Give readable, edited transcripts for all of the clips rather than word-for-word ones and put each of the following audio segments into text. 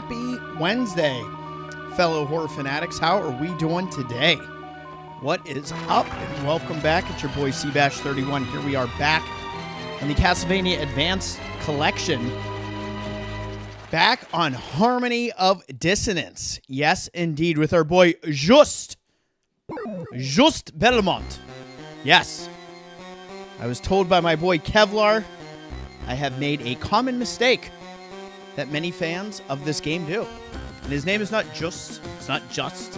Happy Wednesday, fellow horror fanatics. How are we doing today? What is up? And welcome back. It's your boy Cbash31. Here we are back on the Castlevania Advance Collection. Back on Harmony of Dissonance. Yes, indeed, with our boy Juste Belmont. Yes. I was told by my boy Kevlar I have made a common mistake that many fans of this game do. And his name is not Juste. It's not Just.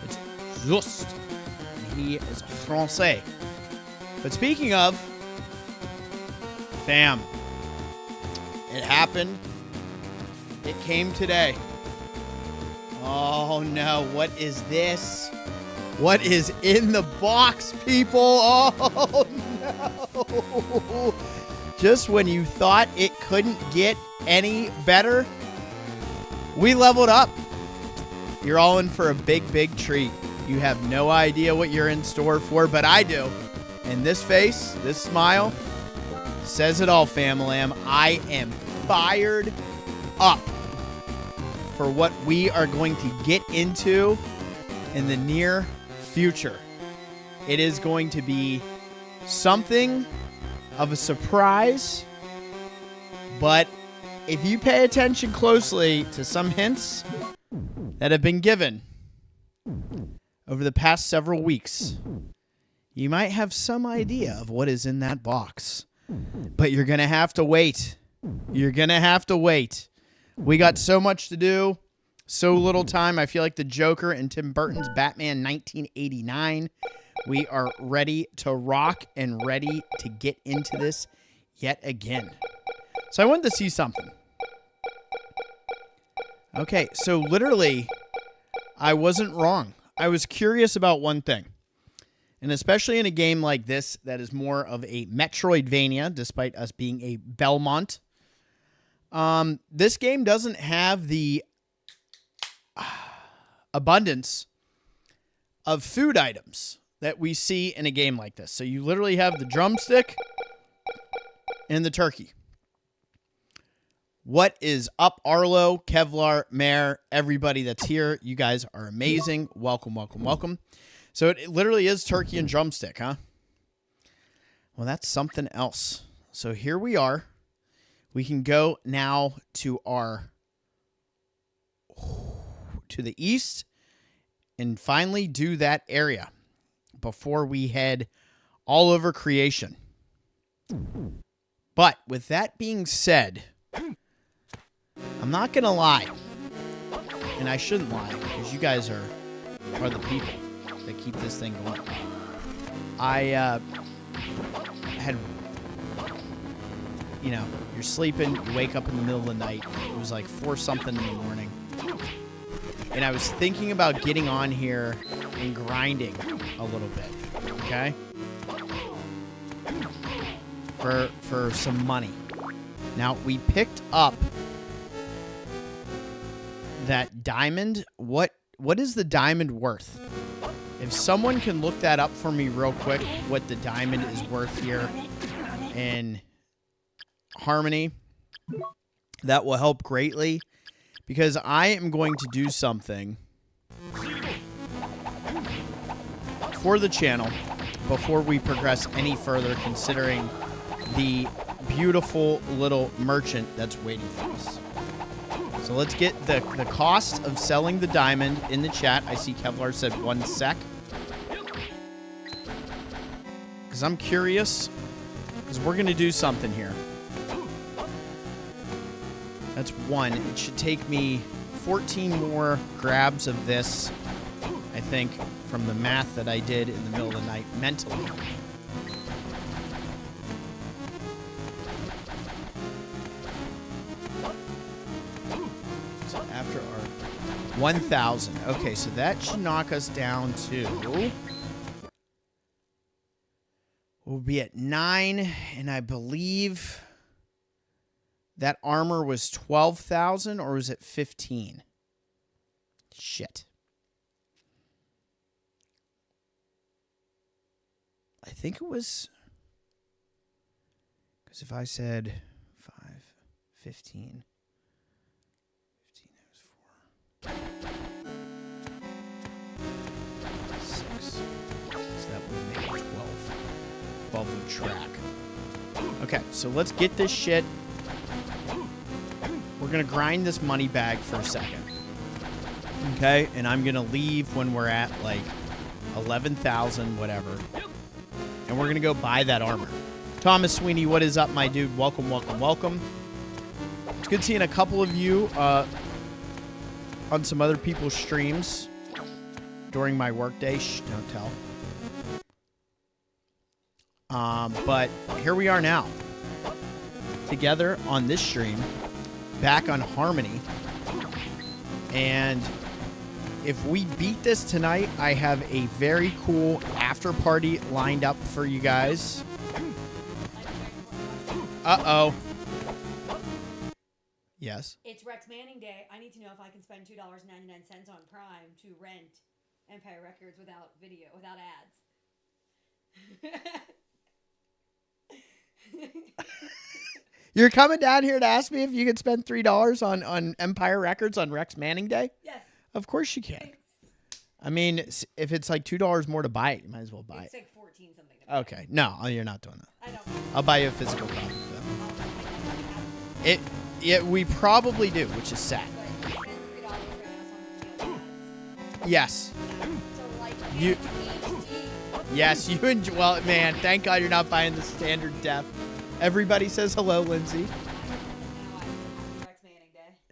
It's Juste. And he is Francais. But speaking of, fam, it happened. It came today. Oh no, what is this? What is in the box, people? Oh no. Just when you thought it couldn't get any better, we leveled up. You're all in for a big, big treat. You have no idea what you're in store for, but I do. And this face, this smile, says it all, fam-lam. I am fired up for what we are going to get into in the near future. It is going to be something of a surprise, but if you pay attention closely to some hints that have been given over the past several weeks, you might have some idea of what is in that box. But you're going to have to wait. You're going to have to wait. We got so much to do, so little time. I feel like the Joker in Tim Burton's Batman 1989. We are ready to rock and ready to get into this yet again. So I wanted to see something. Okay, so literally, I wasn't wrong. I was curious about one thing. And especially in a game like this that is more of a metroidvania, despite us being a Belmont. This game doesn't have the abundance of food items that we see in a game like this. So you literally have the drumstick and the turkey. What is up, Arlo, Kevlar, Mare, everybody that's here? You guys are amazing. Welcome, welcome, welcome. So it literally is turkey and drumstick, huh? Well, that's something else. So here we are. We can go now to the east and finally do that area before we head all over creation. But with that being said, I'm not going to lie. And I shouldn't lie because you guys are the people that keep this thing going. I had, you're sleeping, you wake up in the middle of the night. It was like 4 something in the morning. And I was thinking about getting on here and grinding a little bit, okay? For some money. Now, we picked up that diamond. What is the diamond worth? If someone can look that up for me real quick, what the diamond is worth here in Harmony, that will help greatly. Because I am going to do something for the channel before we progress any further, considering the beautiful little merchant that's waiting for us. So let's get the cost of selling the diamond in the chat. I see Kevlar said 1 sec. Because I'm curious, because we're going to do something here. That's 1. It should take me 14 more grabs of this, I think, from the math that I did in the middle of the night mentally. So after our 1,000. Okay, so that should knock us down to... We'll be at 9, and I believe... That armor was 12,000, or was it 15? Shit. I think it was... Because if I said 5, 15... 15, that was 12-wood track. Okay, so let's get this shit. We're going to grind this money bag for a second. Okay, and I'm going to leave when we're at, like, 11,000, whatever. And we're going to go buy that armor. Thomas Sweeney, what is up, my dude? Welcome, welcome, welcome. It's good seeing a couple of you on some other people's streams during my workday. Shh, don't tell. But here we are now, together on this stream, back on Harmony. And if we beat this tonight, I have a very cool after party lined up for you guys. Uh-oh. Yes? It's Rex Manning Day. I need to know if I can spend $2.99 on Prime to rent Empire Records without video, without ads. You're coming down here to ask me if you could spend $3 on Empire Records on Rex Manning Day? Yes. Of course you can. Thanks. I mean, if it's like $2 more to buy it, you might as well buy it. It's like 14 something. To buy. Okay. No, you're not doing that. I don't. I'll buy you a physical copy of them. We probably do, which is sad. Yes. Yes, you enjoy. Well, man, thank God you're not buying the standard def. Everybody says hello, Lindsay.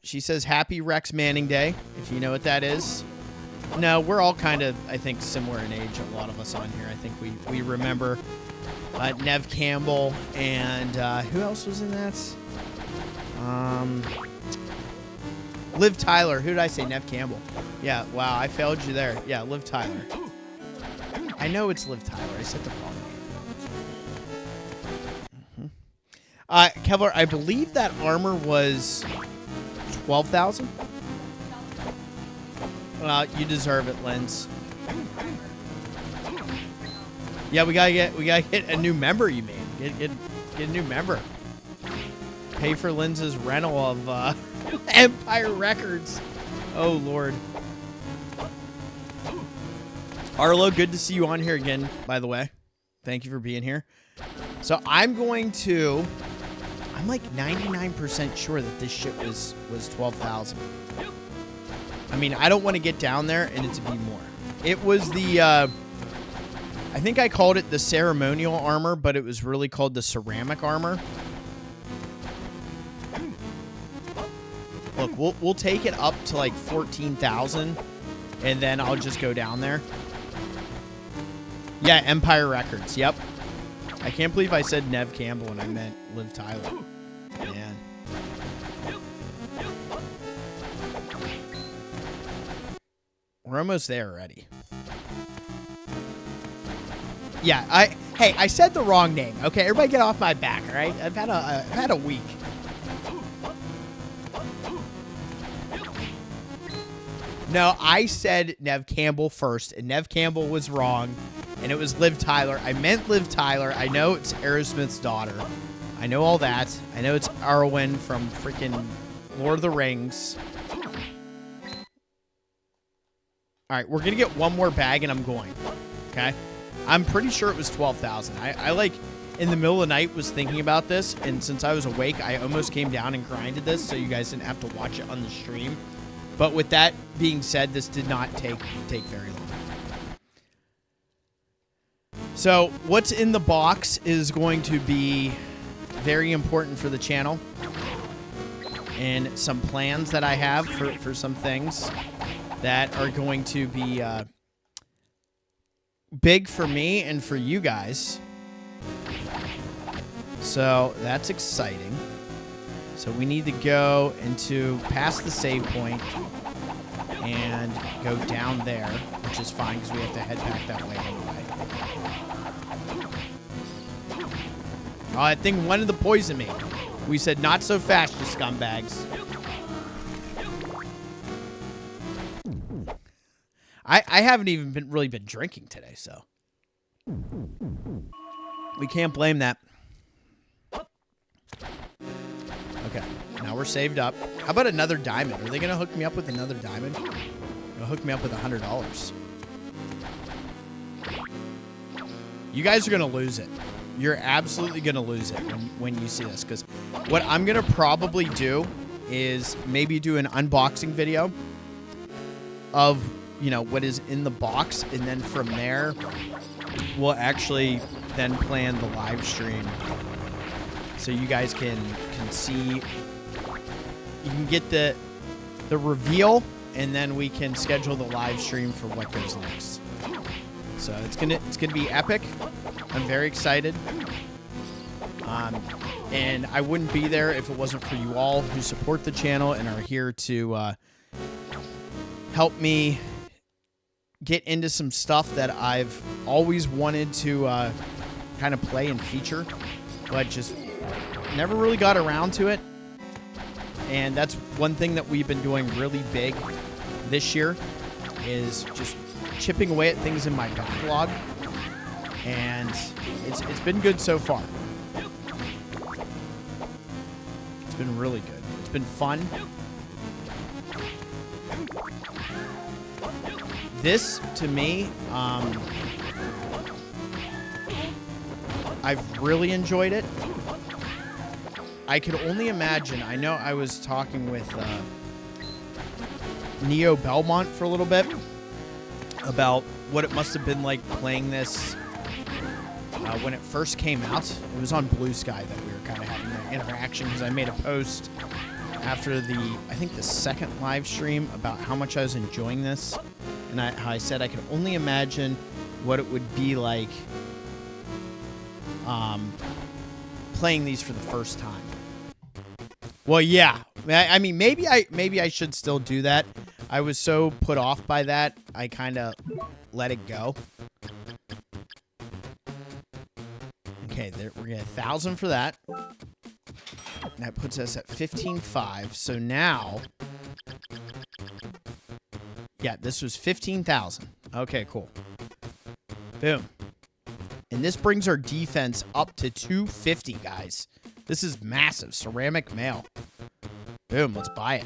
She says happy Rex Manning Day, if you know what that is. No, we're all kind of, I think, similar in age, a lot of us on here. I think we remember Nev Campbell and who else was in that? Liv Tyler. Who did I say? Nev Campbell. Yeah, wow, I failed you there. Yeah, Liv Tyler. I know it's Liv Tyler. I said the wrong name. Kevlar, I believe that armor was 12,000. You deserve it, Lens. Yeah, we gotta get a new member. You mean get a new member? Pay for Lens's rental of Empire Records. Oh Lord. Arlo, good to see you on here again. By the way, thank you for being here. So I'm like 99% sure that this shit was 12,000. I mean, I don't want to get down there and it to be more. It was the, I think I called it the ceremonial armor, but it was really called the ceramic armor. Look, we'll take it up to like 14,000 and then I'll just go down there. Yeah, Empire Records. Yep. I can't believe I said Nev Campbell when I meant Liv Tyler. Man. We're almost there already. Yeah, I said the wrong name. Okay, everybody get off my back, all right? I've had a week. No, I said Nev Campbell first, and Nev Campbell was wrong, and it was Liv Tyler. I meant Liv Tyler. I know it's Aerosmith's daughter. I know all that. I know it's Arwen from freaking Lord of the Rings. All right, we're going to get one more bag, and I'm going. Okay? I'm pretty sure it was 12,000. I like, in the middle of the night, was thinking about this, and since I was awake, I almost came down and grinded this, so you guys didn't have to watch it on the stream. But with that being said, this did not take very long. So what's in the box is going to be very important for the channel. And some plans that I have for some things that are going to be big for me and for you guys. So that's exciting. So we need to go into past the save point and go down there, which is fine because we have to head back that way anyway. Oh, that thing wanted to poison me. We said not so fast, you scumbags. I haven't even really been drinking today, so we can't blame that. Okay, now we're saved up. How about another diamond? Are they going to hook me up with another diamond? They'll hook me up with $100. You guys are going to lose it. You're absolutely going to lose it when you see this. Because what I'm going to probably do is maybe do an unboxing video of, you know, what is in the box. And then from there, we'll actually then plan the live stream. So you guys can see, you can get the reveal, and then we can schedule the live stream for what goes next. So it's gonna be epic. I'm very excited. And I wouldn't be there if it wasn't for you all who support the channel and are here to help me get into some stuff that I've always wanted to kind of play and feature, but just never really got around to it. And that's one thing that we've been doing really big this year, is just chipping away at things in my backlog. And it's been good so far. It's been really good. It's been fun. This, to me, I've really enjoyed it. I could only imagine. I know I was talking with Neo Belmont for a little bit about what it must have been like playing this when it first came out. It was on Blue Sky that we were kind of having that interaction, because I made a post after I think the second live stream about how much I was enjoying this, and how I said I could only imagine what it would be like playing these for the first time. Well, yeah. I mean, maybe I should still do that. I was so put off by that, I kind of let it go. Okay, we're getting 1,000 for that. That puts us at 15,500. So now, yeah, this was 15,000. Okay, cool. Boom. And this brings our defense up to 250, guys. This is massive. Ceramic mail. Boom, let's buy it.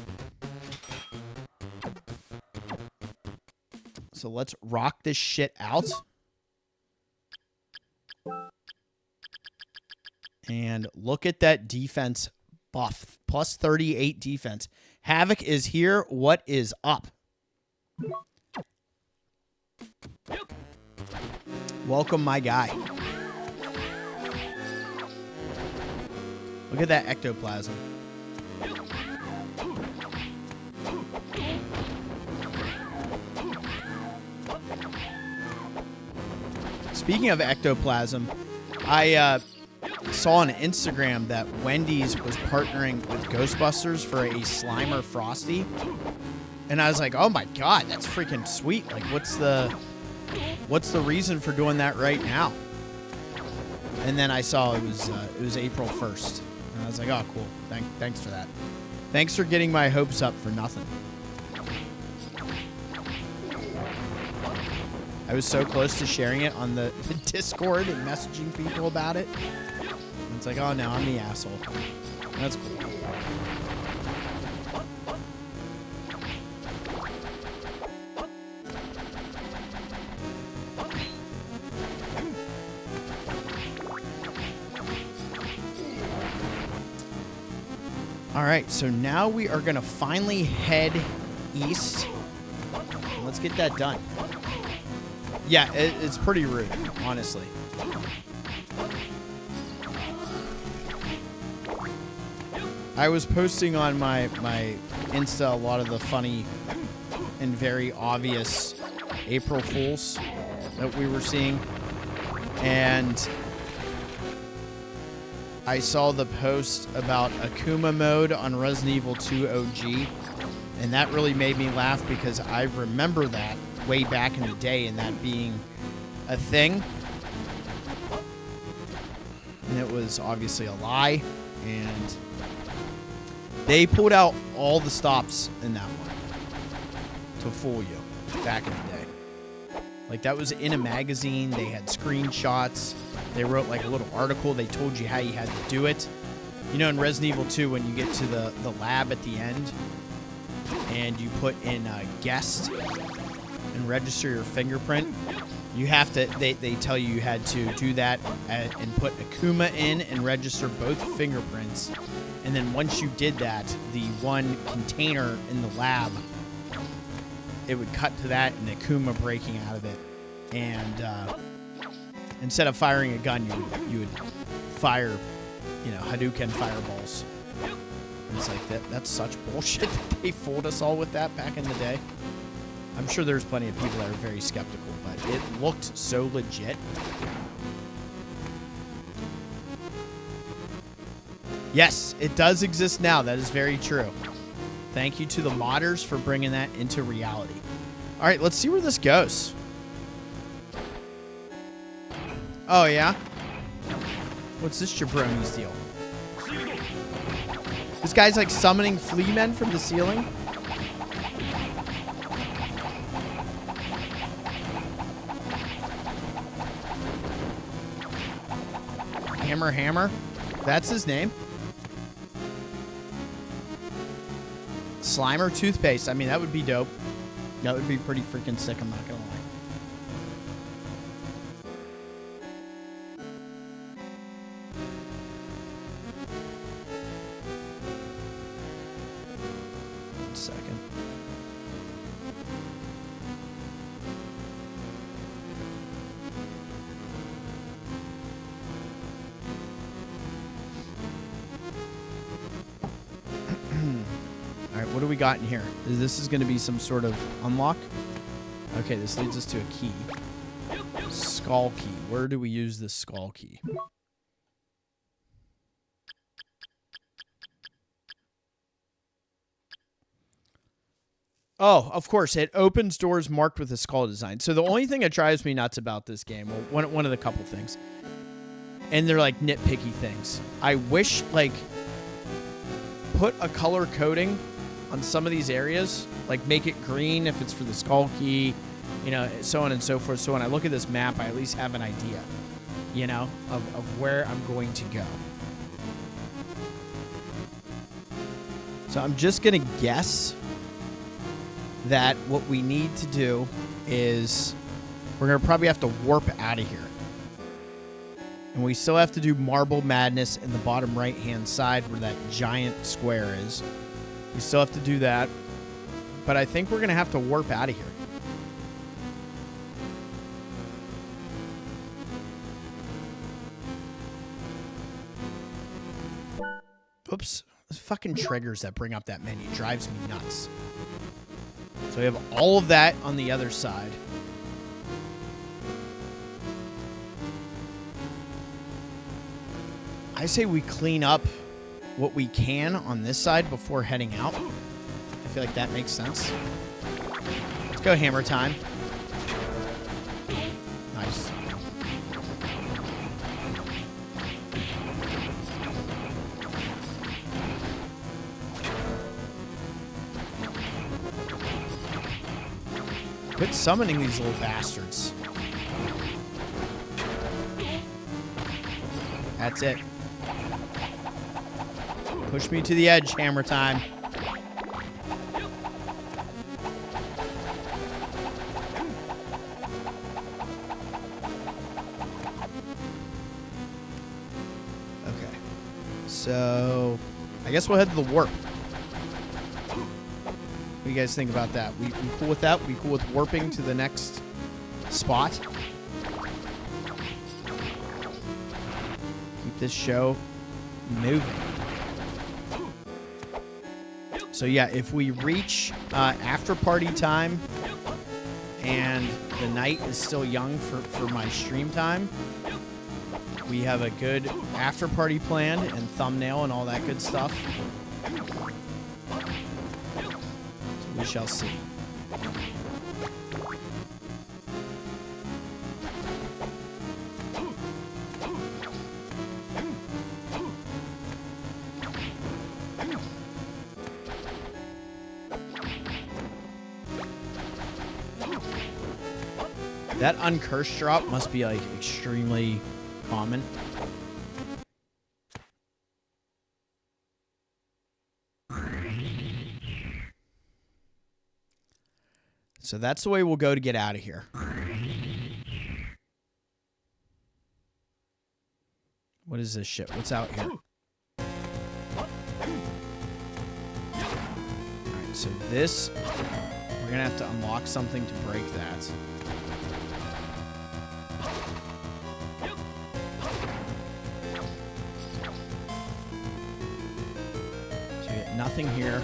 So let's rock this shit out. And look at that defense buff. Plus 38 defense. Havoc is here. What is up? Welcome, my guy. Look at that ectoplasm. Speaking of ectoplasm, I saw on Instagram that Wendy's was partnering with Ghostbusters for a Slimer Frosty. And I was like, oh my god, that's freaking sweet. Like, what's the reason for doing that right now? And then I saw it was April 1st. And I was like, oh, cool. Thanks for that. Thanks for getting my hopes up for nothing. I was so close to sharing it on the Discord and messaging people about it. And it's like, oh, no, I'm the asshole. That's cool. All right, so now we are going to finally head east. Let's get that done. Yeah, it's pretty rude, honestly. I was posting on my Insta a lot of the funny and very obvious April Fools that we were seeing. And I saw the post about Akuma mode on Resident Evil 2 OG. And that really made me laugh, because I remember that way back in the day and that being a thing. And it was obviously a lie. And they pulled out all the stops in that one to fool you back in the day. Like, that was in a magazine. They had screenshots. They wrote like a little article. They told you how you had to do it. You know, in Resident Evil 2, when you get to the lab at the end and you put in guest and register your fingerprint, You have to, they tell you had to do that and put Akuma in and register both fingerprints. And then once you did that, the one container in the lab, it would cut to that and Akuma breaking out of it. And instead of firing a gun, you would fire, you know, Hadouken fireballs. And it's like, that's such bullshit that they fooled us all with that back in the day. I'm sure there's plenty of people that are very skeptical, but it looked so legit. Yes, it does exist now. That is very true. Thank you to the modders for bringing that into reality. All right, let's see where this goes. Oh, yeah? What's this jabroni's deal? This guy's like summoning flea men from the ceiling? Hammer. That's his name. Slimer toothpaste. I mean, that would be dope. That would be pretty freaking sick, I'm not gonna lie. One second. What do we got in here? This is going to be some sort of unlock. Okay, this leads us to a key. Skull key. Where do we use this skull key? Oh, of course. It opens doors marked with a skull design. So the only thing that drives me nuts about this game, well, one of the couple things, and they're like nitpicky things. I wish, like, put a color coding on some of these areas, like make it green if it's for the skull key, you know, so on and so forth. So when I look at this map, I at least have an idea, you know, of where I'm going to go. So I'm just going to guess that what we need to do is we're going to probably have to warp out of here. And we still have to do Marble Madness in the bottom right-hand side where that giant square is. We still have to do that. But I think we're going to have to warp out of here. Oops. Those fucking triggers that bring up that menu drives me nuts. So we have all of that on the other side. I say we clean up what we can on this side before heading out. I feel like that makes sense. Let's go hammer time. Nice. Quit summoning these little bastards. That's it. Push me to the edge, hammer time. Okay. So, I guess we'll head to the warp. What do you guys think about that? We cool with that? We cool with warping to the next spot? Keep this show moving. So yeah, if we reach after party time and the night is still young for my stream time, we have a good after party planned and thumbnail and all that good stuff. So we shall see. That uncursed drop must be like extremely common. So that's the way we'll go to get out of here. What is this shit? What's out here? Alright, so this... We're gonna have to unlock something to break that. So we get nothing here.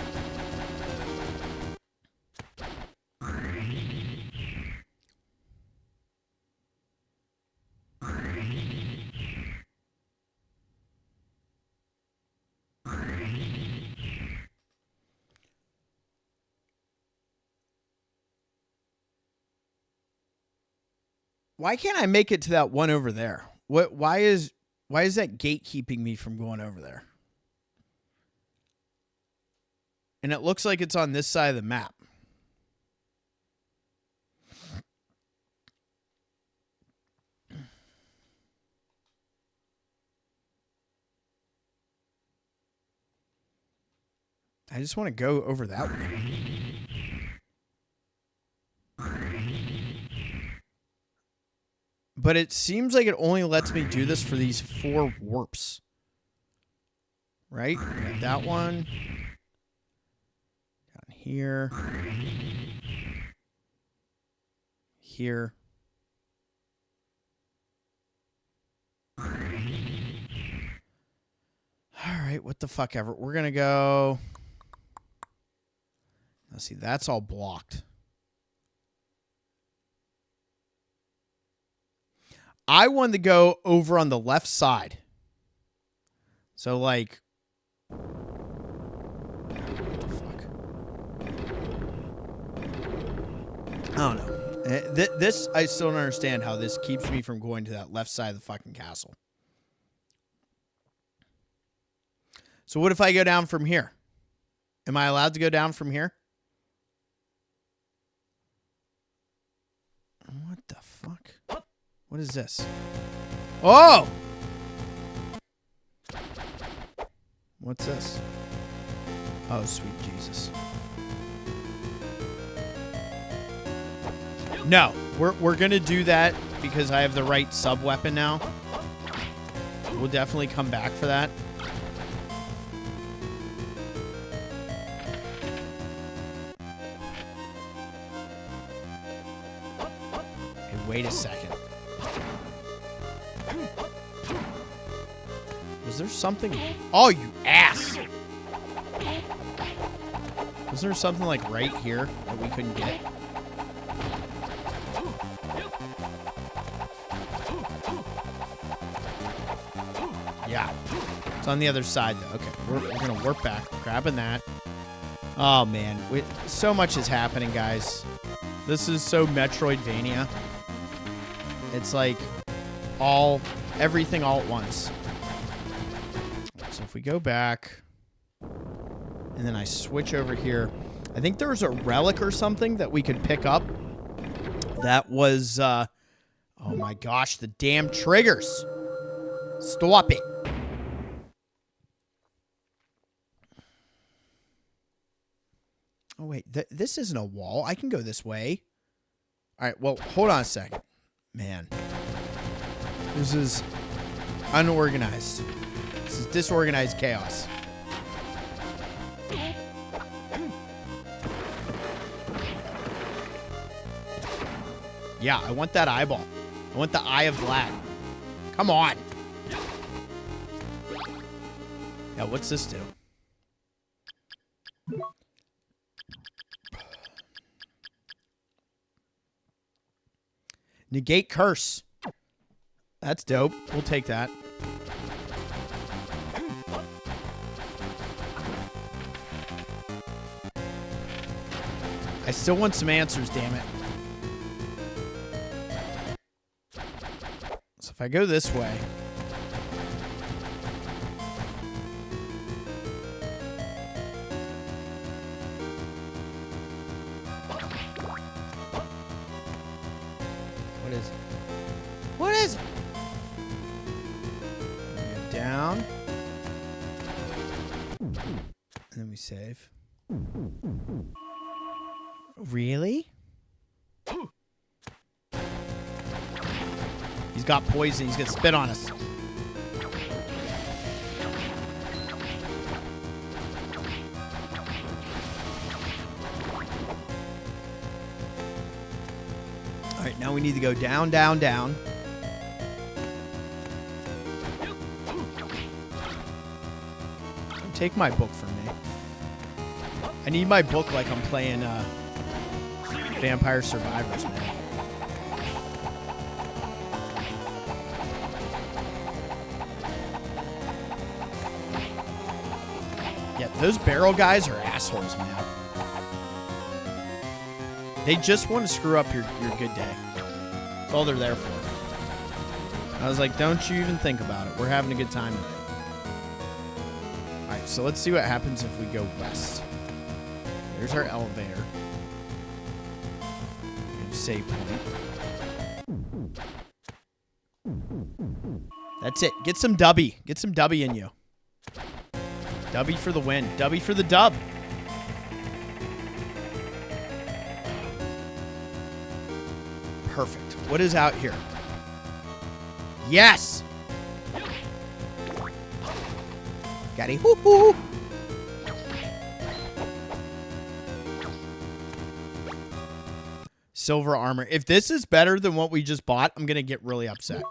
Why can't I make it to that one over there? Why is that gate keeping me from going over there? And it looks like it's on this side of the map. I just want to go over that way. But it seems like it only lets me do this for these 4 warps. Right? We got that one. Down here. Here. Alright, what the fuck ever. We're gonna go... Let's see, that's all blocked. I wanted to go over on the left side. So, like... What the fuck? I don't know. This, I still don't understand how this keeps me from going to that left side of the fucking castle. So what if I go down from here? Am I allowed to go down from here? What the fuck? What is this? Oh! What's this? Oh, sweet Jesus. No, we're gonna do that because I have the right sub-weapon now. We'll definitely come back for that. Hey, wait a second. Was there something? Oh, you ass! Was there something like right here that we couldn't get? Yeah. It's on the other side, though. Okay, we're going to warp back. Grabbing that. Oh, man. So much is happening, guys. This is so Metroidvania. It's like everything all at once. So if we go back, and then I switch over here, I think there was a relic or something that we could pick up. That was, oh my gosh, the damn triggers. Stop it. Oh, wait, this isn't a wall. I can go this way. All right, well, hold on a second. Man. This is unorganized. This is disorganized chaos. Yeah, I want that eyeball. I want the eye of Vlad. Come on. Yeah, what's this do? Negate curse. That's dope. We'll take that. I still want some answers, damn it. So if I go this way... What is it? What is it? Go down. And then we save. Really? He's got poison. He's going to spit on us. All right, now we need to go down, down, down. Take my book from me. I need my book like I'm playing Vampire Survivors, man. Yeah, those barrel guys are assholes, man. They just want to screw up your good day. That's all they're there for. I was like, don't you even think about it. We're having a good time today. Alright, so let's see what happens if we go west. There's our elevator. Save point. That's it. Get some dubby. Get some dubby in you. Dubby for the win. Dubby for the dub. Perfect. What is out here? Yes! Got a hoo-hoo! Silver armor. If this is better than what we just bought, I'm going to get really upset.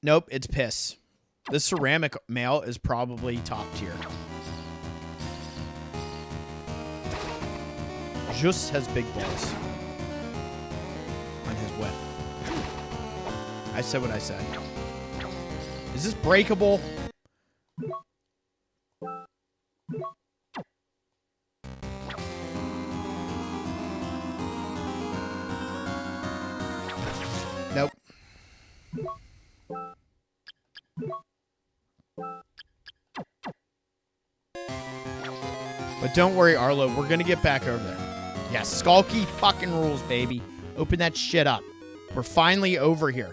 Nope, it's piss. This ceramic mail is probably top tier. Juste has big balls on his whip. I said what I said. Is this breakable? Nope. But don't worry, Arlo. We're going to get back over there. Yes, Skulky fucking rules, baby. Open that shit up. We're finally over here.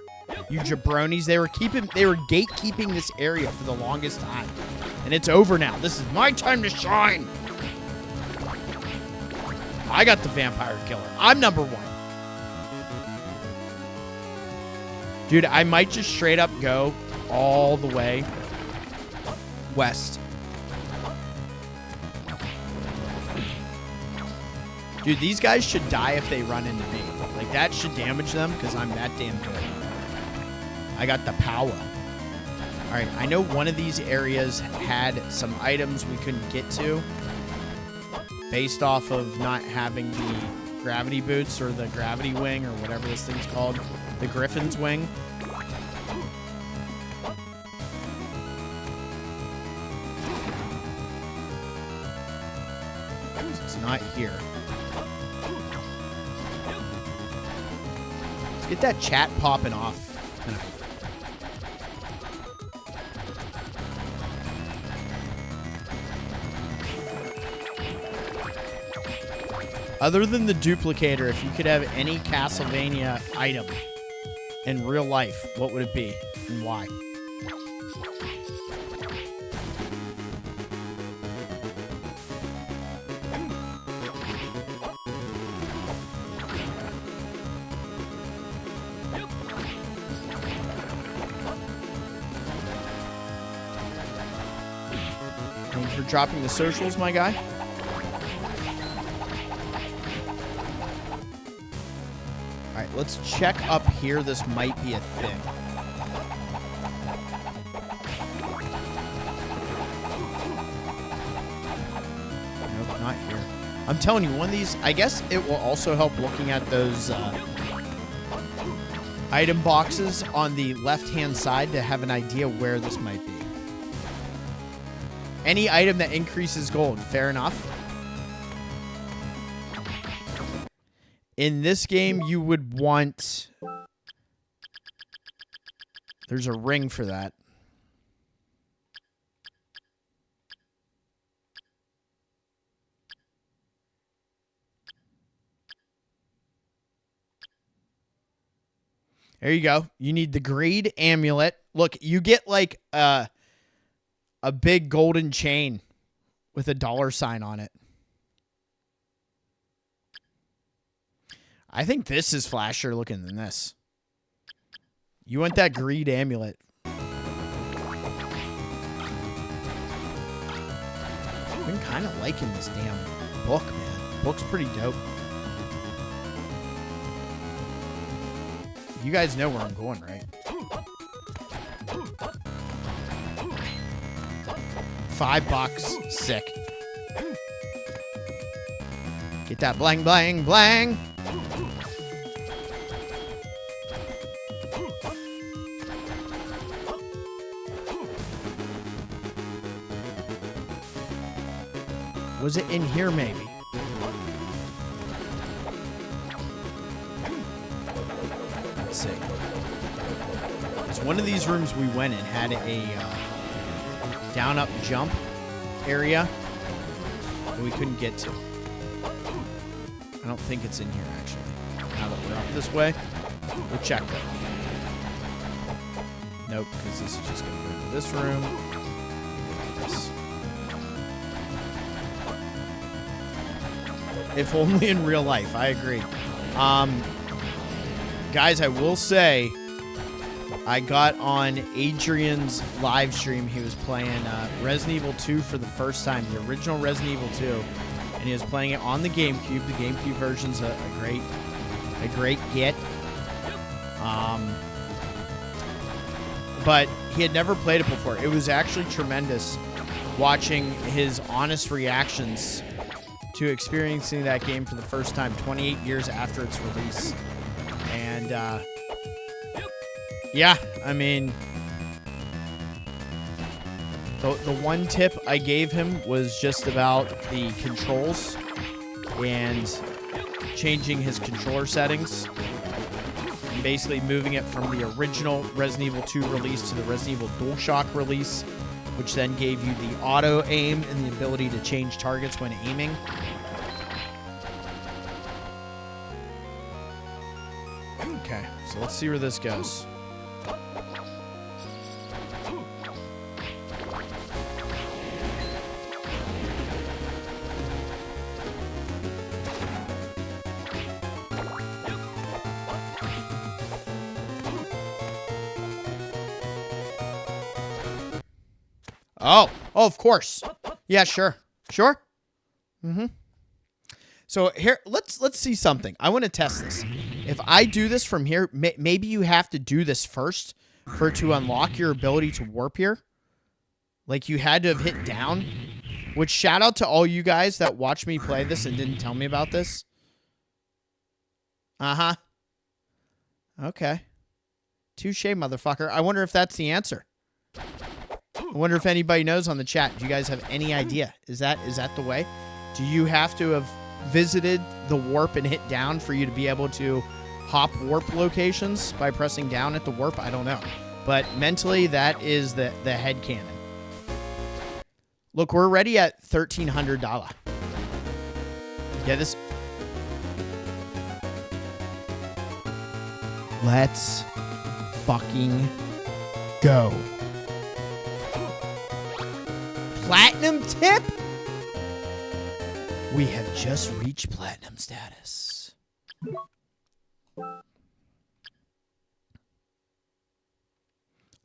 You jabronis. They were gatekeeping this area for the longest time. And it's over now. This is my time to shine. I got the vampire killer. I'm number one. Dude, I might just straight up go all the way west. Dude, these guys should die if they run into me. Like, that should damage them because I'm that damn good. I got the power. All right, I know one of these areas had some items we couldn't get to based off of not having the gravity boots or the gravity wing or whatever this thing's called. The Griffin's wing. It's not here. Let's get that chat popping off tonight. Other than the duplicator, if you could have any Castlevania item in real life, what would it be and why? Thanks for dropping the socials, my guy. Alright, let's check up here. This might be a thing. Nope, not here. I'm telling you, one of these, I guess it will also help looking at those item boxes on the left-hand side to have an idea where this might be. Any item that increases gold, fair enough. In this game, you would want... There's a ring for that. There you go. You need the greed amulet. Look, you get like a big golden chain with a $sign on it. I think this is flashier looking than this. You want that greed amulet. been kind of liking this damn book, man. The book's pretty dope. You guys know where I'm going, right? $5. Sick. Get that blang, blang, blang. Was it in here, maybe? Let's see. It's one of these rooms we went in had a down-up jump area that we couldn't get to. I don't think it's in here, actually. Now that we're up this way, we'll check that. Nope, because this is just going to go to this room. This. If only in real life, I agree. Guys, I will say, I got on Adrian's live stream. He was playing Resident Evil 2 for the first time, the original Resident Evil 2, and he was playing it on the GameCube. The GameCube version's a great get. But he had never played it before. It was actually tremendous watching his honest reactions to experiencing that game for the first time 28 years after its release. And yeah, I mean, the one tip I gave him was just about the controls and changing his controller settings and basically moving it from the original Resident Evil 2 release to the Resident Evil DualShock release, which then gave you the auto aim and the ability to change targets when aiming. Okay, so let's see where this goes. Oh, of course. Yeah, sure. Sure. Mm-hmm. So here, let's see something. I want to test this. If I do this from here, maybe you have to do this first for it to unlock your ability to warp here. Like you had to have hit down. Which shout out to all you guys that watched me play this and didn't tell me about this. Uh-huh. Okay. Touche, motherfucker. I wonder if that's the answer. I wonder if anybody knows on the chat. Do you guys have any idea? Is that the way? Do you have to have visited the warp and hit down for you to be able to hop warp locations by pressing down at the warp? I don't know. But mentally, that is the headcanon. Look, we're already at $1,300. Yeah, this... Let's fucking go. Platinum tip? We have just reached platinum status.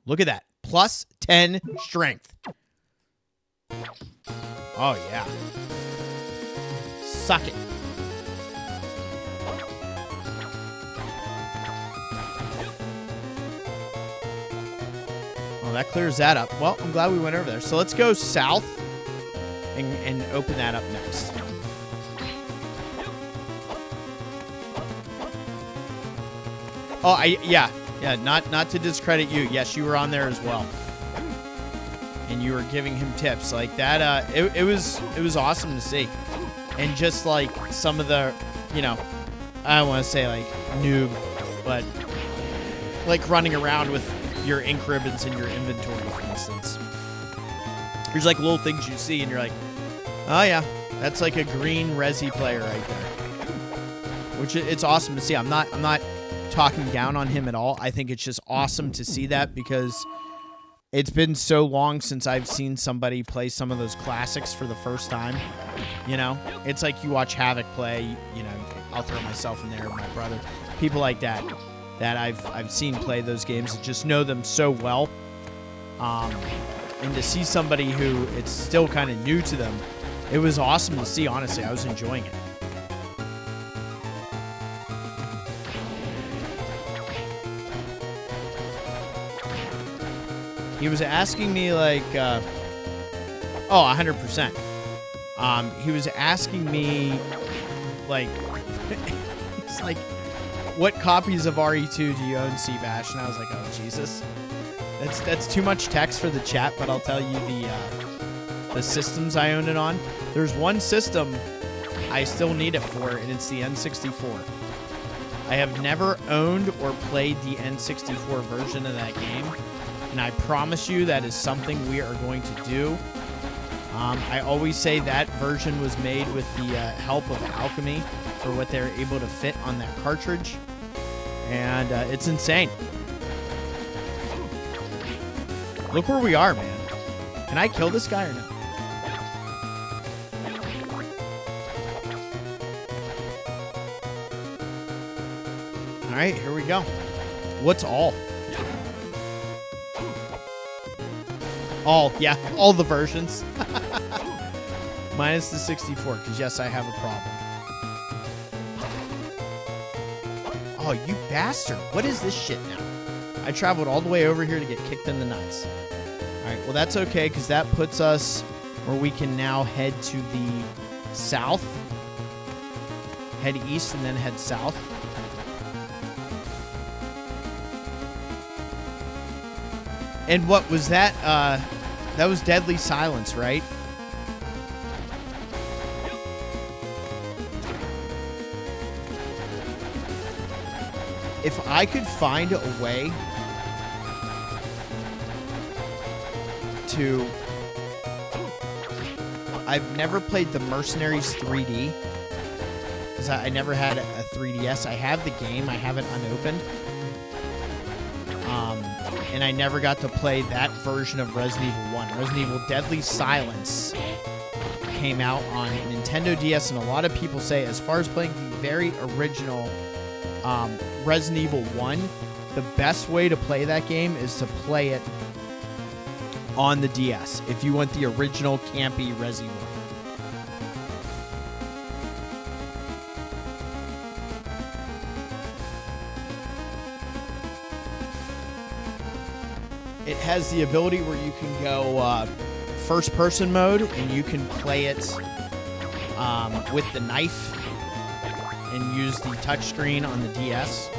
Look at that. Plus 10 strength. Oh, yeah. Suck it. Oh, that clears that up. Well, I'm glad we went over there. So let's go south and open that up next. Oh, yeah, not to discredit you. Yes, you were on there as well. And you were giving him tips like that. It was awesome to see. And just like some of the, you know, I don't want to say like noob, but like running around with your ink ribbons in your inventory, for instance. There's like little things you see and you're like, oh yeah, that's like a green resi player right there. Which it's awesome to see. I'm not talking down on him at all. I think it's just awesome to see that because it's been so long since I've seen somebody play some of those classics for the first time. You know, it's like you watch Havoc play, you know, I'll throw myself in there, my brother, people like that I've seen play those games and just know them so well. And to see somebody who it's still kind of new to them It was awesome to see, honestly. I was enjoying it. He was asking me, like, oh, 100%. He was asking me, like, it's like, what copies of RE2 do you own, Seabash? And I was like, oh, Jesus. That's too much text for the chat, but I'll tell you the systems I own it on. There's one system I still need it for, and it's the N64. I have never owned or played the N64 version of that game, and I promise you that is something we are going to do. I always say that version was made with the help of Alchemy for what they're able to fit on that cartridge, and it's insane. Look where we are, man. Can I kill this guy or no? All right, here we go. What's all? All, yeah, all the versions. Minus the 64, because yes, I have a problem. Oh, you bastard. What is this shit now? I traveled all the way over here to get kicked in the nuts. All right, well, that's okay, because that puts us where we can now head to the south. Head east and then head south. And what was that? That was Deadly Silence, right? If I could find a way to... I've never played the Mercenaries 3D. Because I never had a 3DS. I have the game. I have it unopened. And I never got to play that version of Resident Evil 1. Resident Evil Deadly Silence came out on Nintendo DS, and a lot of people say, as far as playing the very original Resident Evil 1, the best way to play that game is to play it on the DS, if you want the original campy Resident Evil. It has the ability where you can go first-person mode, and you can play it with the knife and use the touchscreen on the DS.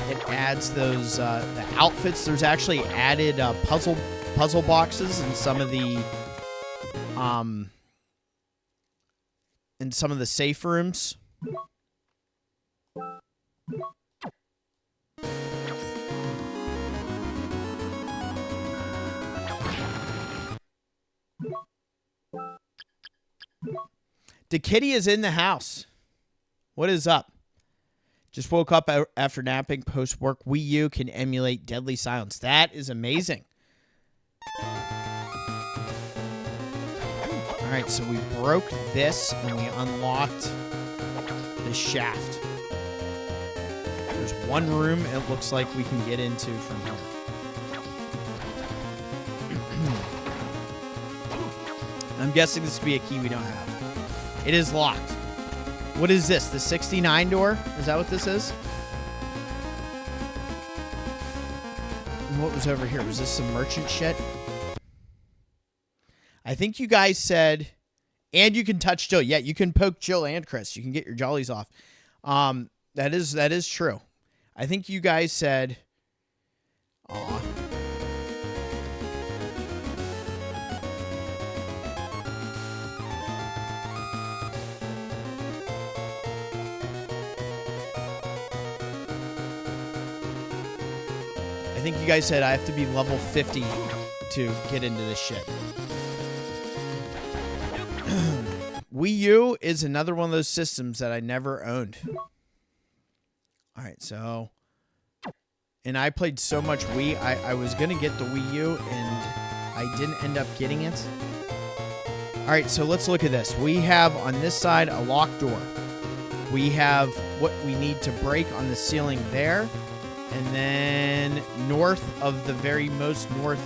It adds those the outfits. There's actually added puzzle boxes in some of the safe rooms. The kitty is in the house. What is up? Just woke up after napping post-work. Wii U can emulate Deadly Silence. That is amazing. All right, so we broke this and we unlocked the shaft. There's one room it looks like we can get into from here. I'm guessing this would be a key we don't have. It is locked. What is this? The 69 door? Is that what this is? And what was over here? Was this some merchant shit? I think you guys said... And you can touch Jill. Yeah, you can poke Jill and Chris. You can get your jollies off. That is true. I think you guys said... Aw. I think you guys said I have to be level 50 to get into this shit. Wii U is another one of those systems that I never owned. All right, so... And I played so much Wii, I was going to get the Wii U, and I didn't end up getting it. All right, so let's look at this. We have on this side a locked door. We have what we need to break on the ceiling there. And then north of the very most north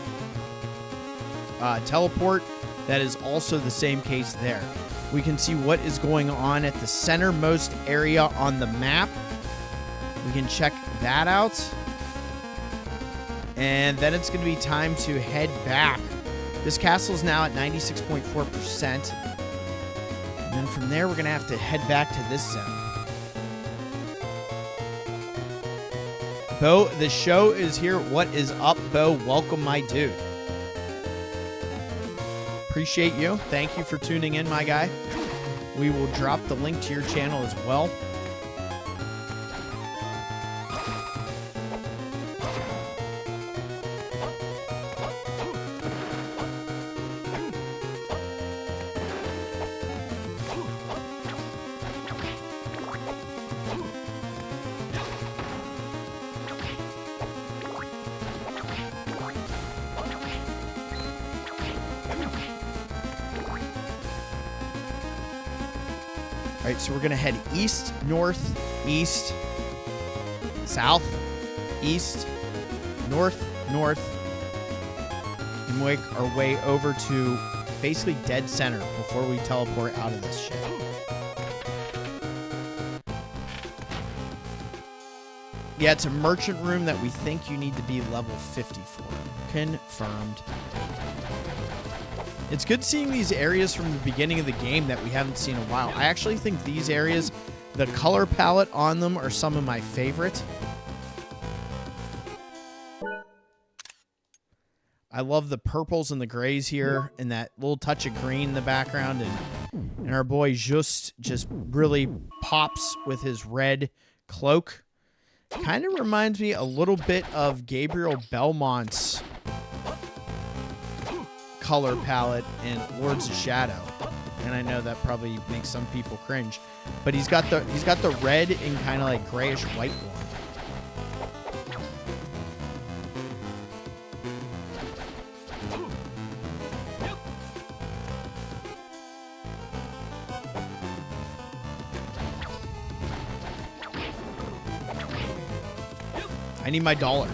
teleport, that is also the same case there. We can see what is going on at the centermost area on the map. We can check that out. And then it's going to be time to head back. This castle is now at 96.4%. And then from there, we're going to have to head back to this zone. Bo, the show is here. What is up, Bo? Welcome, my dude. Appreciate you. Thank you for tuning in, my guy. We will drop the link to your channel as well. All right, so we're going to head east, north, east, south, east, north, north, and make our way over to basically dead center before we teleport out of this shit. Yeah, it's a merchant room that we think you need to be level 50 for. Confirmed. It's good seeing these areas from the beginning of the game that we haven't seen in a while. I actually think these areas, the color palette on them are some of my favorite. I love the purples and the grays here and that little touch of green in the background. And our boy Juste just really pops with his red cloak. Kind of reminds me a little bit of Gabriel Belmont's color palette in Lords of Shadow, and I know that probably makes some people cringe, but he's got the red and kind of like grayish white one. I need my dollar.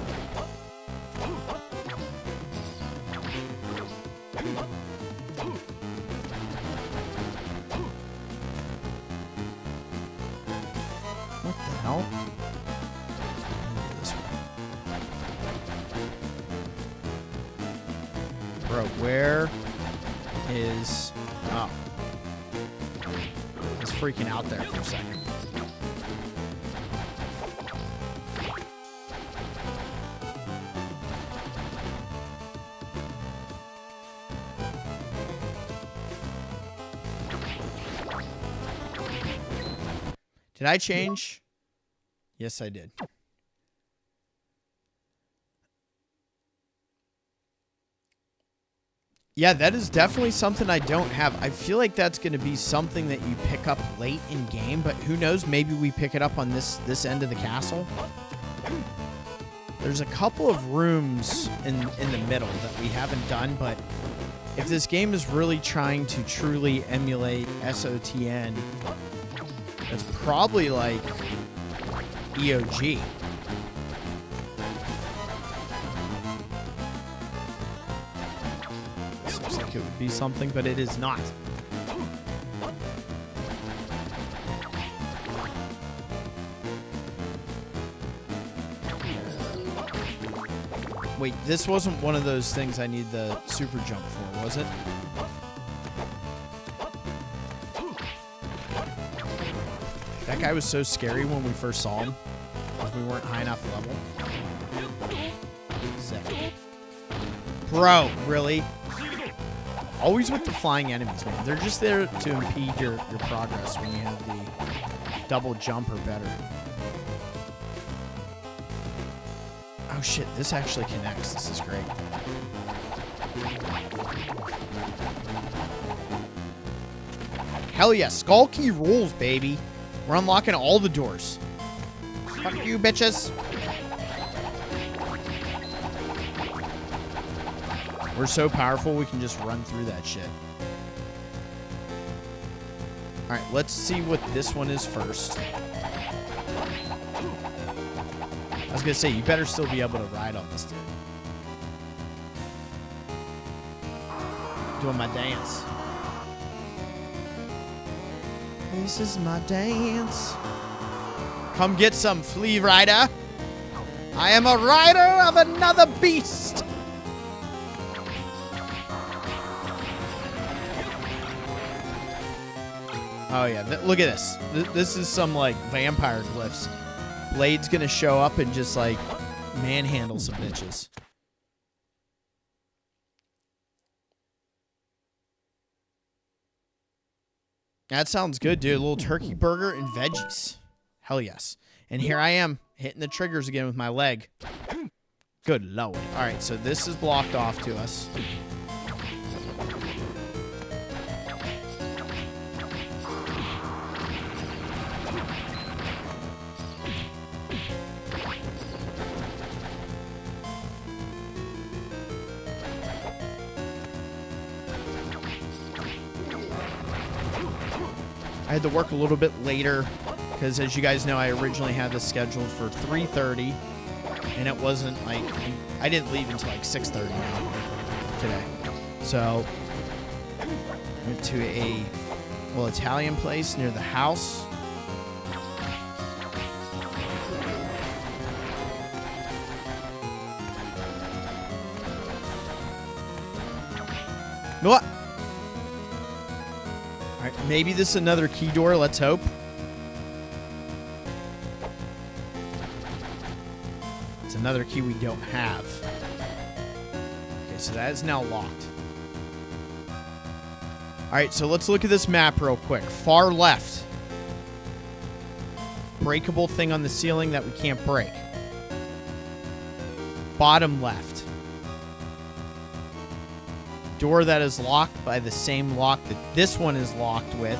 Bro, where is... Oh. I was freaking out there for a second. Did I change? Yes, I did. Yeah, that is definitely something I don't have. I feel like that's going to be something that you pick up late in game, but who knows? Maybe we pick it up on this end of the castle. There's a couple of rooms in the middle that we haven't done, but if this game is really trying to truly emulate SOTN, it's probably like EOG. It would be something, but it is not. Wait, this wasn't one of those things I need the super jump for, was it? That guy was so scary when we first saw him, because we weren't high enough level. Sick. Bro, really? Always with the flying enemies, man. They're just there to impede your progress when you have the double jump or better. Oh shit, this actually connects. This is great. Hell yeah, Skull Key rules, baby. We're unlocking all the doors. Fuck you, bitches. We're so powerful, we can just run through that shit. Alright, let's see what this one is first. I was gonna say, you better still be able to ride on this dude. Doing my dance. This is my dance. Come get some, flea rider. I am a rider of another beast. Oh, yeah. Look at this. This is some, like, vampire glyphs. Blade's gonna show up and just, like, manhandle some bitches. That sounds good, dude. A little turkey burger and veggies. Hell yes. And here I am, hitting the triggers again with my leg. Good lord. All right, so this is blocked off to us. I had to work a little bit later because, as you guys know, I originally had this scheduled for 3:30, and it wasn't like I didn't leave until like 6:30 now today. So I went to a little Italian place near the house. What? All right, maybe this is another key door. Let's hope. It's another key we don't have. Okay, so that is now locked. All right, so let's look at this map real quick. Far left. Breakable thing on the ceiling that we can't break. Bottom left. Door that is locked by the same lock that this one is locked with.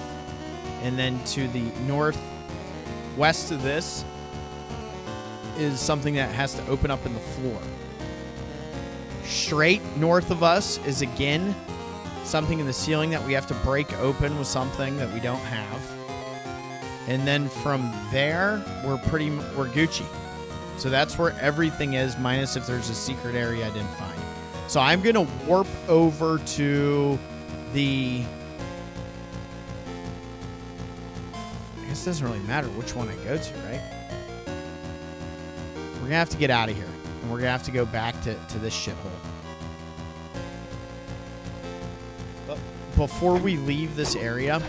And then to the northwest of this is something that has to open up in the floor. Straight north of us is again something in the ceiling that we have to break open with something that we don't have. And then from there, we're Gucci. So that's where everything is, minus if there's a secret area I didn't find. So I'm going to warp over to the... I guess it doesn't really matter which one I go to, right? We're going to have to get out of here. And we're going to have to go back to this shithole. But before we leave this area,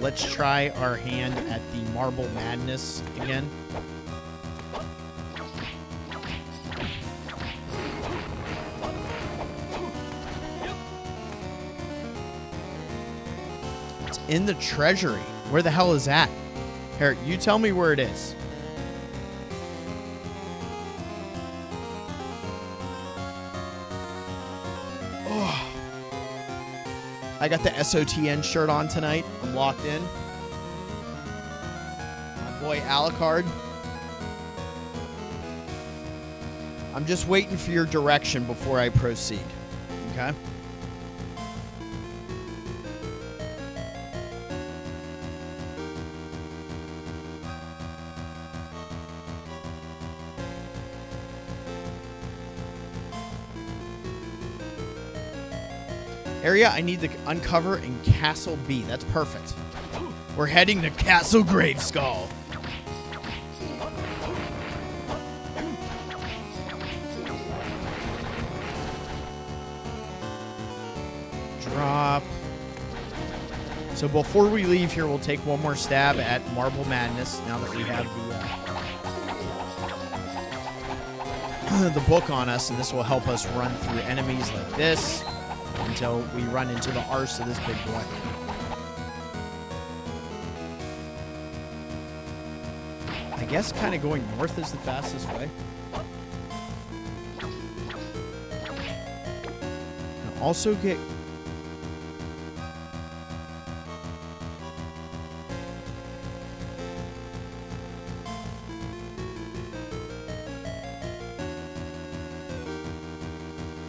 let's try our hand at the Marble Madness again. In the treasury. Where the hell is that? Here, you tell me where it is. Oh. I got the SOTN shirt on tonight. I'm locked in. My boy Alucard. I'm just waiting for your direction before I proceed. Okay? Area I need to uncover in Castle B. That's perfect. We're heading to Castle Graveskull. Drop. So before we leave here, we'll take one more stab at Marble Madness now that we have the book on us, and this will help us run through enemies like this until we run into the arse of this big boy. I guess kind of going north is the fastest way. And also get...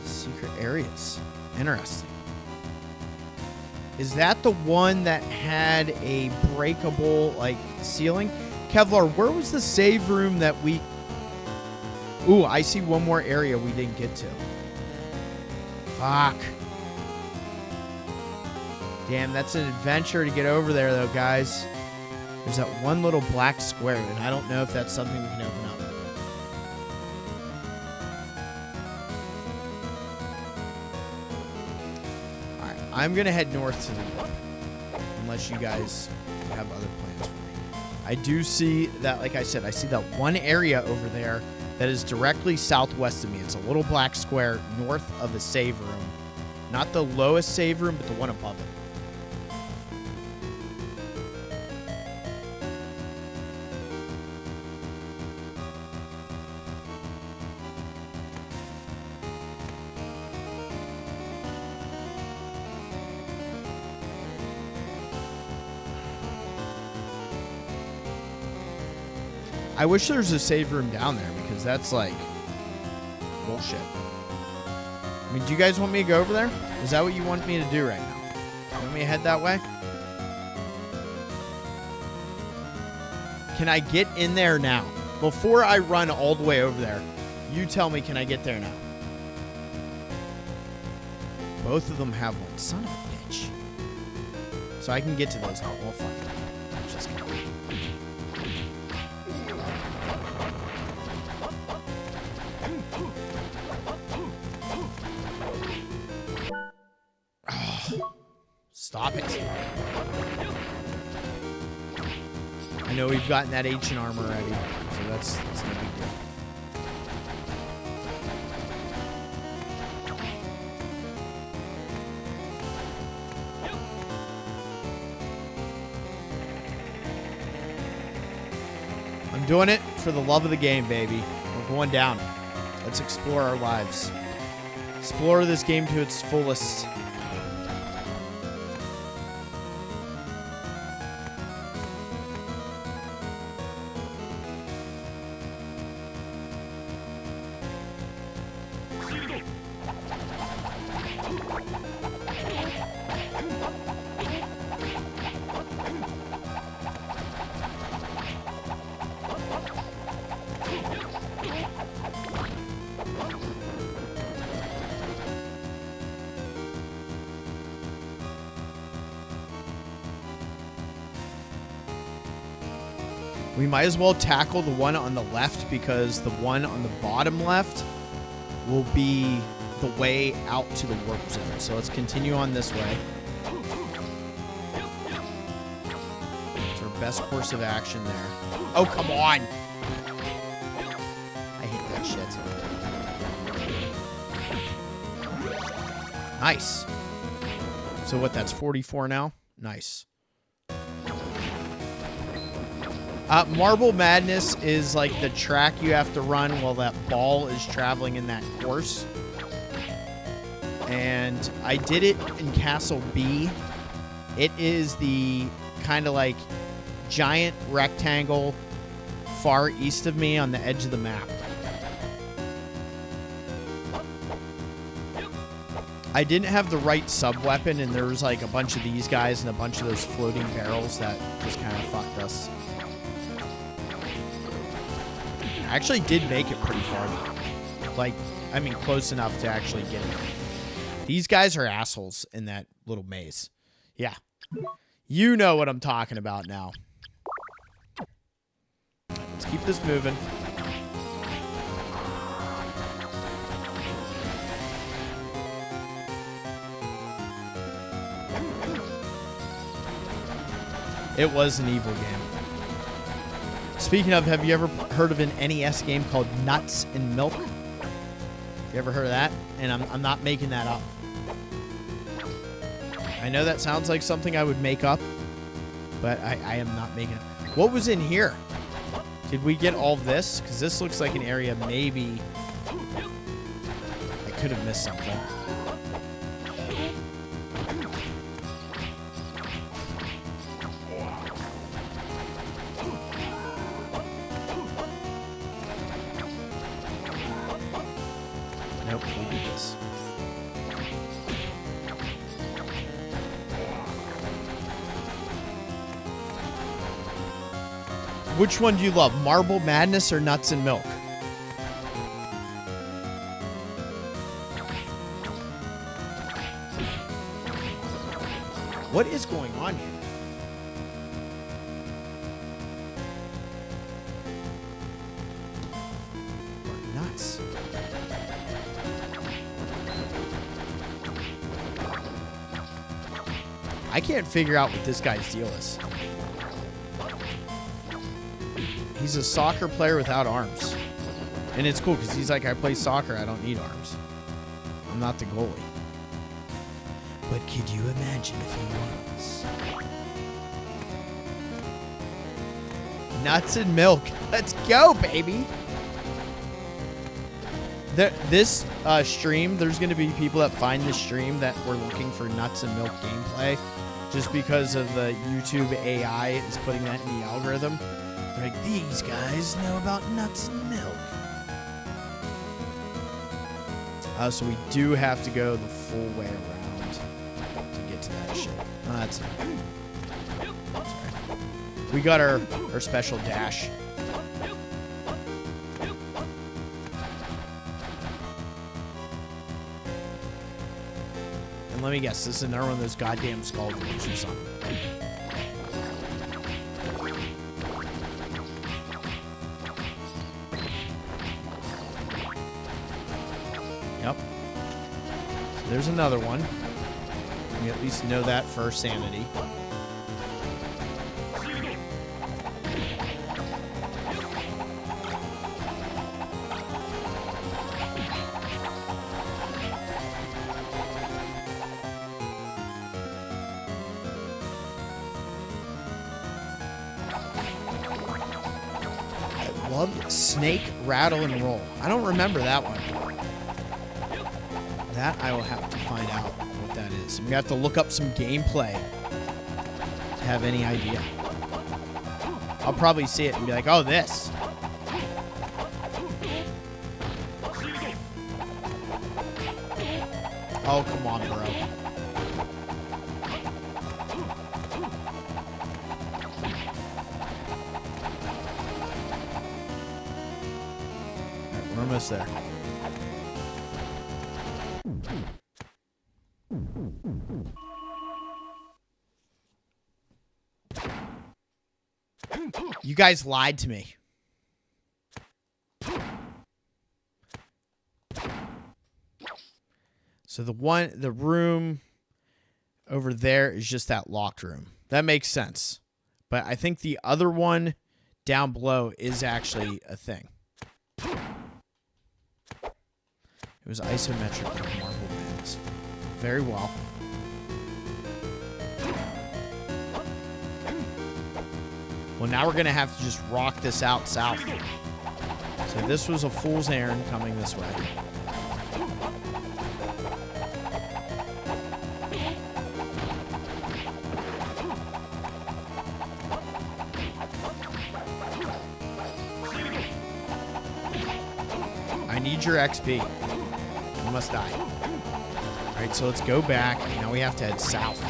secret areas. Interesting. Is that the one that had a breakable, like, ceiling? Kevlar, where was the save room that we... Ooh, I see one more area we didn't get to. Fuck. Damn, that's an adventure to get over there, though, guys. There's that one little black square, and I don't know if that's something we can open up. Alright, I'm going to head north to the warp. Unless you guys have other plans for me. I do see that, like I said, I see that one area over there that is directly southwest of me. It's a little black square north of the save room. Not the lowest save room, but the one above it. I wish there was a save room down there because that's like bullshit. I mean, do you guys want me to go over there? Is that what you want me to do right now? You want me to head that way? Can I get in there now? Before I run all the way over there, you tell me, can I get there now? Both of them have one. Son of a bitch. So I can get to those now. Well, fuck it. Just kidding. Stop it. I know we've gotten that ancient armor already, so that's no big deal. I'm doing it for the love of the game, baby. We're going down. Let's explore our lives. Explore this game to its fullest. We might as well tackle the one on the left because the one on the bottom left will be the way out to the warp zone. So let's continue on this way. It's our best course of action there. Oh, come on! I hate that shit. Nice. So what, that's 44 now? Nice. Marble Madness is like the track you have to run while that ball is traveling in that course. And I did it in Castle B. It is the kind of like giant rectangle far east of me on the edge of the map. I didn't have the right sub-weapon, and there was like a bunch of these guys and a bunch of those floating barrels that just kind of fucked us. I actually did make it pretty far. Like, I mean, close enough to actually get it. These guys are assholes in that little maze. Yeah. You know what I'm talking about now. Let's keep this moving. It was an evil game. Speaking of, have you ever heard of an NES game called Nuts and Milk? You ever heard of that? And I'm not making that up. I know that sounds like something I would make up, but I am not making it. What was in here? Did we get all this? Because this looks like an area maybe I could have missed something. Nope, we did this. Which one do you love, Marble Madness or Nuts and Milk? What is going on here? We're nuts. I can't figure out what this guy's deal is. He's a soccer player without arms. And it's cool because he's like, I play soccer, I don't need arms. I'm not the goalie. But could you imagine if he was? Nuts and milk. Let's go, baby. This stream, there's going to be people that find this stream that were looking for nuts and milk gameplay just because of the YouTube AI is putting that in the algorithm. They're like, these guys know about nuts and milk. So we do have to go the full way around to get to that shit. Oh, that's right. We got our special dash. And let me guess, this is another one of those goddamn skull games or something. Yep. So there's another one. We at least know that for sanity. I loved Snake, Rattle, and Roll. I don't remember that one. That I will have to find out what that is. I'm going to have to look up some gameplay to have any idea. I'll probably see it and be like, oh, this. Oh, come on, bro. Right, we're almost there. You guys lied to me. So the room over there is just that locked room. That makes sense. But I think the other one down below is actually a thing. It was isometric like Marble Madness. Very well. Well, now we're going to have to just rock this out south. So this was a fool's errand coming this way. I need your XP. You must die. All right, so let's go back. Now we have to head south.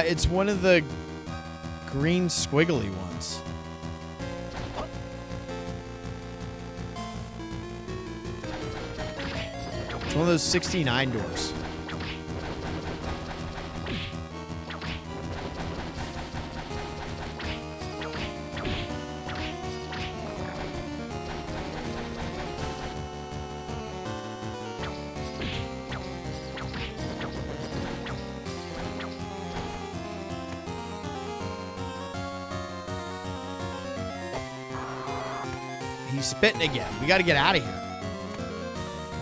It's one of the green squiggly ones. It's one of those 69 doors. He's spitting again. We got to get out of here.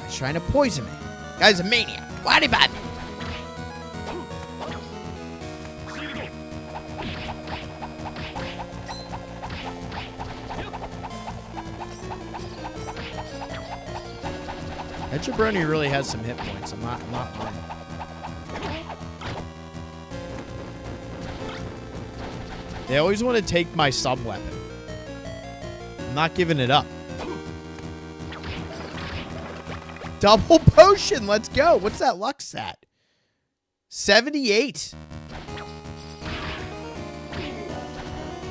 He's trying to poison me. This guy's a maniac. Why'd he bite me? That jabroni really has some hit points. I'm not lying. They always want to take my sub-weapon. I'm not giving it up. Double potion. Let's go. What's that luck stat? 78.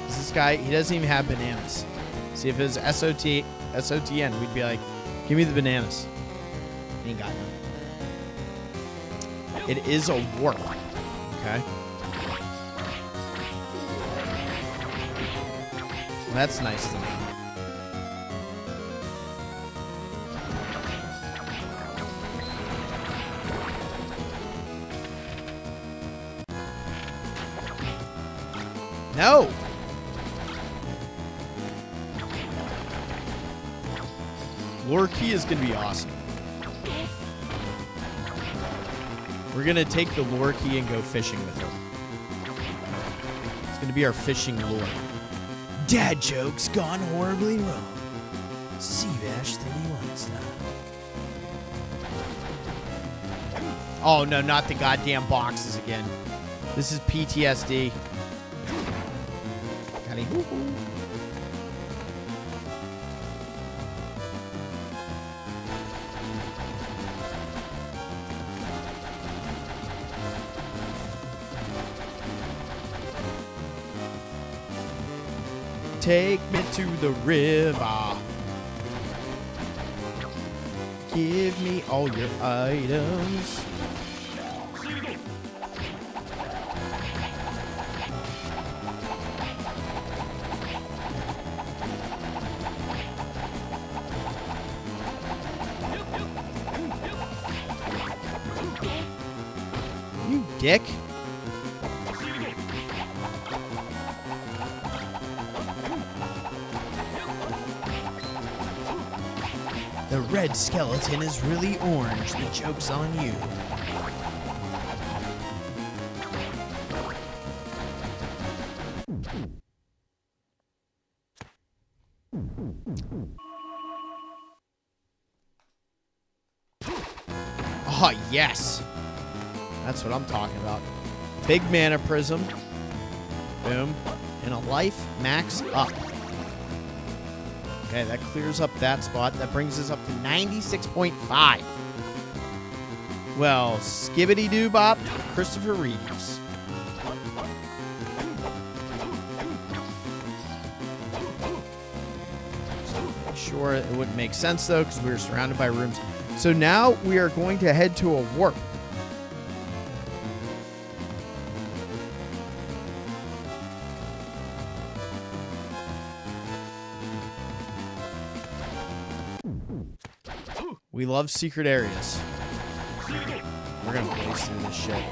This guy, he doesn't even have bananas. See, if it was SOTN, we'd be like, give me the bananas. He ain't got none. It is a warp. Okay. Well, that's nice to know. No! Lure key is going to be awesome. We're going to take the lure key and go fishing with it. It's going to be our fishing lure. Dad jokes gone horribly wrong. Seabash 31 style. Oh, no, not the goddamn boxes again. This is PTSD. Got it. Take me to the river. Give me all your items. You dick. The red skeleton is really orange. The joke's on you. Oh, yes. That's what I'm talking about. Big mana prism. Boom. And a life max up. Okay, that clears up that spot. That brings us up to 96.5. Well, skibbity-doo-bop, Christopher Reeves. Sure, it wouldn't make sense, though, because we were surrounded by rooms. So now we are going to head to a warp. We love secret areas. We're gonna blaze through this shit.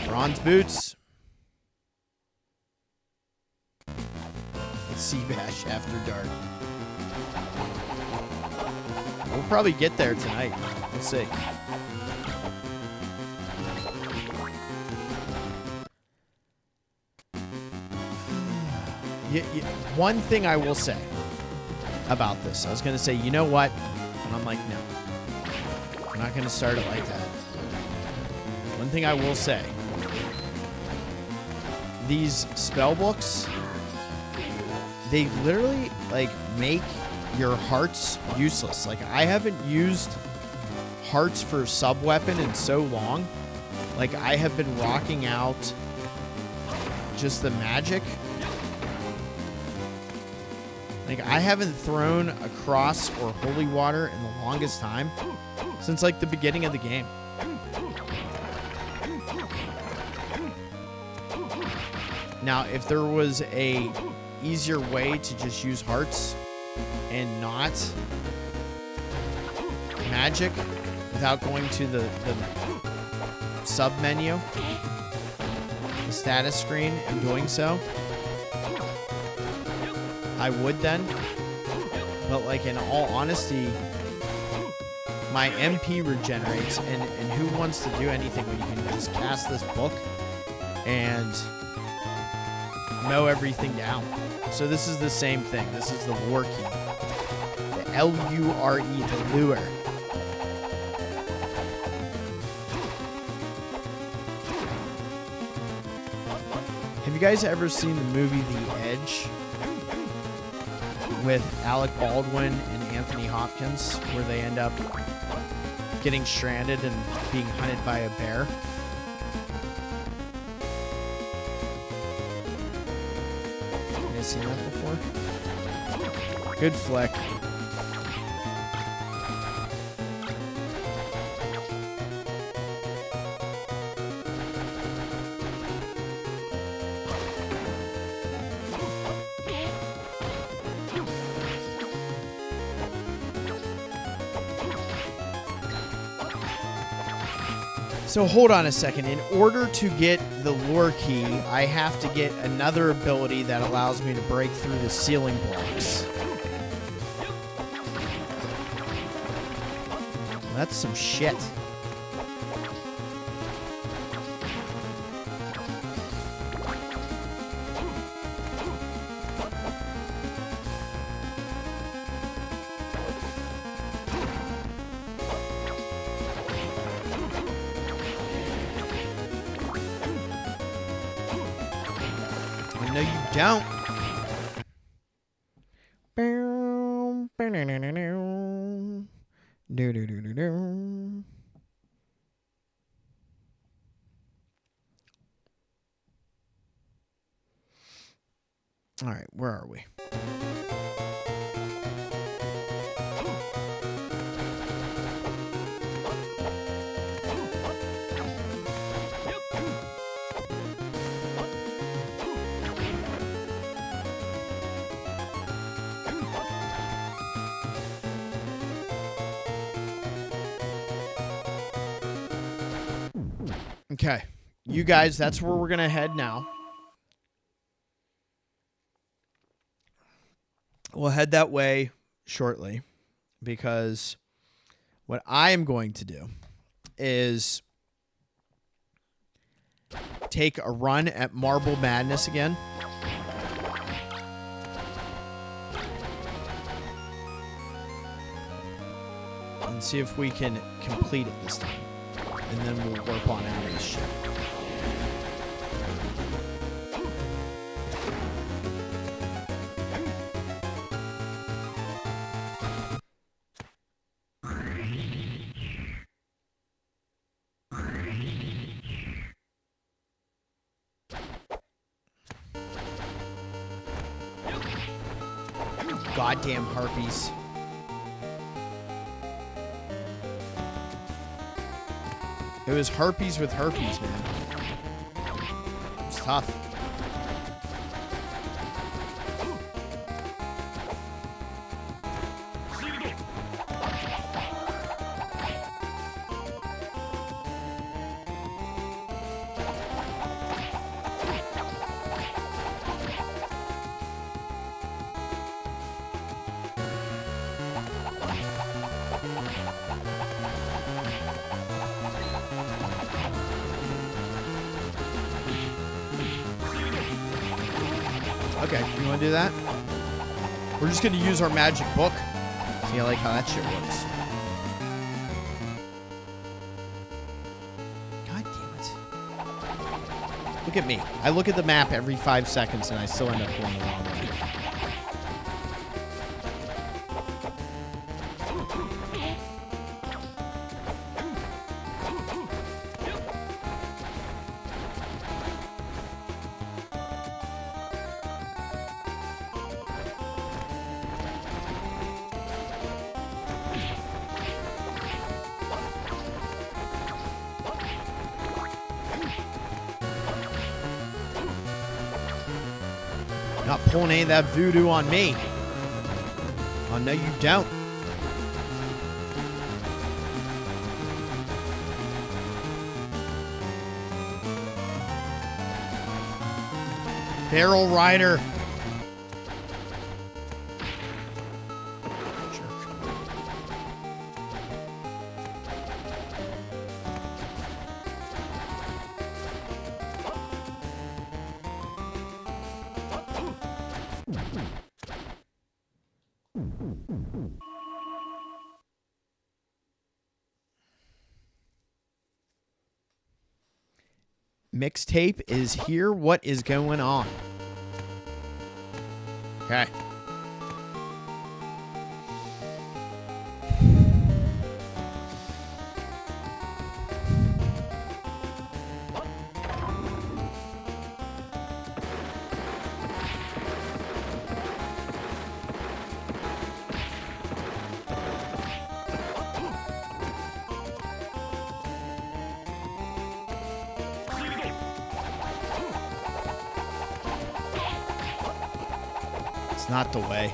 Bronze boots. It's Seabash after dark. We'll probably get there tonight. We'll see. One thing I will say about this, I was going to say, you know what? And I'm like, no. I'm not going to start it like that. One thing I will say, these spell books, they literally, like, make your hearts useless. Like, I haven't used hearts for sub-weapon in so long. Like, I have been rocking out just the magic. Like, I haven't thrown a cross or holy water in the longest time since, like, the beginning of the game. Now, if there was a easier way to just use hearts and not magic without going to the sub-menu, the status screen, and doing so, I would then, but like in all honesty, my MP regenerates, and who wants to do anything when you can just cast this book and mow everything down? So this is the same thing. This is the war key. The L-U-R-E, the lure. Have you guys ever seen the movie The Edge with Alec Baldwin and Anthony Hopkins, where they end up getting stranded and being hunted by a bear? Have you seen that before? Good flick. So hold on a second. In order to get the lure key, I have to get another ability that allows me to break through the ceiling blocks. That's some shit. No, you don't. All right, where are we? Okay, you guys, that's where we're going to head now. We'll head that way shortly, because what I am going to do is take a run at Marble Madness again. And see if we can complete it this time. And then we'll work on out of this shit. Goddamn harpies. It was harpies with herpes, man. It was tough. Okay, you want to do that? We're just going to use our magic book. See, I like how that shit works. God damn it. Look at me. I look at the map every 5 seconds and I still end up going the wrong way. Not pulling any of that voodoo on me. Oh, no, you don't. Barrel Rider. mixtape is here. What is going on? Okay. Not the way.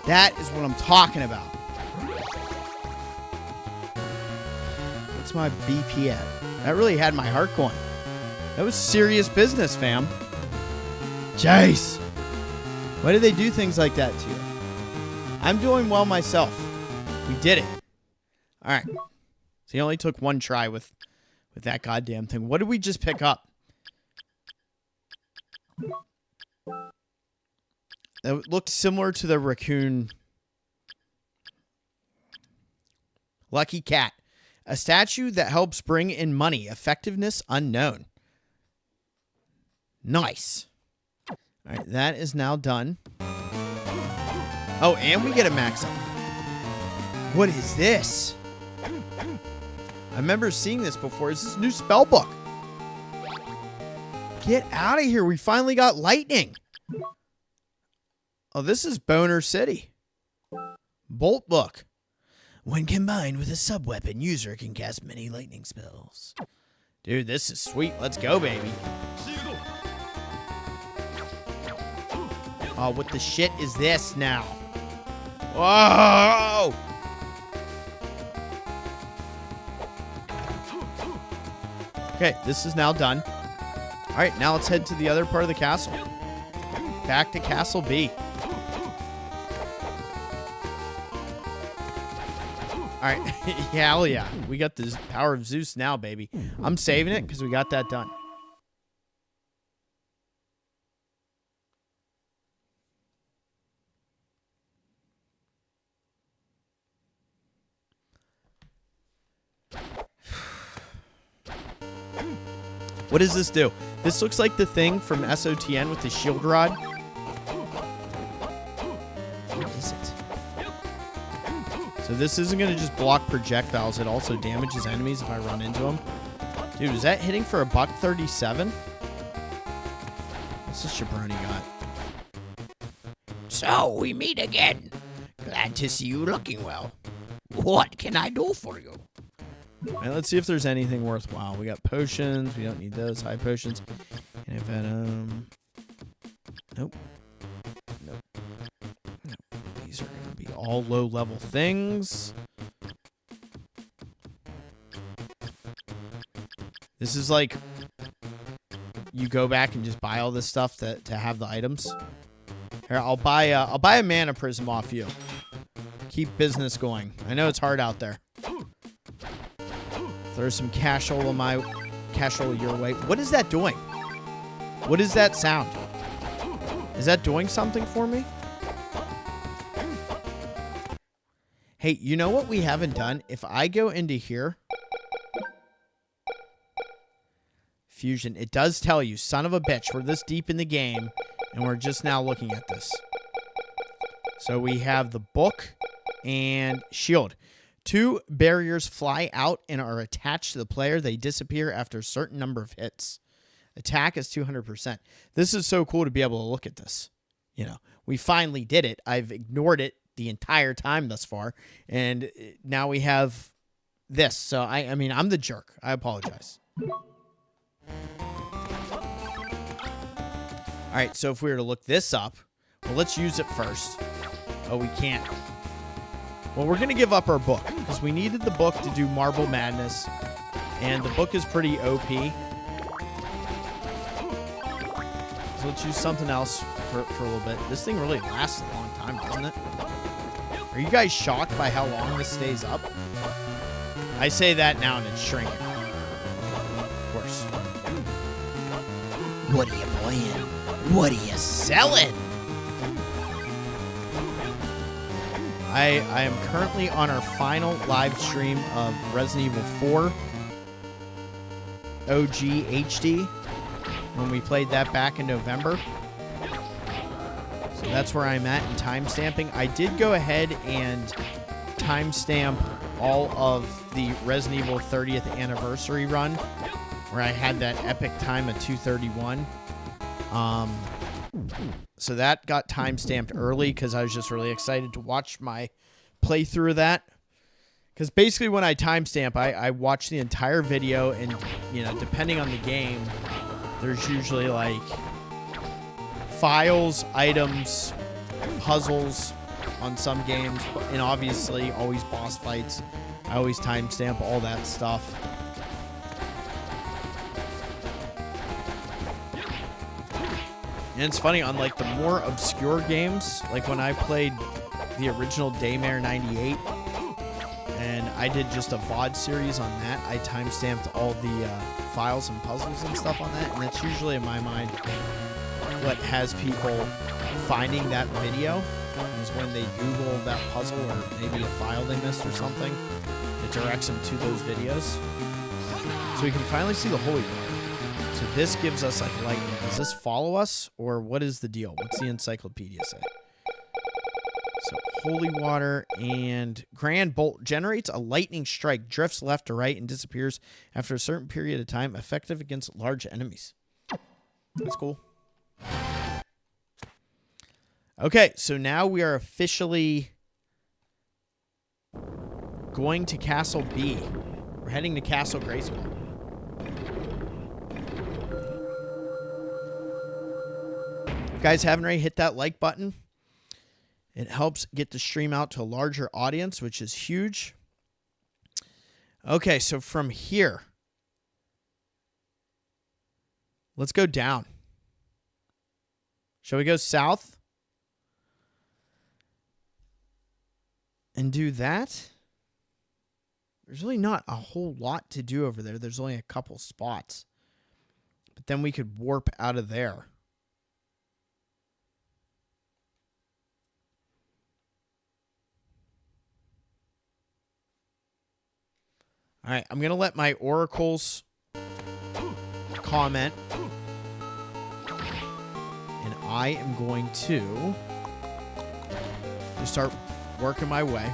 That is what I'm talking about. What's my BP at? That really had my heart going. That was serious business, fam. Jeez. Why do they do things like that to you? I'm doing well myself. We did it. All right. So he only took one try with that goddamn thing. What did we just pick up? That looked similar to the raccoon. Lucky Cat. A statue that helps bring in money. Effectiveness unknown. Nice. All right, that is now done. Oh, and we get a MAXIM. What is this? I remember seeing this before. Is this new spell book? Get out of here. We finally got lightning. Oh, this is Boner City. Bolt book. When combined with a sub-weapon, user can cast many lightning spells. Dude, this is sweet. Let's go, baby. Oh, what the shit is this now? Whoa! Okay, this is now done. All right, now let's head to the other part of the castle. Back to Castle B. All right, hell yeah. We got the power of Zeus now, baby. I'm saving it because we got that done. What does this do? This looks like the thing from SOTN with the shield rod. What is it? So this isn't going to just block projectiles. It also damages enemies if I run into them. Dude, is that hitting for a $137? What's this jabroni got? So, we meet again. Glad to see you looking well. What can I do for you? All right, let's see if there's anything worthwhile. We got potions. We don't need those. High potions. And venom. Nope. Nope. Nope. These are going to be all low-level things. This is like you go back and just buy all this stuff to have the items. Here, I'll buy a mana prism off you. Keep business going. I know it's hard out there. Throw some casserole your way. What is that doing? What is that sound? Is that doing something for me? Hey, you know what we haven't done? If I go into here, fusion, it does tell you, son of a bitch, we're this deep in the game, and we're just now looking at this. So we have the book and shield. 2 barriers fly out and are attached to the player. They disappear after a certain number of hits. Attack is 200%. This is so cool to be able to look at this. You know, we finally did it. I've ignored it the entire time thus far. And now we have this. So, I mean, I'm the jerk. I apologize. All right, so if we were to look this up, well, let's use it first. Oh, we can't. Well, we're going to give up our book because we needed the book to do Marble Madness, and the book is pretty OP. So let's use something else for a little bit. This thing really lasts a long time, doesn't it? Are you guys shocked by how long this stays up? I say that now and it's shrinking. Of course. What are you playing? What are you selling? I am currently on our final live stream of Resident Evil 4 OG HD when we played that back in November. So that's where I'm at in timestamping. I did go ahead and timestamp all of the Resident Evil 30th anniversary run where I had that epic time of 2:31. So that got timestamped early because I was just really excited to watch my playthrough of that. Because basically when I timestamp, I watch the entire video, and, you know, depending on the game, there's usually like files, items, puzzles on some games, and obviously always boss fights. I always timestamp all that stuff. And it's funny, on like the more obscure games, like when I played the original Daymare 98, and I did just a VOD series on that, I timestamped all the files and puzzles and stuff on that, and that's usually, in my mind, what has people finding that video, is when they Google that puzzle or maybe a file they missed or something. It directs them to those videos. So we can finally see the Holy Water. So this gives us like lightning. Does this follow us, or what is the deal? What's the encyclopedia say? So Holy Water and Grand Bolt generates a lightning strike, drifts left to right, and disappears after a certain period of time, effective against large enemies. That's cool. Okay, so now we are officially going to Castle B. We're heading to Castle Grayskull. If you guys haven't already hit that like button, it helps get the stream out to a larger audience, which is huge. Okay, so from here, let's go down. Shall we go south and do that? There's really not a whole lot to do over there. There's only a couple spots. But then we could warp out of there. All right, I'm going to let my oracles comment. And I am going to just start working my way.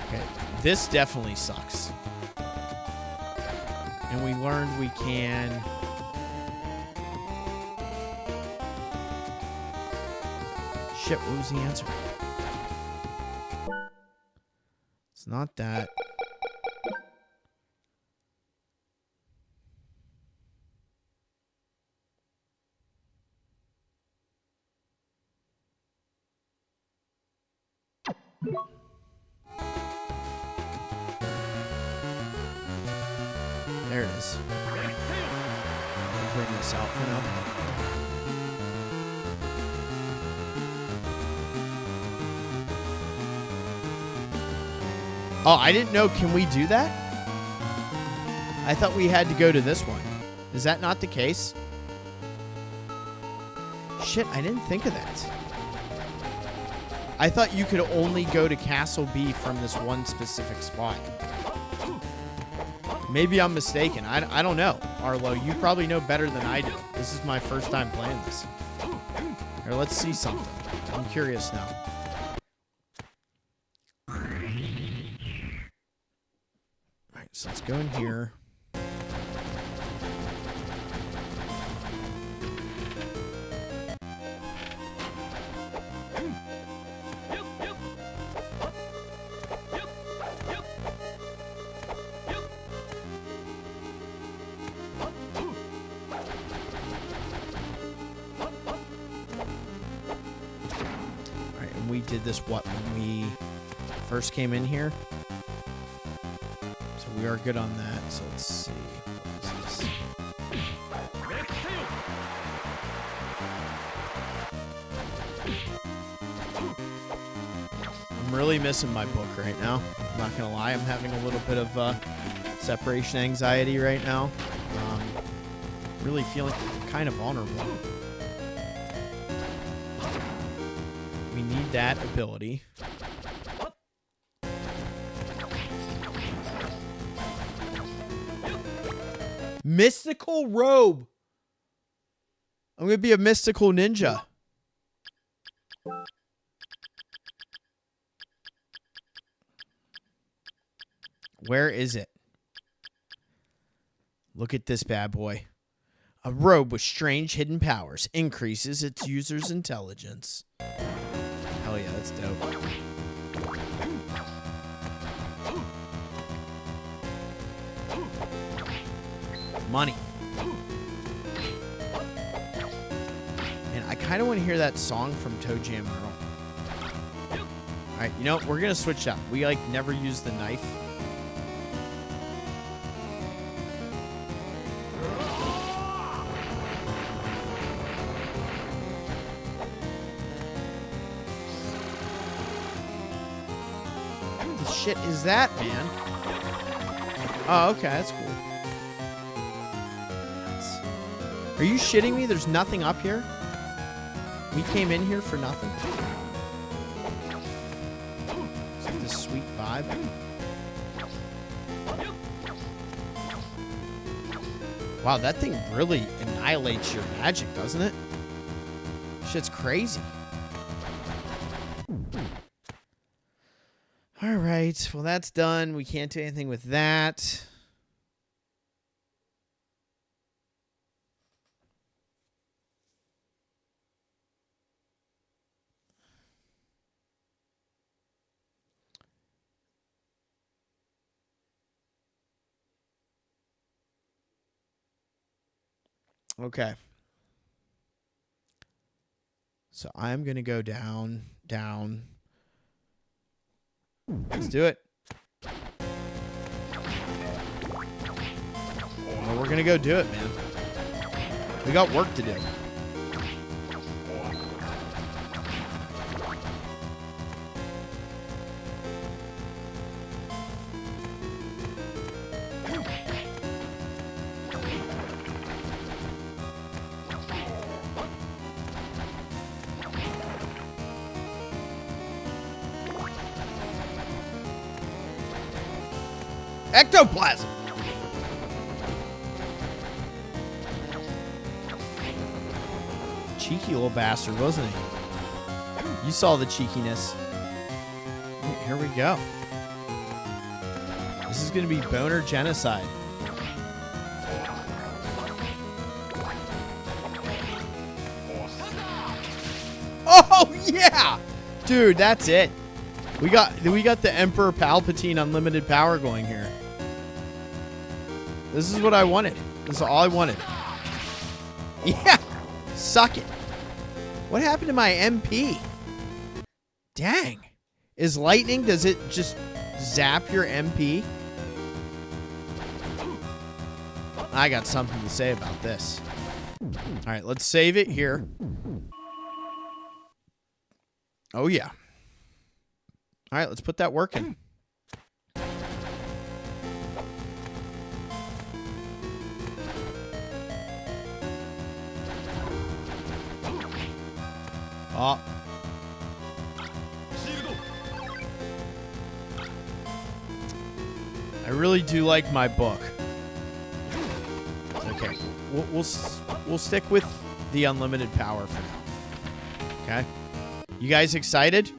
Okay, this definitely sucks. And we learned we can... Shit, what was the answer? It's not that. There it is. I'll bring this out for now. Oh, I didn't know. Can we do that? I thought we had to go to this one. Is that not the case? Shit, I didn't think of that. I thought you could only go to Castle B from this one specific spot. Maybe I'm mistaken. I don't know. Arlo, you probably know better than I do. This is my first time playing this. Here, let's see something. I'm curious now. So let's go in here. we did this, what, when we first came in here? So we are good on that. So let's see. What is this? I'm really missing my book right now. I'm not going to lie. I'm having a little bit of separation anxiety right now. Really feeling kind of vulnerable. We need that ability. Mystical robe. I'm going to be a mystical ninja. Where is it? Look at this bad boy. A robe with strange hidden powers increases its user's intelligence. Hell yeah, that's dope. Money. Man, I kind of want to hear that song from Toe Jam Earl. Alright, you know, we're going to switch up. We, like, never use the knife. Shit is that, man? Oh, okay, that's cool. Are you shitting me? There's nothing up here? We came in here for nothing? Is that this sweet vibe? Wow, that thing really annihilates your magic, doesn't it? Shit's crazy. All right, well, that's done. We can't do anything with that. Okay. So I'm going to go down, down. Let's do it. Well, we're going to go do it, man. We got work to do. Ectoplasm. Cheeky little bastard, wasn't he? You saw the cheekiness. Here we go. This is going to be boner genocide. Oh yeah, dude, that's it. We got the Emperor Palpatine unlimited power going here. This is what I wanted. This is all I wanted. Yeah! Suck it. What happened to my MP? Dang. Is lightning, does it just zap your MP? I got something to say about this. Alright, let's save it here. Oh yeah. Alright, let's put that work in. Oh. I really do like my book. Okay, we'll stick with the unlimited power for now. Okay, you guys excited?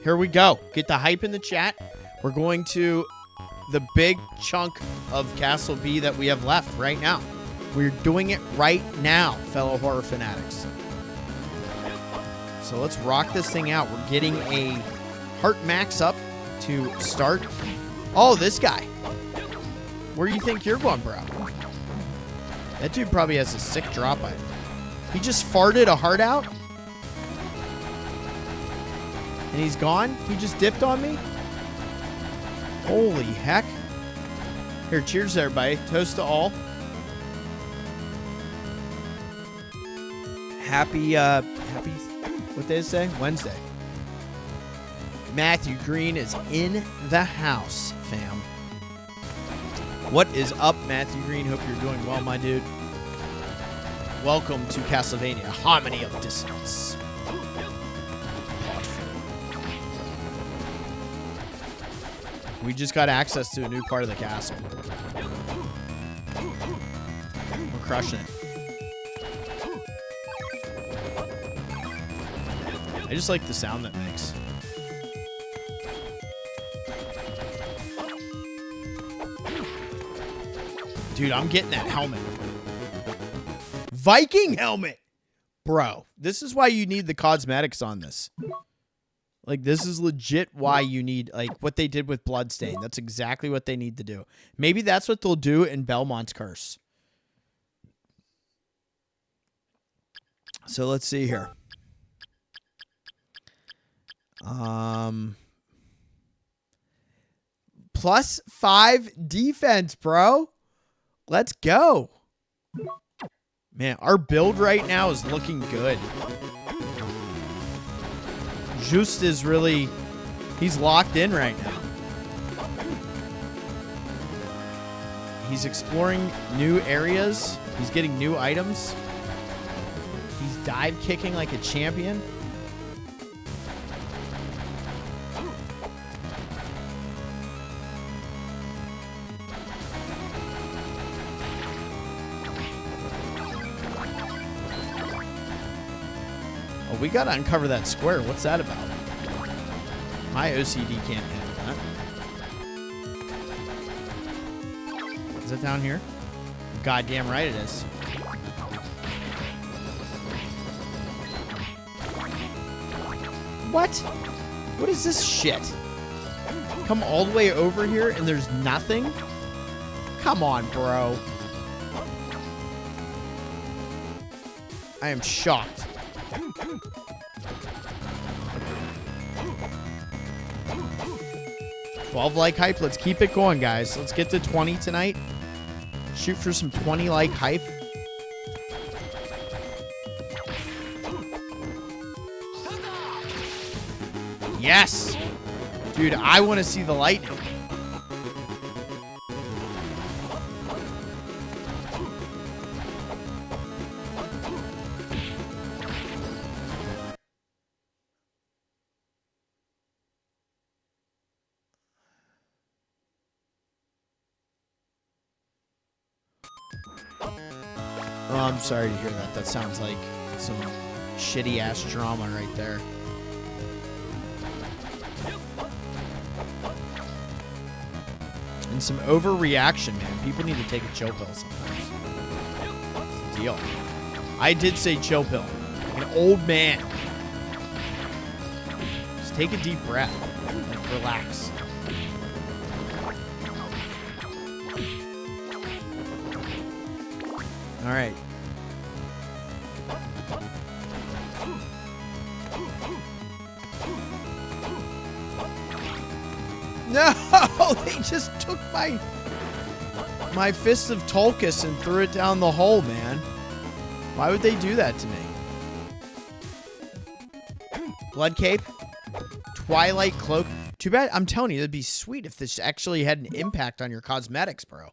Here we go. Get the hype in the chat. We're going to the big chunk of Castle B that we have left right now. We're doing it right now, fellow horror fanatics. So let's rock this thing out. We're getting a heart max up to start. Oh, this guy. Where do you think you're going, bro? That dude probably has a sick drop item. He just farted a heart out? And he's gone? He just dipped on me? Holy heck. Here, cheers everybody. Toast to all. Happy, what did it say? Wednesday. Matthew Green is in the house, fam. What is up, Matthew Green? Hope you're doing well, my dude. Welcome to Castlevania, Harmony of Dissonance. We just got access to a new part of the castle. We're crushing it. I just like the sound that makes. Dude, I'm getting that helmet. Viking helmet! Bro, this is why you need the cosmetics on this. Like, this is legit why you need, like, what they did with Bloodstain. That's exactly what they need to do. Maybe that's what they'll do in Belmont's Curse. So, let's see here. +5 defense, bro. Let's go. Man, our build right now is looking good. Juste is really... He's locked in right now. He's exploring new areas. He's getting new items. He's dive kicking like a champion. Oh, we gotta uncover that square. What's that about? My OCD can't handle that. Is it down here? Goddamn right it is. What? What is this shit? Come all the way over here and there's nothing? Come on, bro. I am shocked. $12 like hype. Let's keep it going, guys. Let's get to 20 tonight. Shoot for some 20 like hype. Yes! Dude, I want to see the lightning. Oh, I'm sorry to hear that. That sounds like some shitty-ass drama right there. And some overreaction, man. People need to take a chill pill sometimes. It's the deal. I did say chill pill. Like an old man. Just take a deep breath. Like, relax. All right. No, they just took my Fist of Tulkas and threw it down the hole, man. Why would they do that to me? Blood Cape? Twilight Cloak? Too bad. I'm telling you, it'd be sweet if this actually had an impact on your cosmetics, bro.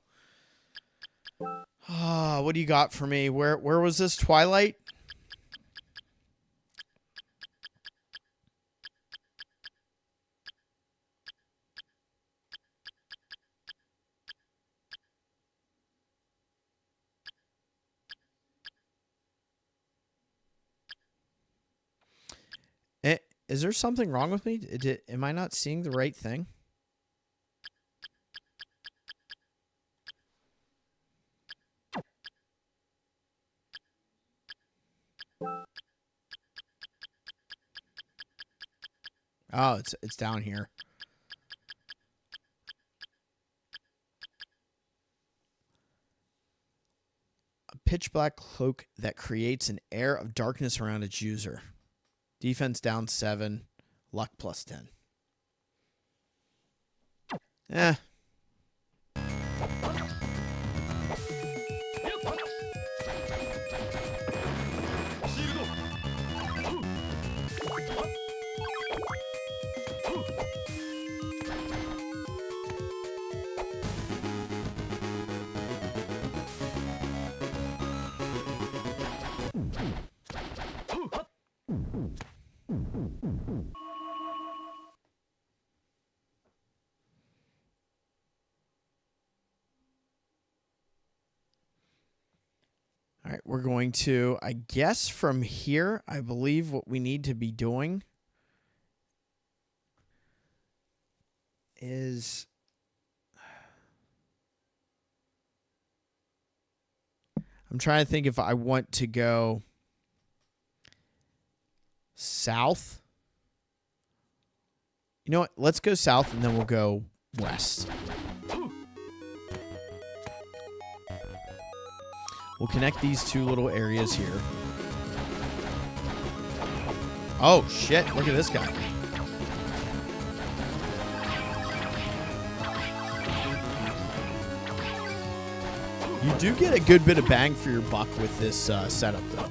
Ah, what do you got for me? Where was this Twilight? Is there something wrong with me? Am I not seeing the right thing? Oh, it's down here. A pitch black cloak that creates an air of darkness around its user. Defense down 7. Luck plus 10. Eh. All right, we're going to, I guess from here, I believe what we need to be doing is I'm trying to think if I want to go south. You know what? Let's go south and then we'll go west. We'll connect these two little areas here. Oh, shit. Look at this guy. You do get a good bit of bang for your buck with this setup, though.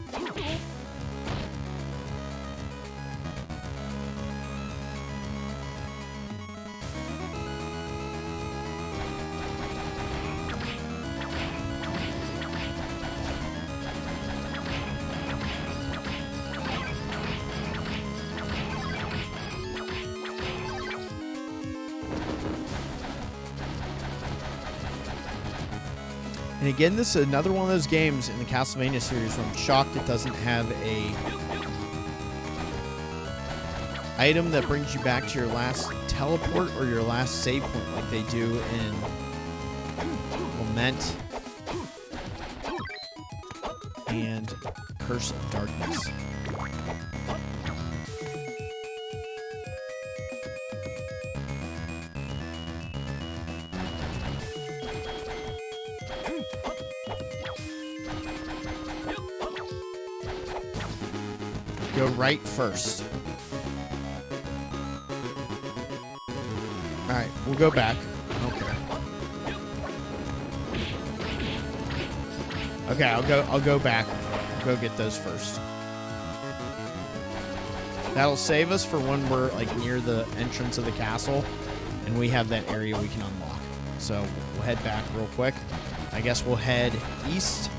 And again, this is another one of those games in the Castlevania series where I'm shocked it doesn't have a item that brings you back to your last teleport or your last save point like they do in Lament and Curse of Darkness. Go right first. All right, we'll go back. Okay. Okay, I'll go back. I'll go get those first. That'll save us for when we're like near the entrance of the castle and we have that area we can unlock. So we'll head back real quick. I guess we'll head east.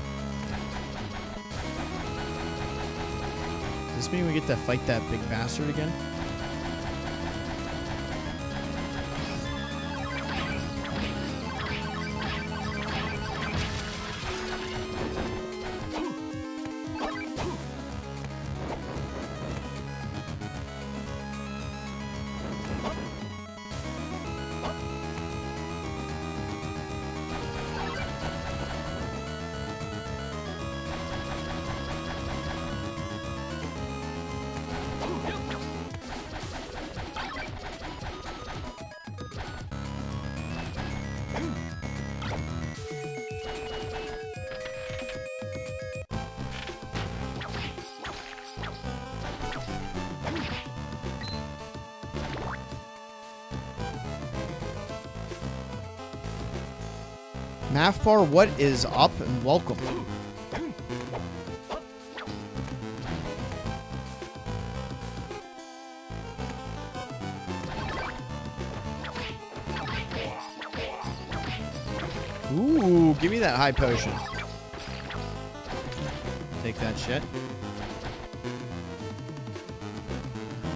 Does this mean we get to fight that big bastard again? Mathbar, what is up and welcome. Ooh, give me that high potion. Take that shit.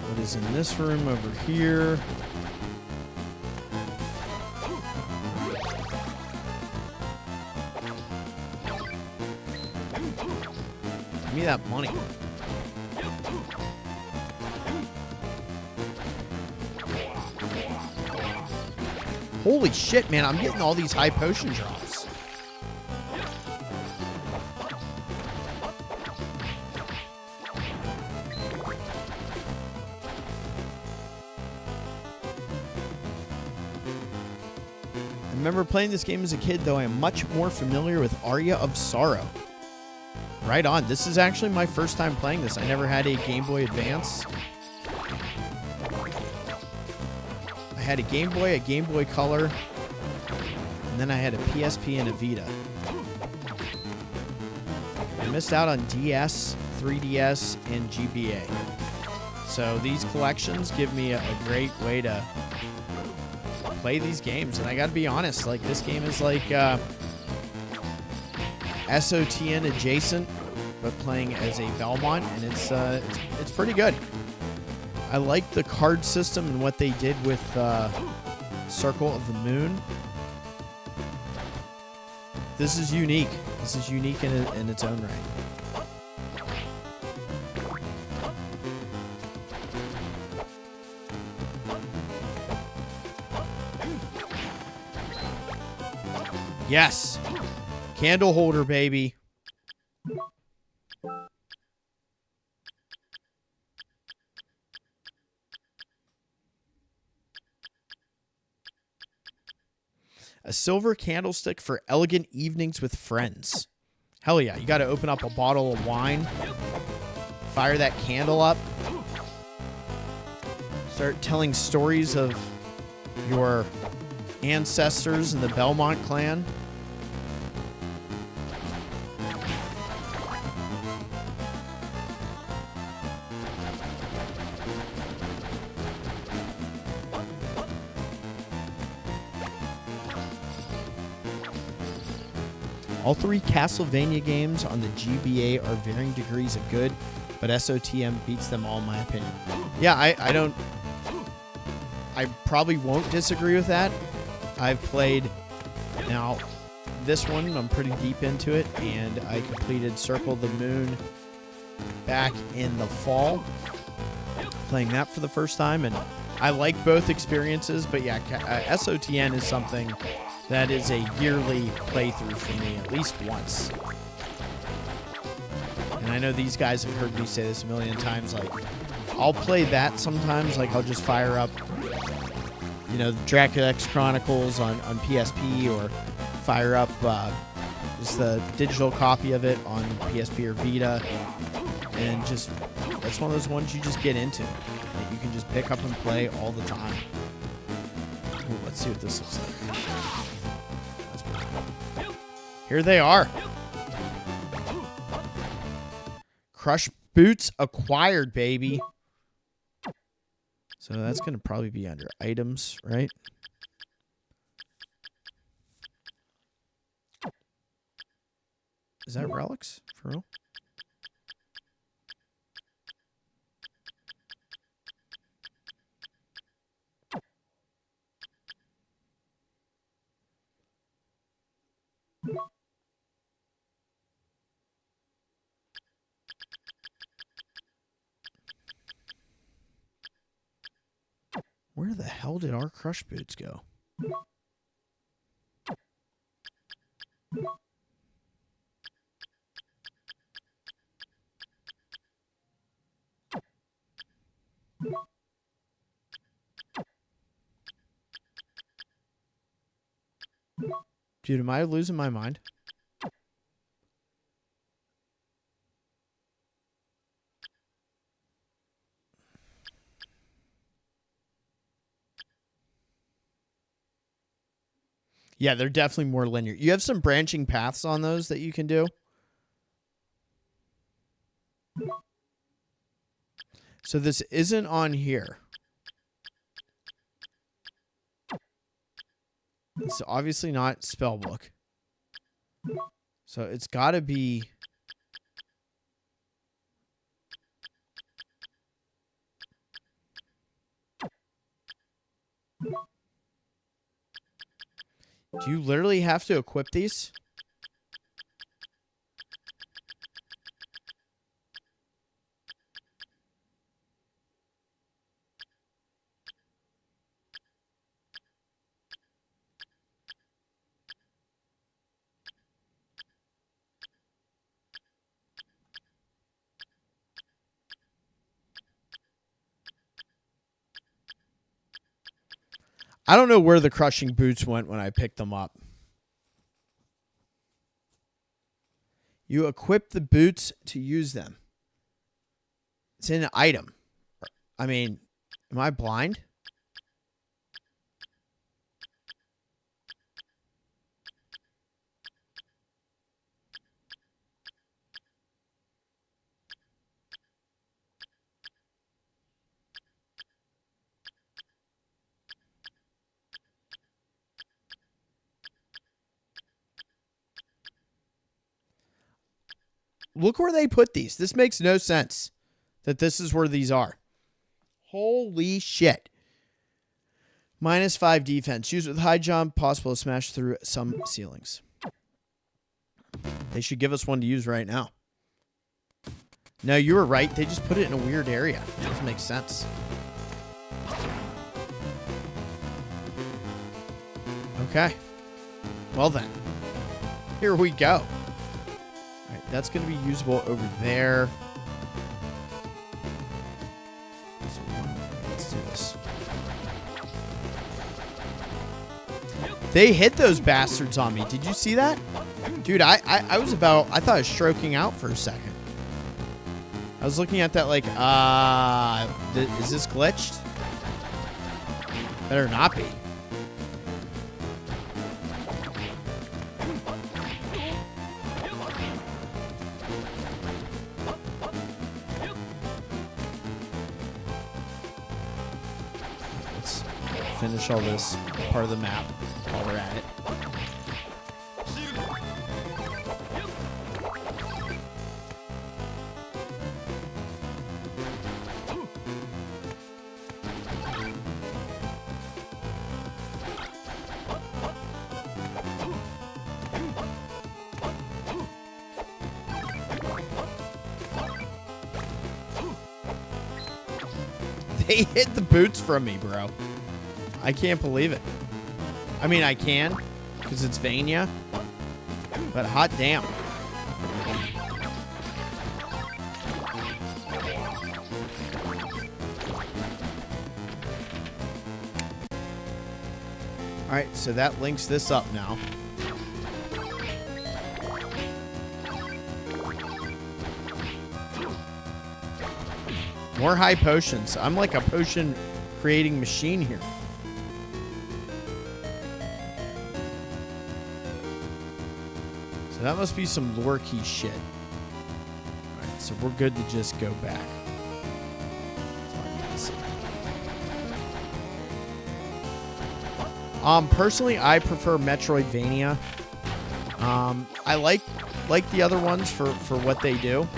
What is in this room over here? Give me that money. Holy shit, man, I'm getting all these high potion drops. I remember playing this game as a kid, though I am much more familiar with Aria of Sorrow. Right on. This is actually my first time playing this. I never had a Game Boy Advance. had a Game Boy, a Game Boy Color, and then I had a PSP and a Vita. I missed out on DS, 3DS, and GBA. So these collections give me a great way to play these games. And I gotta be honest, like, this game is like SOTN adjacent, but playing as a Belmont, and it's pretty good. I like the card system and what they did with Circle of the Moon. This is unique. This is unique in its own right. Yes. Candleholder, baby. A silver candlestick for elegant evenings with friends. Hell yeah. You got to open up a bottle of wine. Fire that candle up. Start telling stories of your ancestors in the Belmont clan. All three Castlevania games on the GBA are varying degrees of good, but SOTM beats them all in my opinion. Yeah, I probably won't disagree with that. I've played, now, this one, I'm pretty deep into it, and I completed Circle of the Moon back in the fall, playing that for the first time, and I like both experiences, but yeah, SOTN is something that is a yearly playthrough for me, at least once. And I know these guys have heard me say this a million times, like, I'll play that sometimes, like, I'll just fire up, you know, the Dracula X Chronicles on PSP, or fire up just the digital copy of it on PSP or Vita, and just, that's one of those ones you just get into, that you can just pick up and play all the time. Ooh, let's see what this looks like. That's pretty cool. Here they are. Crush boots acquired, baby. So that's going to probably be under items, right? Is that relics? For real? Where the hell did our crush boots go? Dude, am I losing my mind? Yeah, they're definitely more linear. You have some branching paths on those that you can do. So this isn't on here. It's obviously not spellbook. So it's got to be... Do you literally have to equip these? I don't know where the crushing boots went when I picked them up. You equip the boots to use them. It's in an item. I mean, am I blind? look where they put these. This makes no sense that this is where these are. Holy shit. -5 defense. Use with high jump. Possible to smash through some ceilings. They should give us one to use right now. No, you were right. They just put it in a weird area. It doesn't make sense. Okay. Well then. Here we go. All right, that's going to be usable over there. So, let's do this. They hit those bastards on me. Did you see that? Dude, I was about... I thought I was stroking out for a second. I was looking at that like, is this glitched? Better not be. Let's finish all this part of the map while we're at it. They hit the boots from me, bro. I can't believe it. I mean, I can, because it's Vania. But hot damn. Alright, so that links this up now. More high potions. I'm like a potion creating machine here. So that must be some lore key shit. Alright, so we're good to just go back. Personally, I prefer Metroidvania. I like the other ones for what they do.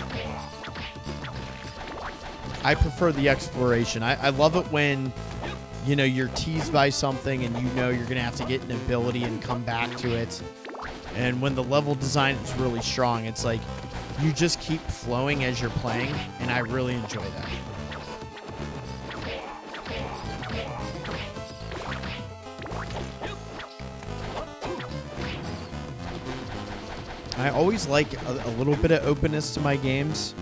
I prefer the exploration. I love it when, you know, you're teased by something and you know you're going to have to get an ability and come back to it. And when the level design is really strong, it's like you just keep flowing as you're playing, and I really enjoy that. I always like a little bit of openness to my games.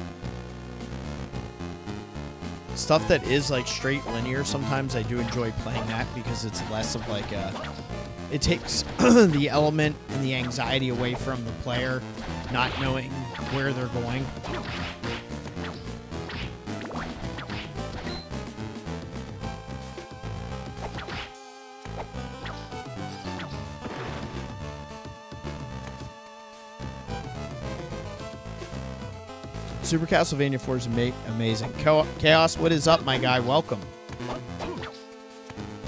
Stuff that is like straight linear, sometimes I do enjoy playing that because it's less of like a... It takes the element and the anxiety away from the player not knowing where they're going. Super Castlevania 4 is amazing. Chaos, what is up, my guy? Welcome.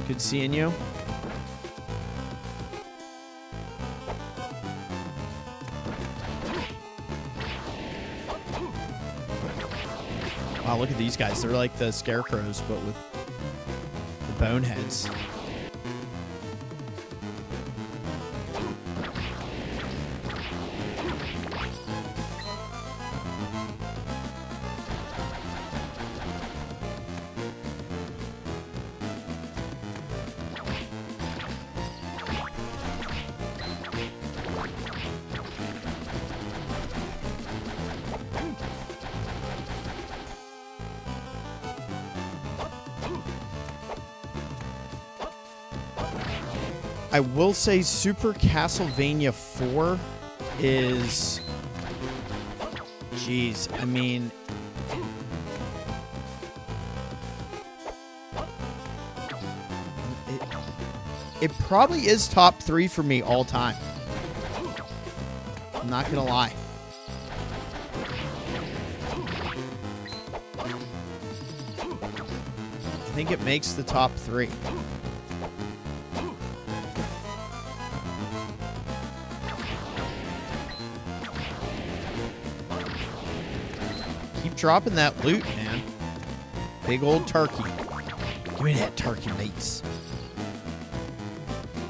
Good seeing you. Wow, look at these guys. They're like the scarecrows, but with the boneheads. I will say Super Castlevania 4 is... Jeez, I mean... It probably is top 3 for me all time. I'm not gonna lie. I think it makes the top 3. dropping that loot, man. Big old turkey. Give me that turkey, mates.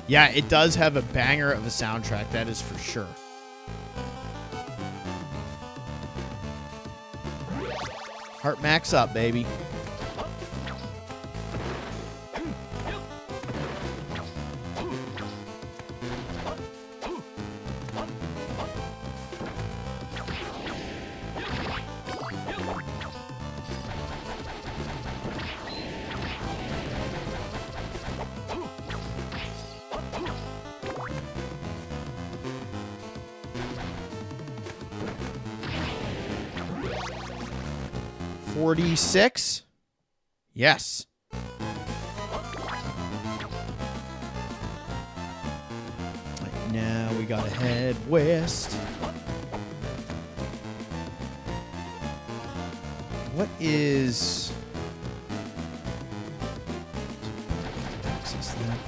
Yeah, it does have a banger of a soundtrack, that is for sure. Heart max up, baby. $46? Yes. Right, now we gotta head west. What is... access that.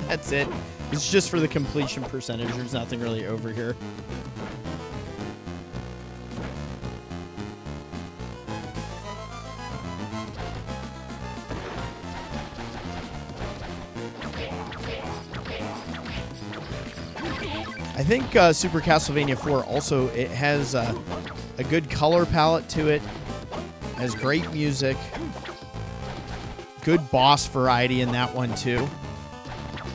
That's it. It's just for the completion percentage. There's nothing really over here. I think Super Castlevania 4 also, it has a good color palette to it. Has great music. Good boss variety in that one too.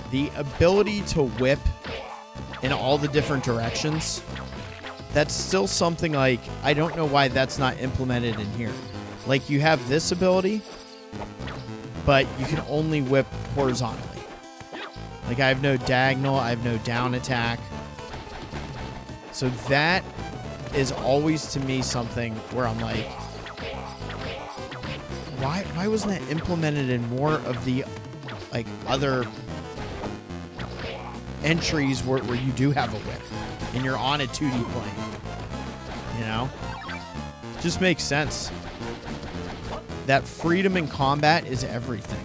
The ability to whip in all the different directions, that's still something like, I don't know why that's not implemented in here. Like, you have this ability, but you can only whip horizontally. Like, I have no diagonal, I have no down attack. So that is always, to me, something where I'm like, why wasn't that implemented in more of the, like, other entries where you do have a whip and you're on a 2D plane? You know? Just makes sense. That freedom in combat is everything.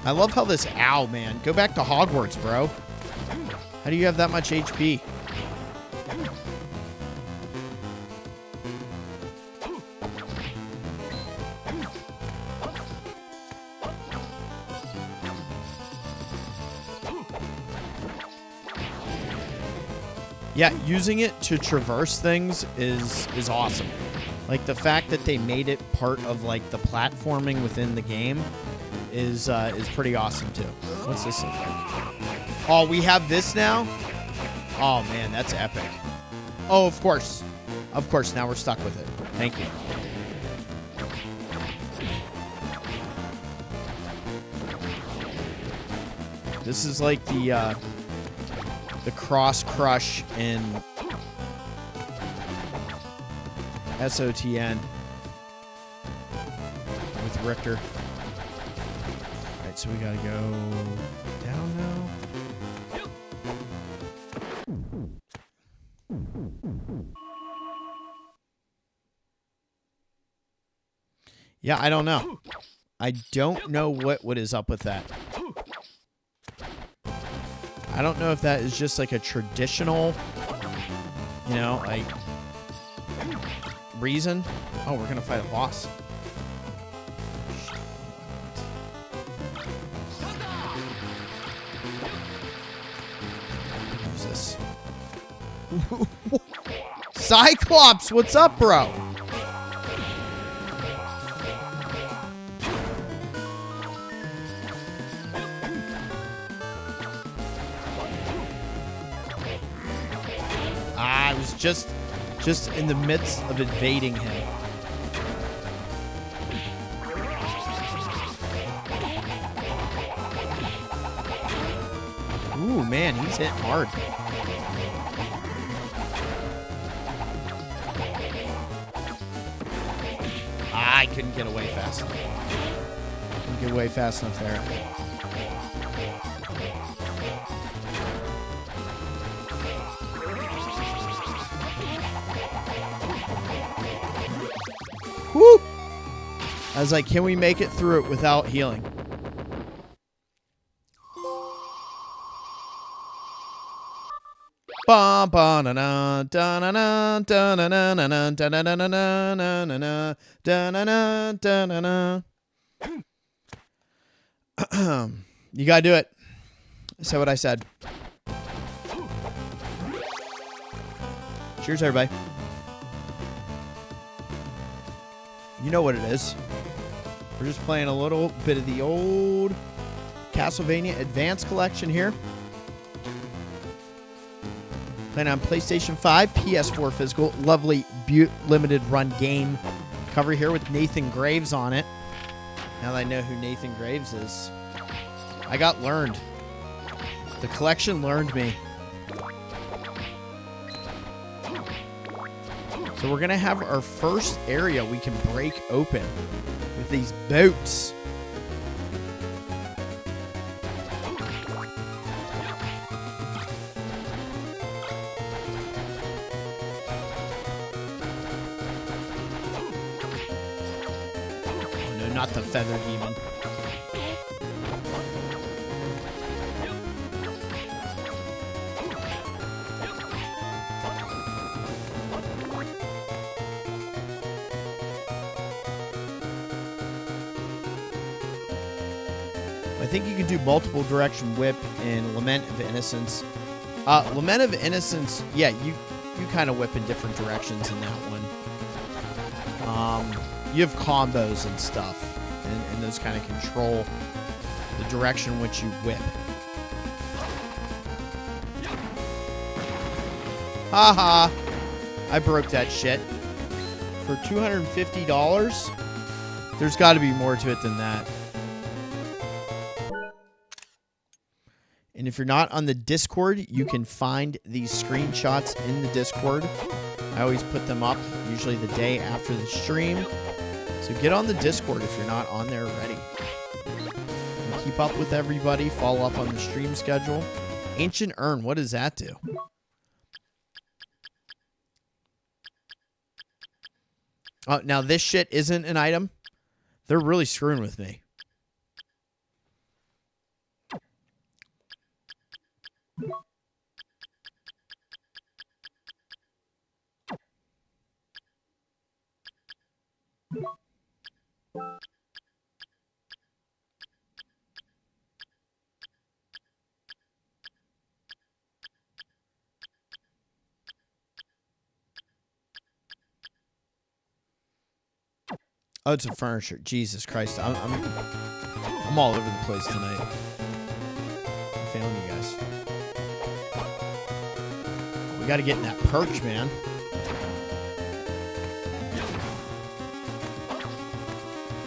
I love how this... Ow, man. Go back to Hogwarts, bro. How do you have that much HP? Yeah, using it to traverse things is awesome. Like, the fact that they made it part of, like, the platforming within the game is pretty awesome too. What's this look like? Oh, we have this now? Oh man, that's epic. Oh, of course. Of course, now we're stuck with it. Thank you. This is like the cross crush in SOTN with Richter. So we gotta go down now. Yeah, I don't know. I don't know what is up with that. I don't know if that is just like a traditional, you know, like reason. Oh, we're gonna fight a boss. CYCLOPS, what's up, bro? I was just in the midst of invading him. Ooh, man, he's hitting hard. I couldn't get away fast enough. Couldn't get away fast enough there. Woo! I was like, can we make it through it without healing? Bum ba na na da na na da na na na na da na na na na na na na da na na da na na. You gotta do it. Say what I said. Cheers, everybody. You know what it is. We're just playing a little bit of the old Castlevania Advance Collection here. Playing on PlayStation 5, PS4 physical, lovely limited run game cover here with Nathan Graves on it. Now that I know who Nathan Graves is, I got learned. The collection learned me. So we're going to have our first area we can break open with these boats. Oh no, not the feather demon. I think you can do multiple direction whip in Lament of Innocence. Lament of Innocence, yeah, you kind of whip in different directions in that one. You have combos and stuff, and those kind of control the direction in which you whip. Haha, I broke that shit. For $250, there's got to be more to it than that. And if you're not on the Discord, you can find these screenshots in the Discord. I always put them up, usually the day after the stream. So get on the Discord if you're not on there already. And keep up with everybody, follow up on the stream schedule. Ancient Urn, what does that do? Oh, now this shit isn't an item. They're really screwing with me. Oh, it's a furniture. Jesus Christ. I'm all over the place tonight. I'm failing you guys. We got to get in that perch, man.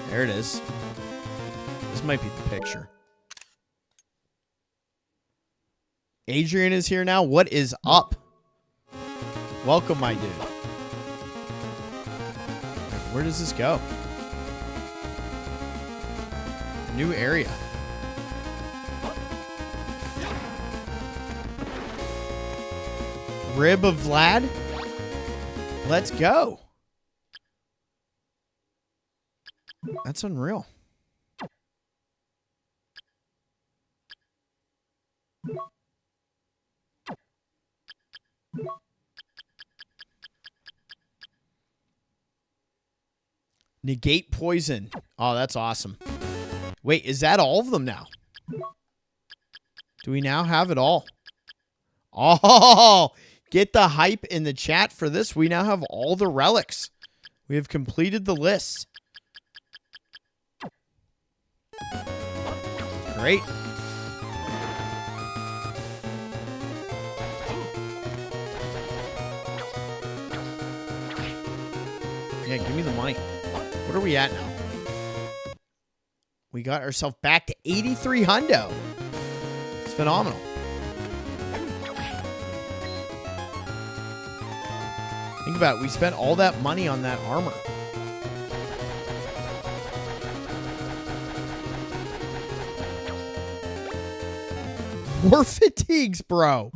There it is. This might be the picture. Adrian is here now. What is up? Welcome, my dude. Where does this go? New area. Rib of Vlad? Let's go. That's unreal. Negate poison. Oh, that's awesome. Wait, is that all of them now? Do we now have it all? Oh, get the hype in the chat for this. We now have all the relics. We have completed the list. Great. Yeah, give me the money. What are we at now? We got ourselves back to 83 hundo. It's phenomenal. Think about it. We spent all that money on that armor. More fatigues, bro.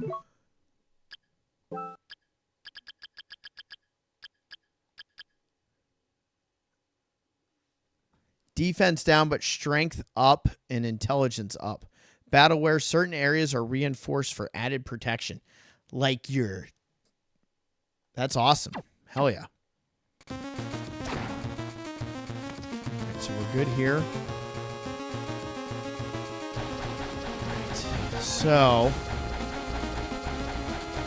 Defense down, but strength up and intelligence up. Battle where certain areas are reinforced for added protection. Like your... That's awesome. Hell yeah. Right, so we're good here. Right. So,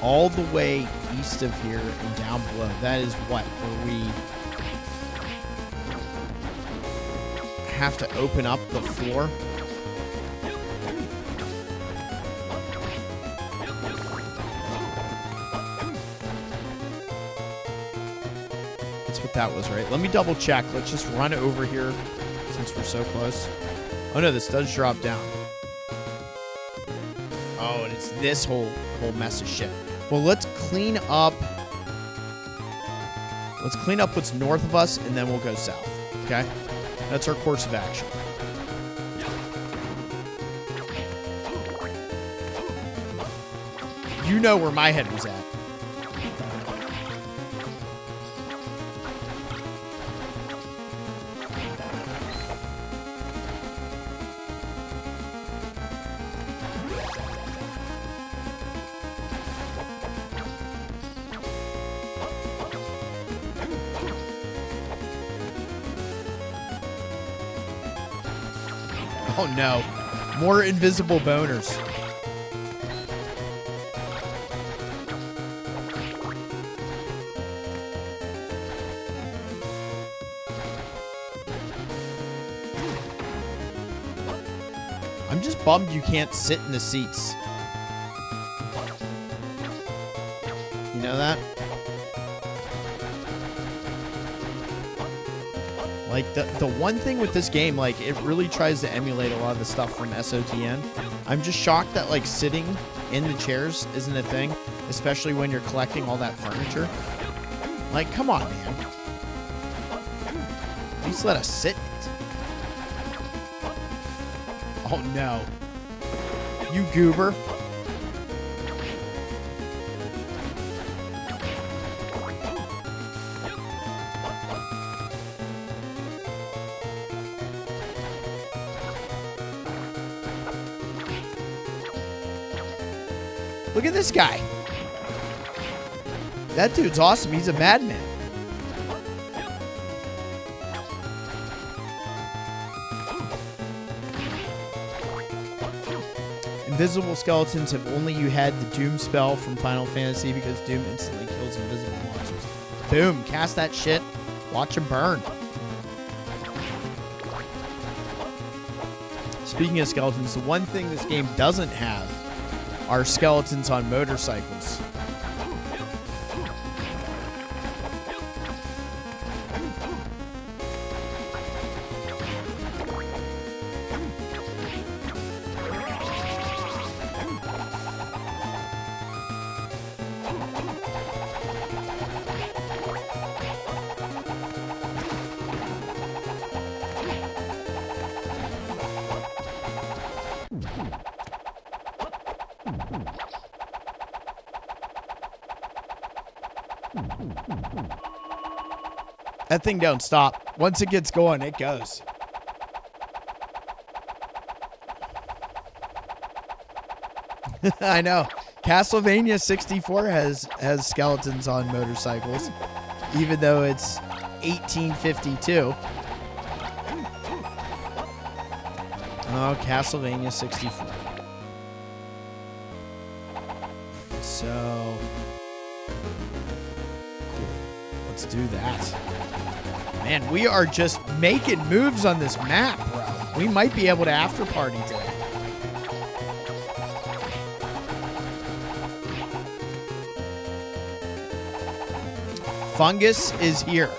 all the way east of here and down below. That is what? Where we have to open up the floor. That's what that was, right? Let me double check. Let's just run over here since we're so close. Oh no, this does drop down. Oh, and it's this whole mess of shit. Well, let's clean up. Let's clean up what's north of us, and then we'll go south. Okay? That's our course of action. You know where my head was at. Oh no, more invisible boners. I'm just bummed you can't sit in the seats. You know that? Like, the one thing with this game, like, it really tries to emulate a lot of the stuff from SOTN. I'm just shocked that, like, sitting in the chairs isn't a thing, especially when you're collecting all that furniture. Like, come on, man. At least let us sit in it. Oh, no. You goober. Look at this guy. That dude's awesome. He's a madman. Invisible skeletons have only you had the Doom spell from Final Fantasy because Doom instantly kills invisible monsters. Boom. Cast that shit. Watch him burn. Speaking of skeletons, the one thing this game doesn't have are skeletons on motorcycles. That thing don't stop. Once it gets going, it goes. I know. Castlevania 64 has skeletons on motorcycles, even though it's 1852. Oh, Castlevania 64. So, cool. Let's do that. Man, we are just making moves on this map, bro. We might be able to after party today. Fungus is here.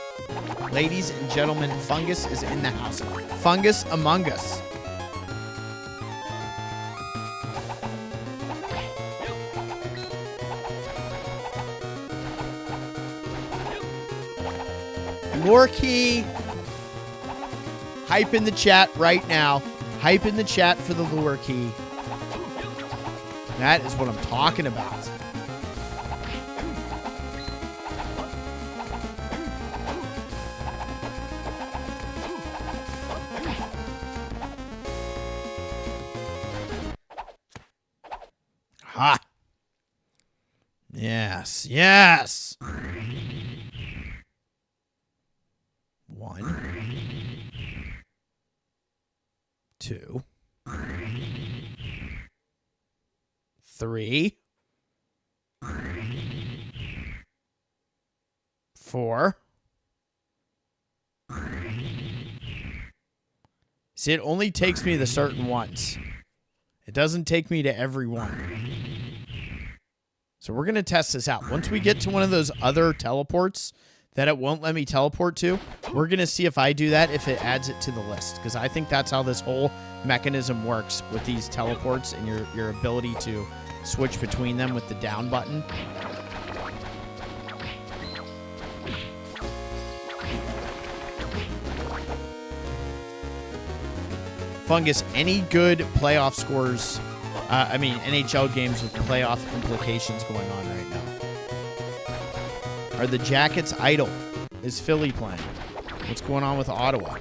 Ladies and gentlemen, Fungus is in the house. Fungus among us. Lure key. Hype in the chat right now. Hype in the chat for the lure key. That is what I'm talking about. Ha! Yes, yes! 1, 2, 3, 4. See, it only takes me to certain ones. It doesn't take me to every one. So we're going to test this out. Once we get to one of those other teleports that it won't let me teleport to, we're going to see if I do that, if it adds it to the list. Because I think that's how this whole mechanism works with these teleports and your ability to switch between them with the down button. Fungus, any good playoff scores... NHL games with playoff implications going on right now. Are the Jackets idle? Is Philly playing? What's going on with Ottawa?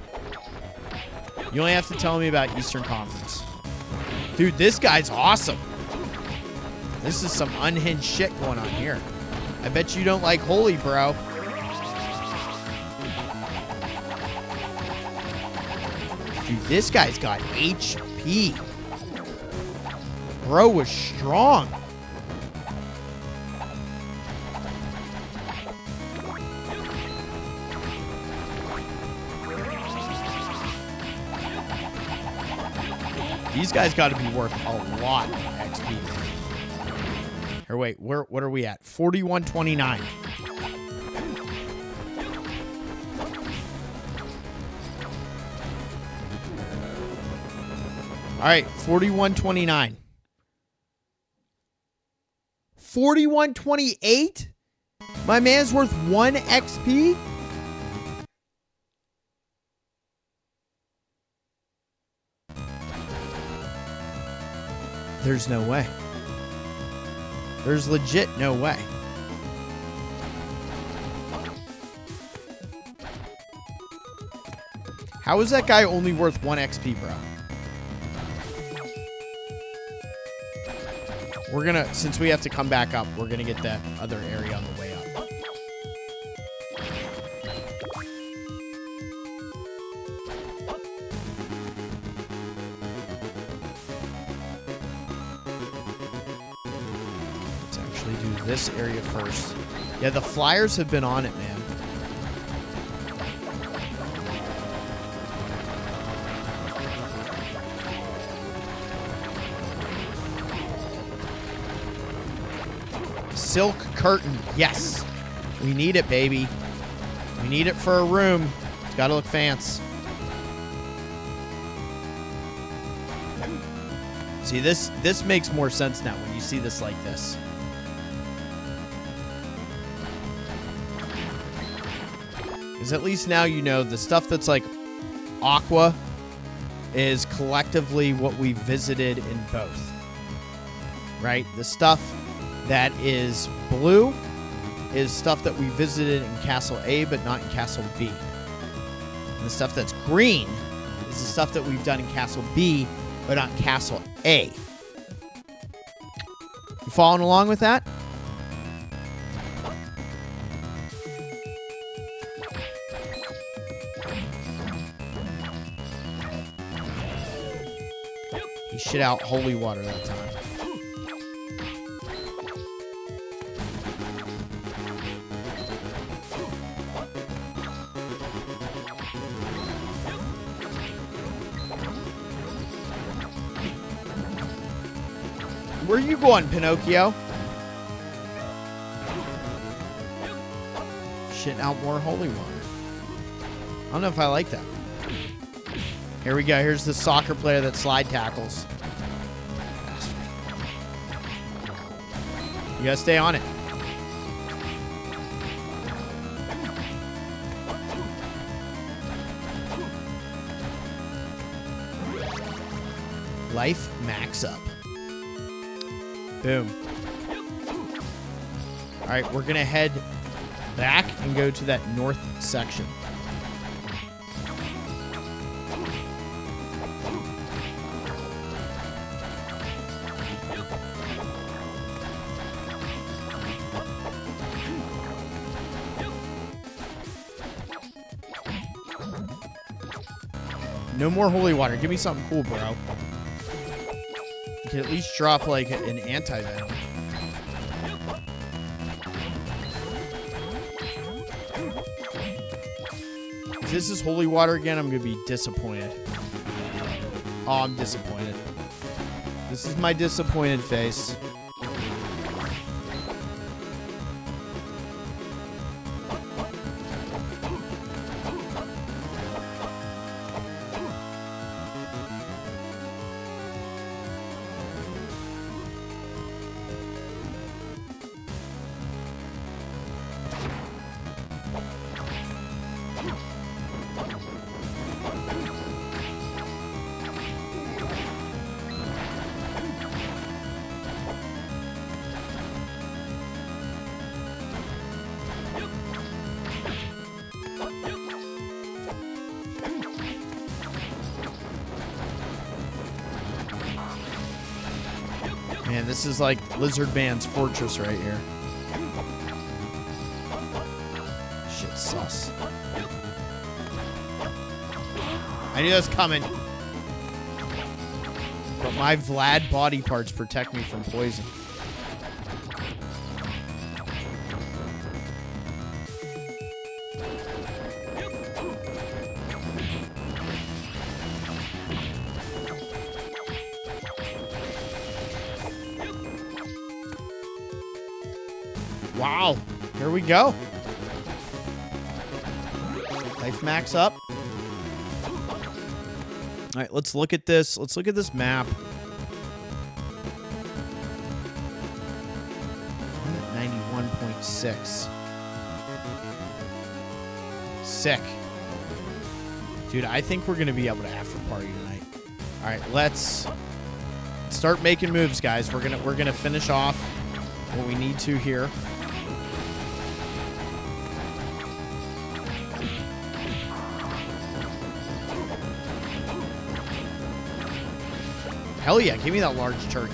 You only have to tell me about Eastern Conference. Dude, this guy's awesome. This is some unhinged shit going on here. I bet you don't like Holy, bro. Dude, this guy's got HP. Bro was strong. These guys got to be worth a lot of XP. Or wait, what are we at? 4129. All right, 4129. 4128? My man's worth 1 XP? There's no way. There's legit no way. How is that guy only worth 1 XP, bro? We're gonna, since we have to come back up, we're gonna get that other area on the way up. Let's actually do this area first. Yeah, the Flyers have been on it, man. Silk curtain. Yes. We need it, baby. We need it for a room. It's got to look fancy. See, this makes more sense now when you see this like this. Because at least now you know the stuff that's like aqua is collectively what we visited in both. Right? The stuff that is blue is stuff that we visited in Castle A, but not in Castle B. And the stuff that's green is the stuff that we've done in Castle B, but not Castle A. You following along with that? He shit out holy water that time. Where are you going, Pinocchio? Shitting out more holy water. I don't know if I like that. Here we go. Here's the soccer player that slide tackles. Bastard. You gotta stay on it. Life max up. Boom. All right, we're going to head back and go to that north section. No more holy water. Give me something cool, bro. You can at least drop, like, an anti-venom. If this is holy water again, I'm going to be disappointed. Oh, I'm disappointed. This is my disappointed face. Man, this is like Lizard Man's fortress right here. Shit sus. I knew that was coming. But my Vlad body parts protect me from poison. Wow, here we go. Life max up. All right, let's look at this. Let's look at this map. 91.6. Sick. Dude, I think we're going to be able to after party tonight. All right, let's start making moves, guys. We're going to finish off what we need to here. Hell yeah, give me that large turkey.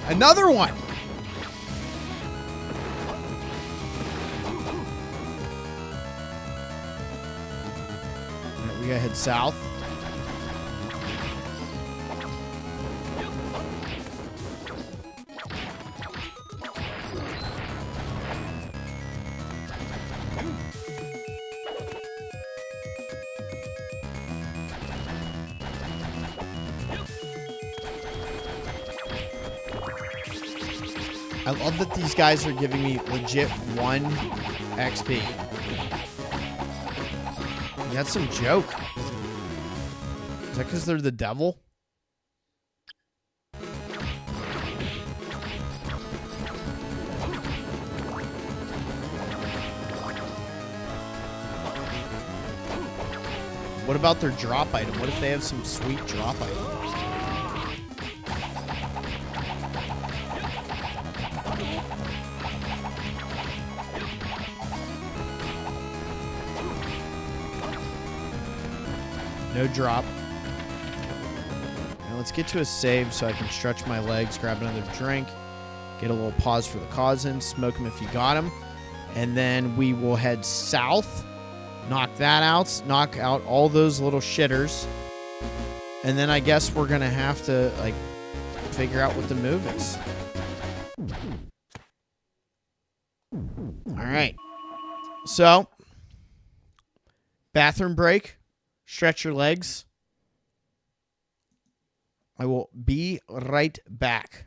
Another one. All right, we gotta head south. I love that these guys are giving me legit 1 XP. That's some joke. Is that because they're the devil? What about their drop item? What if they have some sweet drop item? No drop. Now let's get to a save so I can stretch my legs, grab another drink, get a little pause for the cause in, smoke him if you got him. And then we will head south, knock that out, knock out all those little shitters. And then I guess we're going to have to, like, figure out what the move is. All right. So, bathroom break. Stretch your legs. I will be right back.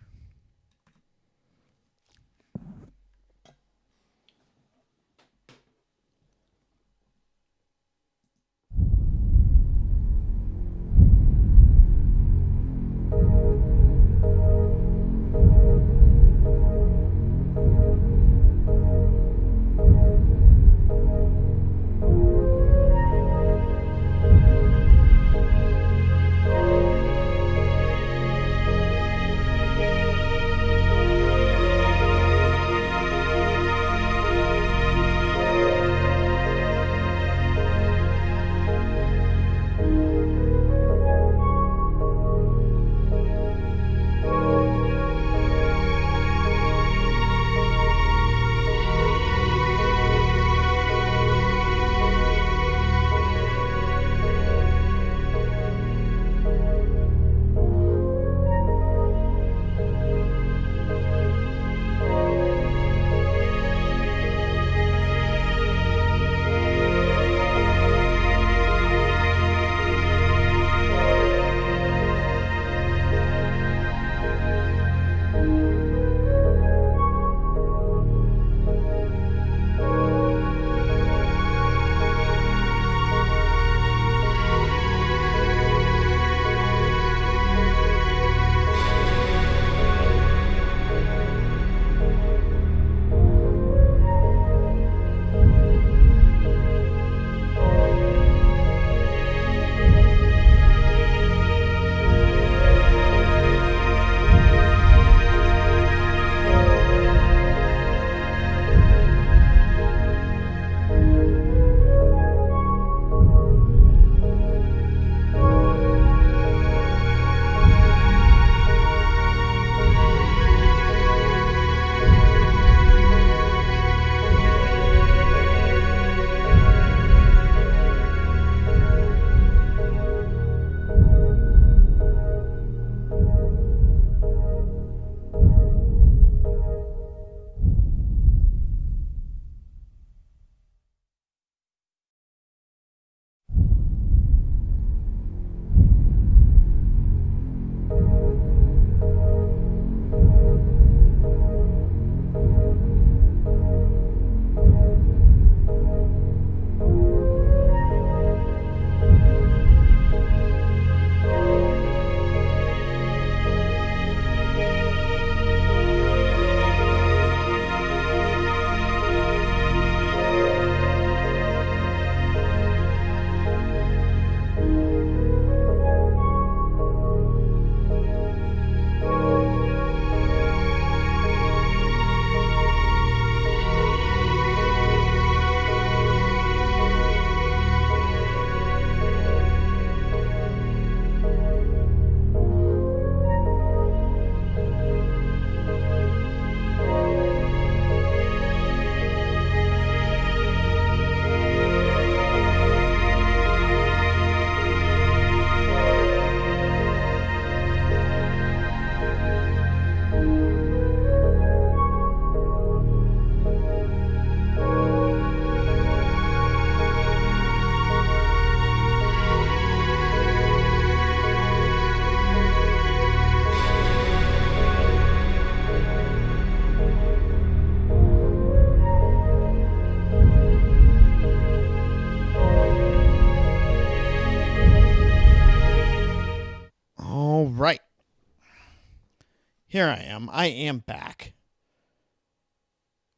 Here I am. I am back.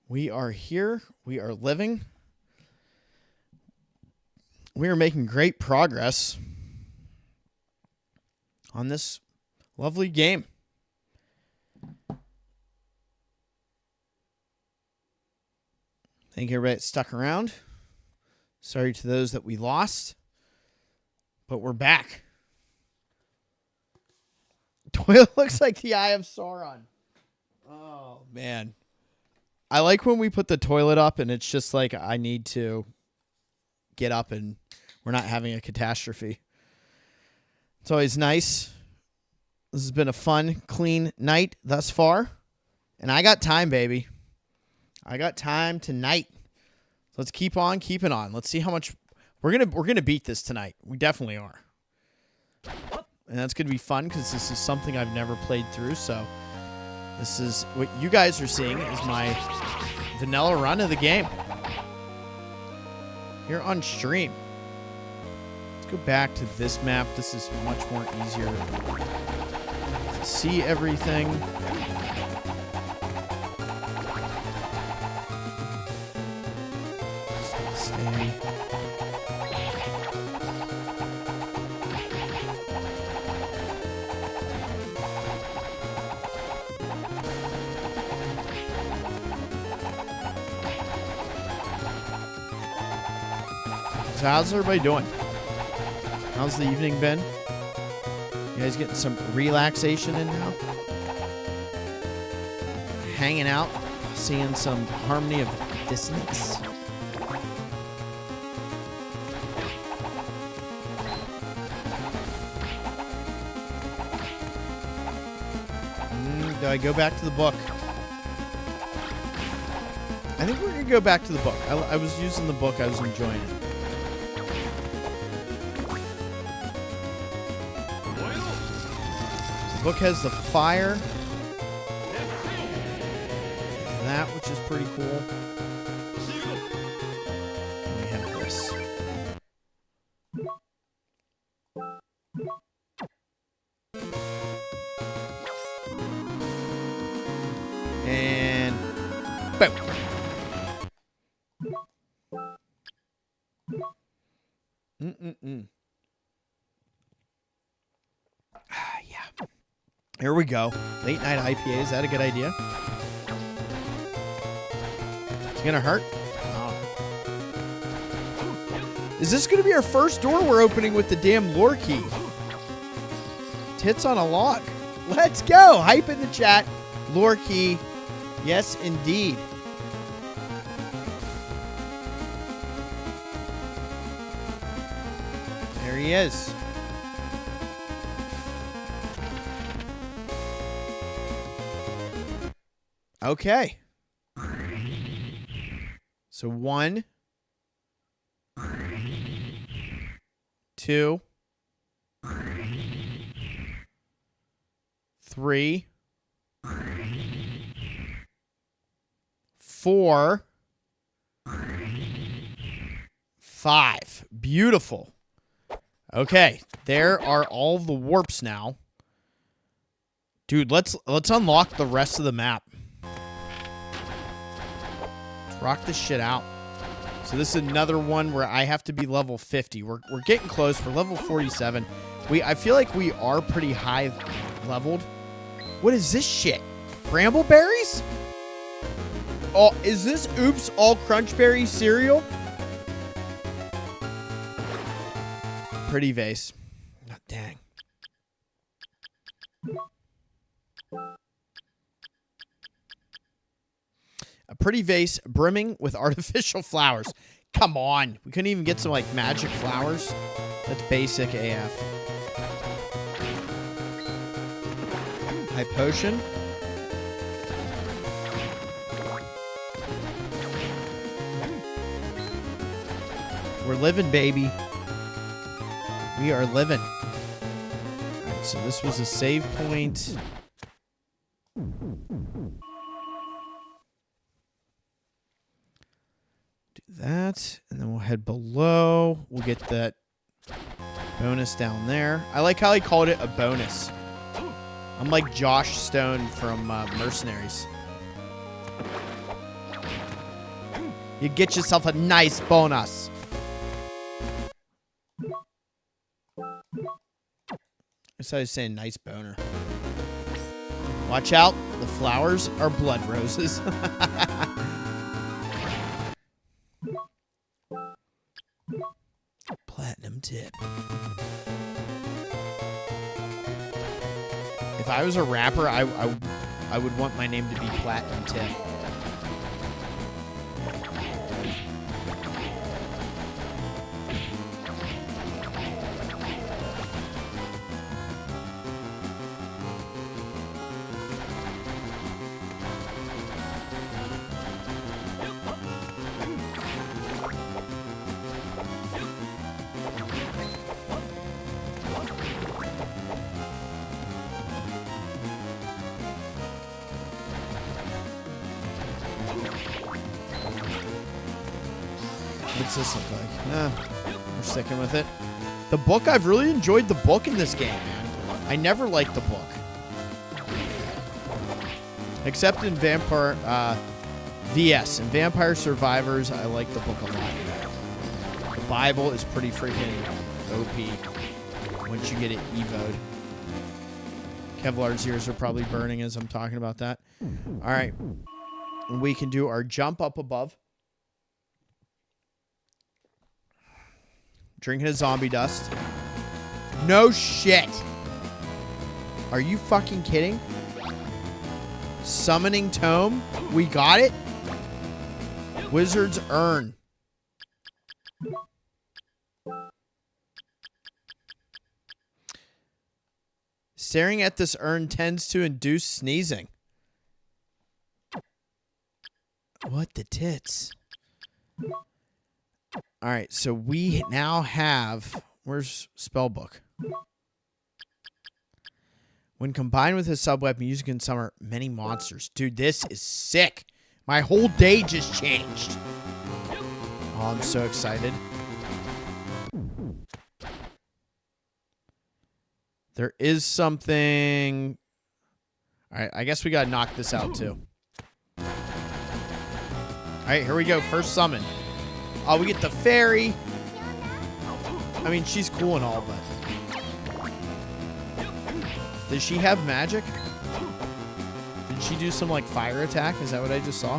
We are here. We are living. We are making great progress on this lovely game. Thank you, everybody that stuck around. Sorry to those that we lost, but we're back. Toilet looks like the Eye of Sauron. Oh, man. I like when we put the toilet up and it's just like I need to get up and we're not having a catastrophe. It's always nice. This has been a fun, clean night thus far. And I got time, baby. I got time tonight. So let's keep on keeping on. Let's see how much we're gonna beat this tonight. We definitely are. And that's going to be fun because this is something I've never played through. So this is what you guys are seeing is my vanilla run of the game here on stream. Let's go back to this map. This is much more easier to see everything. Stay. So how's everybody doing? How's the evening been? You guys getting some relaxation in now? Hanging out, seeing some harmony of dissonance. Do I go back to the book? I think we're going to go back to the book. I was using the book. I was enjoying it. The book has the fire. That, which is pretty cool. And we have this. And boom. Yeah. Here we go. Late night IPA. Is that a good idea? It's gonna hurt. Oh. Is this gonna be our first door we're opening with the damn lore key? Tits on a lock. Let's go. Hype in the chat. Lore key. Yes, indeed. There he is. Okay. So 1, 2, 3, 4, 5. Beautiful. Okay, there are all the warps now. Dude, let's unlock the rest of the map. Let's rock this shit out. So this is another one where I have to be level 50. We're getting close. We're level 47. I feel like we are pretty high leveled. What is this shit? Brambleberries? Oh, is this Oops All Crunchberry cereal? Pretty vase. Oh, dang. A pretty vase brimming with artificial flowers. Come on. We couldn't even get some, like, magic flowers. That's basic AF. High potion. We're living, baby. We are living. All right, so this was a save point. Do that, and then we'll head below. We'll get that bonus down there. I like how he called it a bonus. I'm like Josh Stone from Mercenaries. You get yourself a nice bonus. I thought I was saying nice boner. Watch out. The flowers are blood roses. Platinum tip. If I was a rapper, I would want my name to be Platinum Tip. What's this look like? We're sticking with it. The book, I've really enjoyed the book in this game, man. I never liked the book. Except in VS. In Vampire Survivors, I like the book a lot. The Bible is pretty freaking OP once you get it evoed. Kevlar's ears are probably burning as I'm talking about that. All right. We can do our jump up above. Drinking a zombie dust. No shit. Are you fucking kidding? Summoning Tome. We got it. Wizard's Urn. Staring at this urn tends to induce sneezing. What the tits? All right, so we now have... Where's Spellbook? When combined with his sub-weapon, you can summon many monsters. Dude, this is sick. My whole day just changed. Oh, I'm so excited. There is something... All right, I guess we got to knock this out, too. All right, here we go. First summon. Oh, we get the fairy. I mean, she's cool and all, but... Does she have magic? Did she do some, like, fire attack? Is that what I just saw?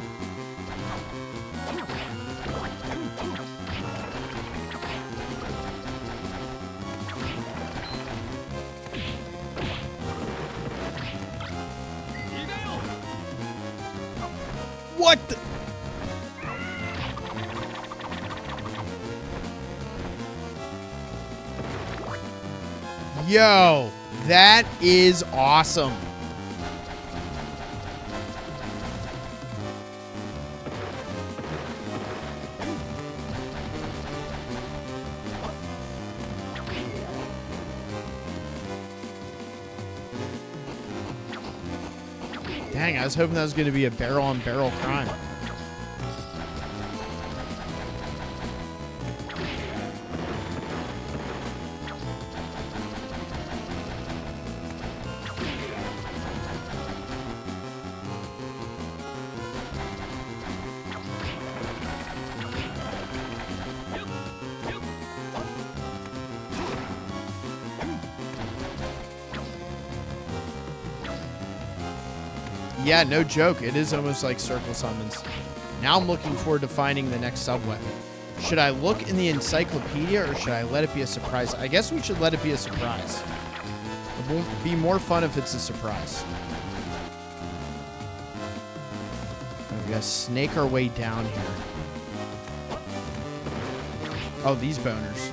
What the... Yo, that is awesome. Dang, I was hoping that was going to be a barrel-on-barrel crime. Yeah, no joke. It is almost like circle summons. Now I'm looking forward to finding the next sub-weapon. Should I look in the encyclopedia or should I let it be a surprise? I guess we should let it be a surprise. It will be more fun if it's a surprise. We gotta snake our way down here. Oh, these boners.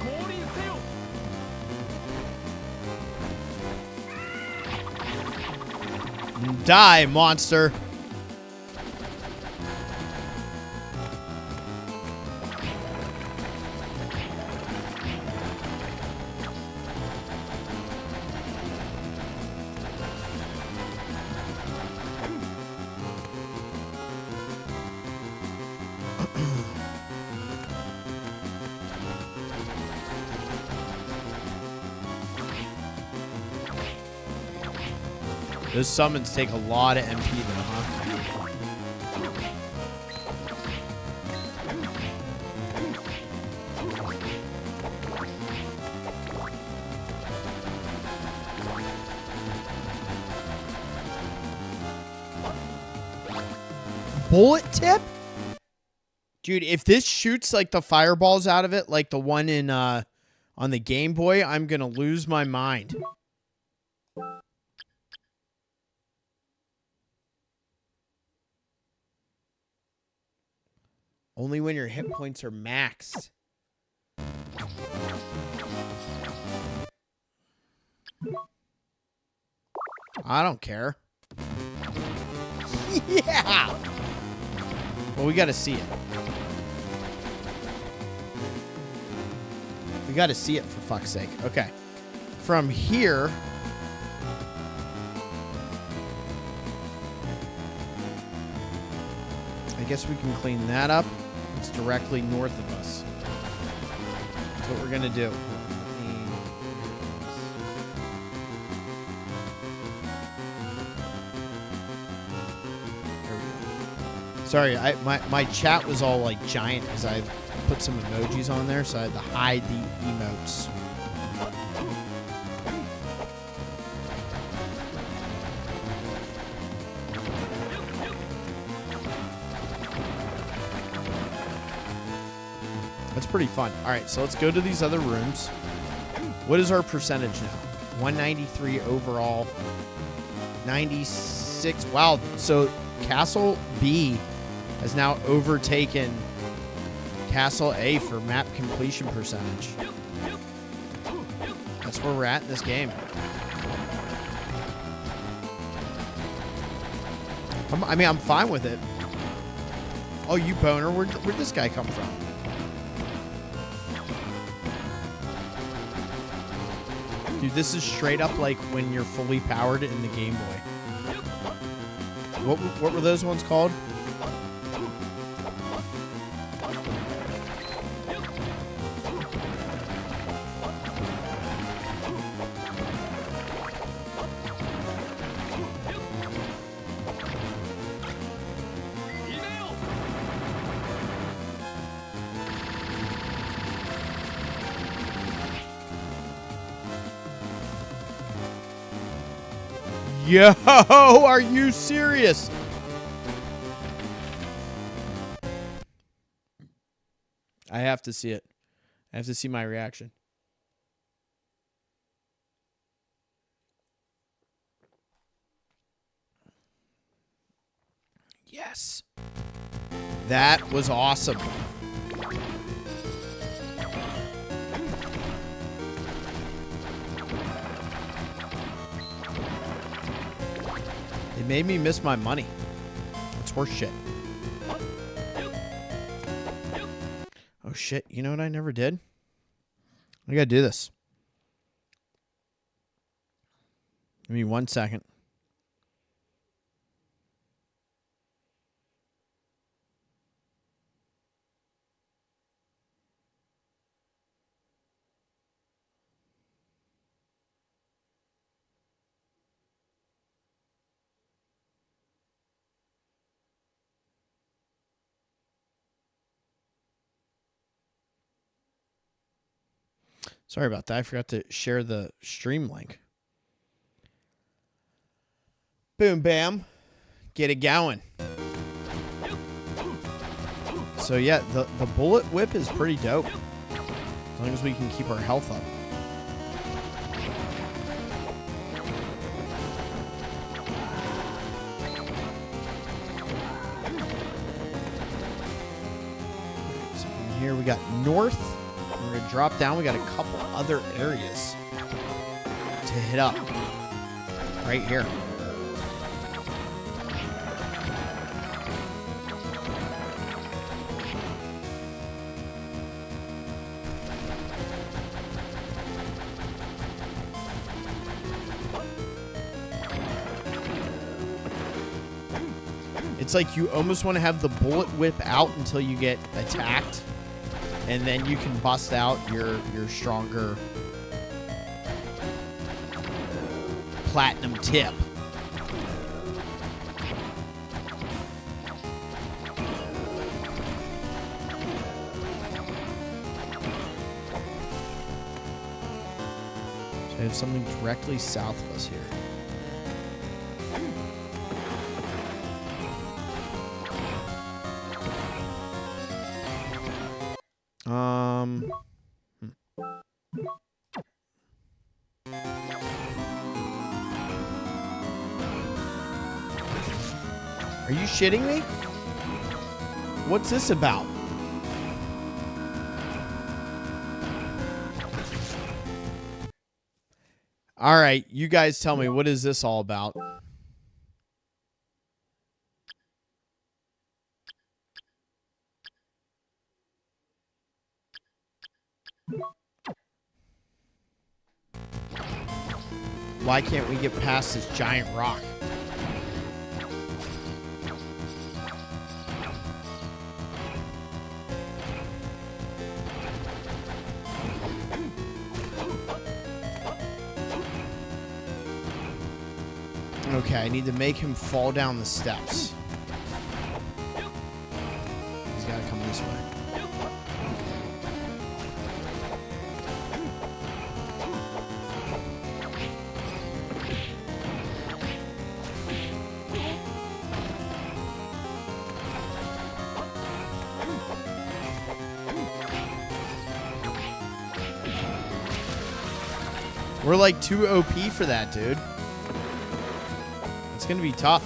Die, monster. Those summons take a lot of MP though, huh? Bullet tip? Dude, if this shoots like the fireballs out of it, like the one in on the Game Boy, I'm gonna lose my mind. Only when your hit points are maxed. I don't care. Yeah! Well, we gotta see it. We gotta see it, for fuck's sake. Okay. From here... I guess we can clean that up. It's directly north of us. That's what we're gonna do. Sorry, my chat was all like giant because I put some emojis on there, so I had to hide the emotes. That's pretty fun. All right, so let's go to these other rooms. What is our percentage now? 193 overall. 96. Wow, so Castle B has now overtaken Castle A for map completion percentage. That's where we're at in this game. I mean, I'm fine with it. Oh, you boner. Where'd this guy come from? Dude, this is straight up like when you're fully powered in the Game Boy. What were those ones called? Yo, are you serious? I have to see it. I have to see my reaction. Yes. That was awesome. It made me miss my money. It's horse shit. Oh shit, you know what I never did? I gotta do this. Give me 1 second. Sorry about that. I forgot to share the stream link. Boom, bam. Get it going. So yeah, the bullet whip is pretty dope. As long as we can keep our health up. So from here we got north. We're going to drop down. We got a couple other areas to hit up. Right here. It's like you almost want to have the bullet whip out until you get attacked. And then you can bust out your stronger platinum tip. We have something directly south of us here. Are you shitting me? What's this about? All right, you guys tell me, what is this all about? Why can't we get past this giant rock? Okay, I need to make him fall down the steps. He's got to come this way. We're like too OP for that, dude. It's gonna be tough.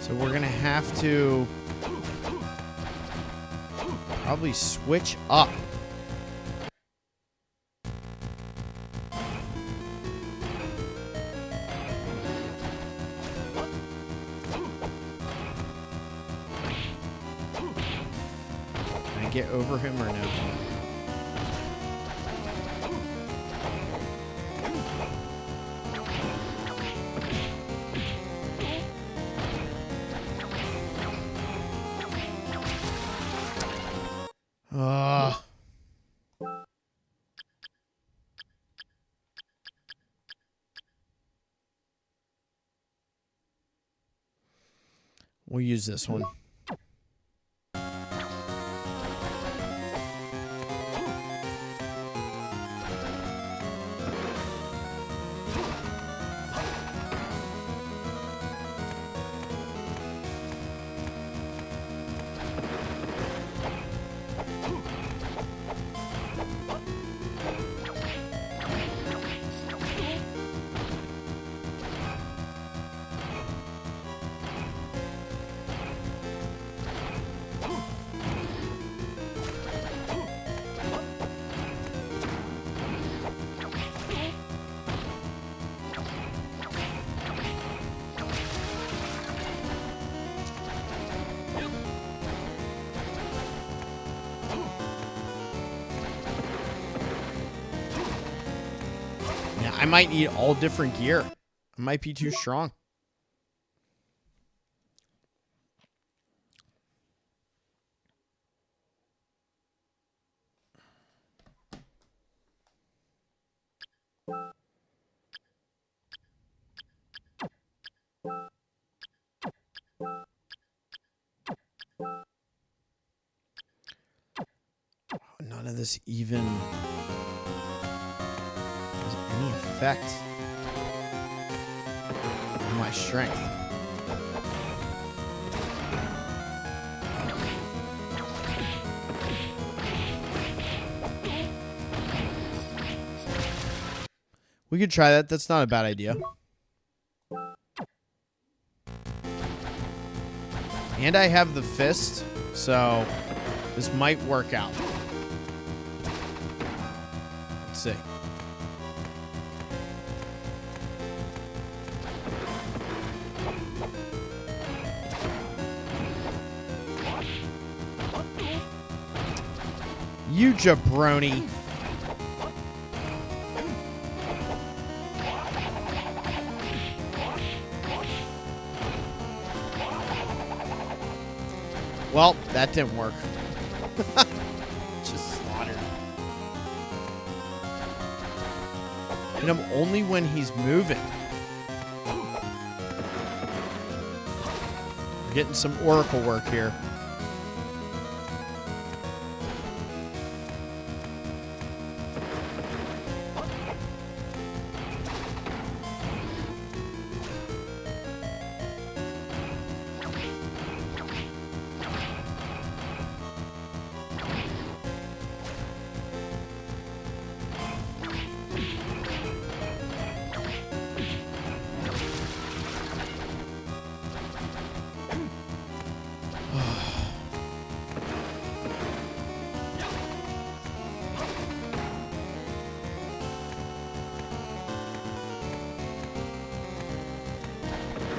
So we're gonna have to probably switch up. Get over him or no? We'll use this one. I might need all different gear. I might be too strong. None of this even has any effect on my strength. We could try that. That's not a bad idea. And I have the fist, so this might work out. Let's see. You jabroni. Well, that didn't work. Just slaughtered. Hit him only when he's moving. We're getting some oracle work here.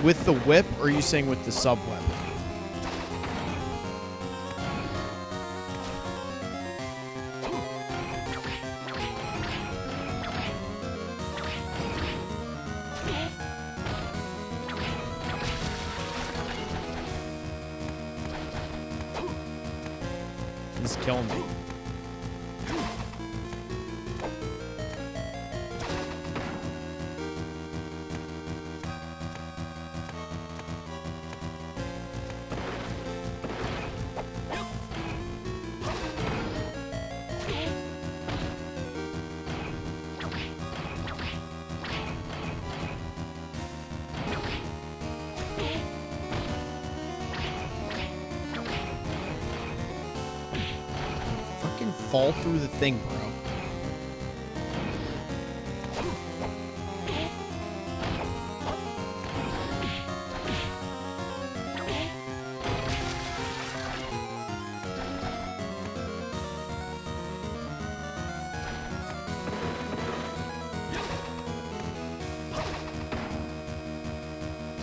With the whip, or are you saying with the sub whip? This is killing me. Fall through the thing, bro.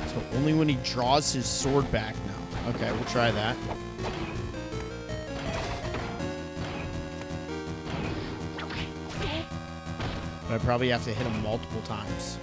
So only when he draws his sword back now. Okay, we'll try that. But I probably have to hit him multiple times.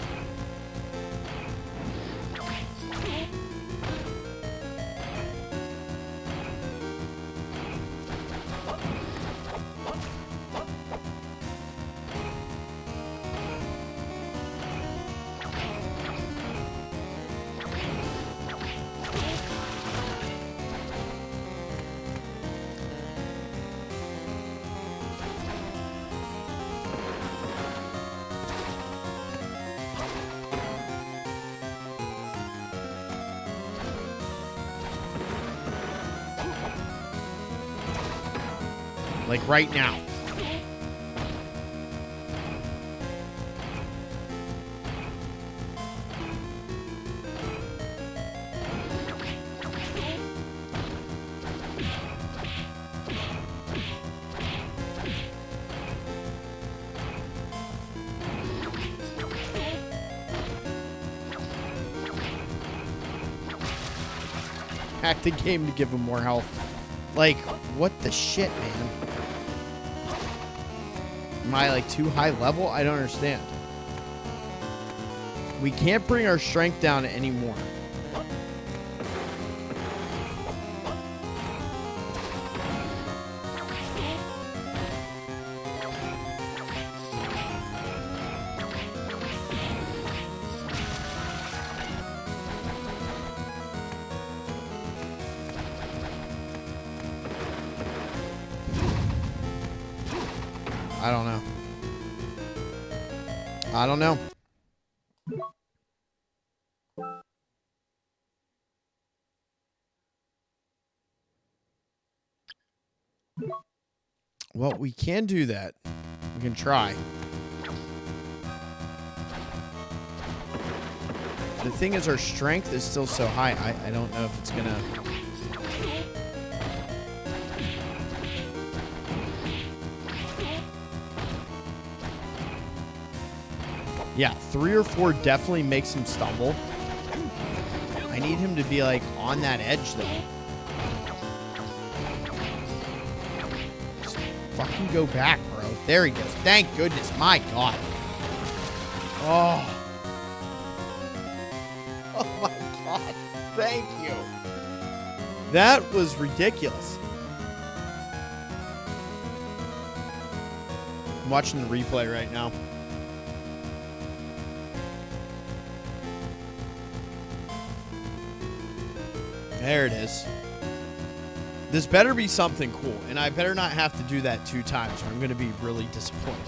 Like right now. Hack the game to give him more health. Like, what the shit, man? Am I like too high level? I don't understand. We can't bring our strength down anymore. I don't know. I don't know. Well, we can do that. We can try. The thing is, our strength is still so high. I don't know if it's gonna... Yeah, 3 or 4 definitely makes him stumble. I need him to be, like, on that edge, though. Just fucking go back, bro. There he goes. Thank goodness. My God. Oh. Oh, my God. Thank you. That was ridiculous. I'm watching the replay right now. There it is. This better be something cool, and I better not have to do that 2 times, or I'm going to be really disappointed.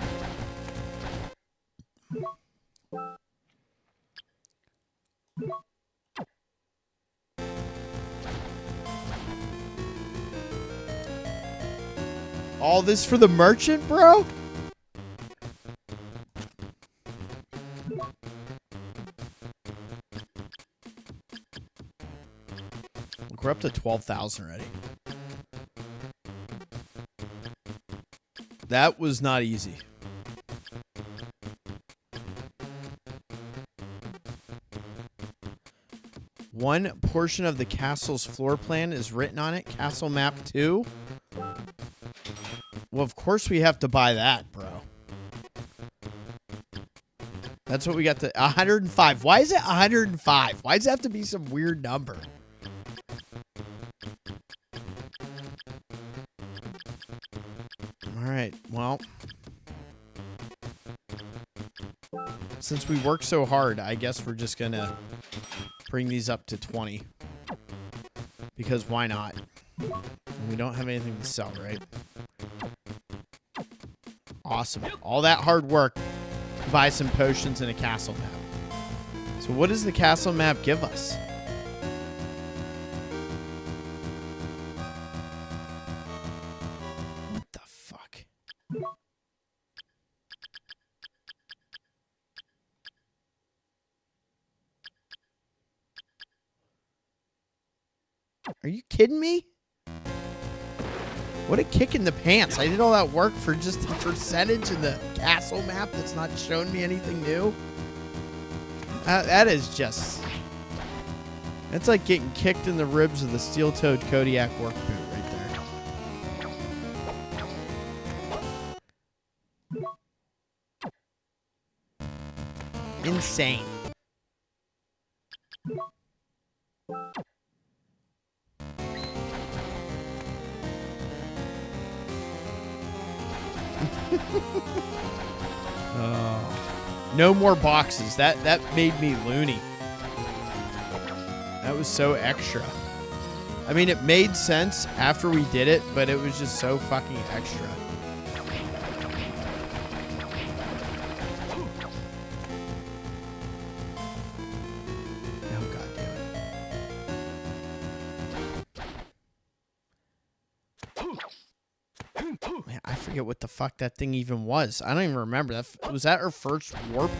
All this for the merchant, bro? Look, we're up to 12,000 already. That was not easy. One portion of the castle's floor plan is written on it. Castle map 2. Well, of course we have to buy that, bro. That's what we got to... 105. Why is it 105? Why does it have to be some weird number? Alright, well... Since we work so hard, I guess we're just gonna bring these up to 20. Because why not? We don't have anything to sell, right? Awesome. All that hard work to buy some potions and a castle map. So what does the castle map give us? What the fuck? Are you kidding me? What a kick in the pants. I did all that work for just a percentage in the castle map that's not showing me anything new. That is just... That's like getting kicked in the ribs of the steel-toed Kodiak work boot right there. Insane. Oh. No more boxes. That made me loony. That was so extra. I mean, it made sense after we did it, but it was just so fucking extra. Oh, God damn it. Man, I forget what the fuck that thing even was. I don't even remember. Was that our first warp?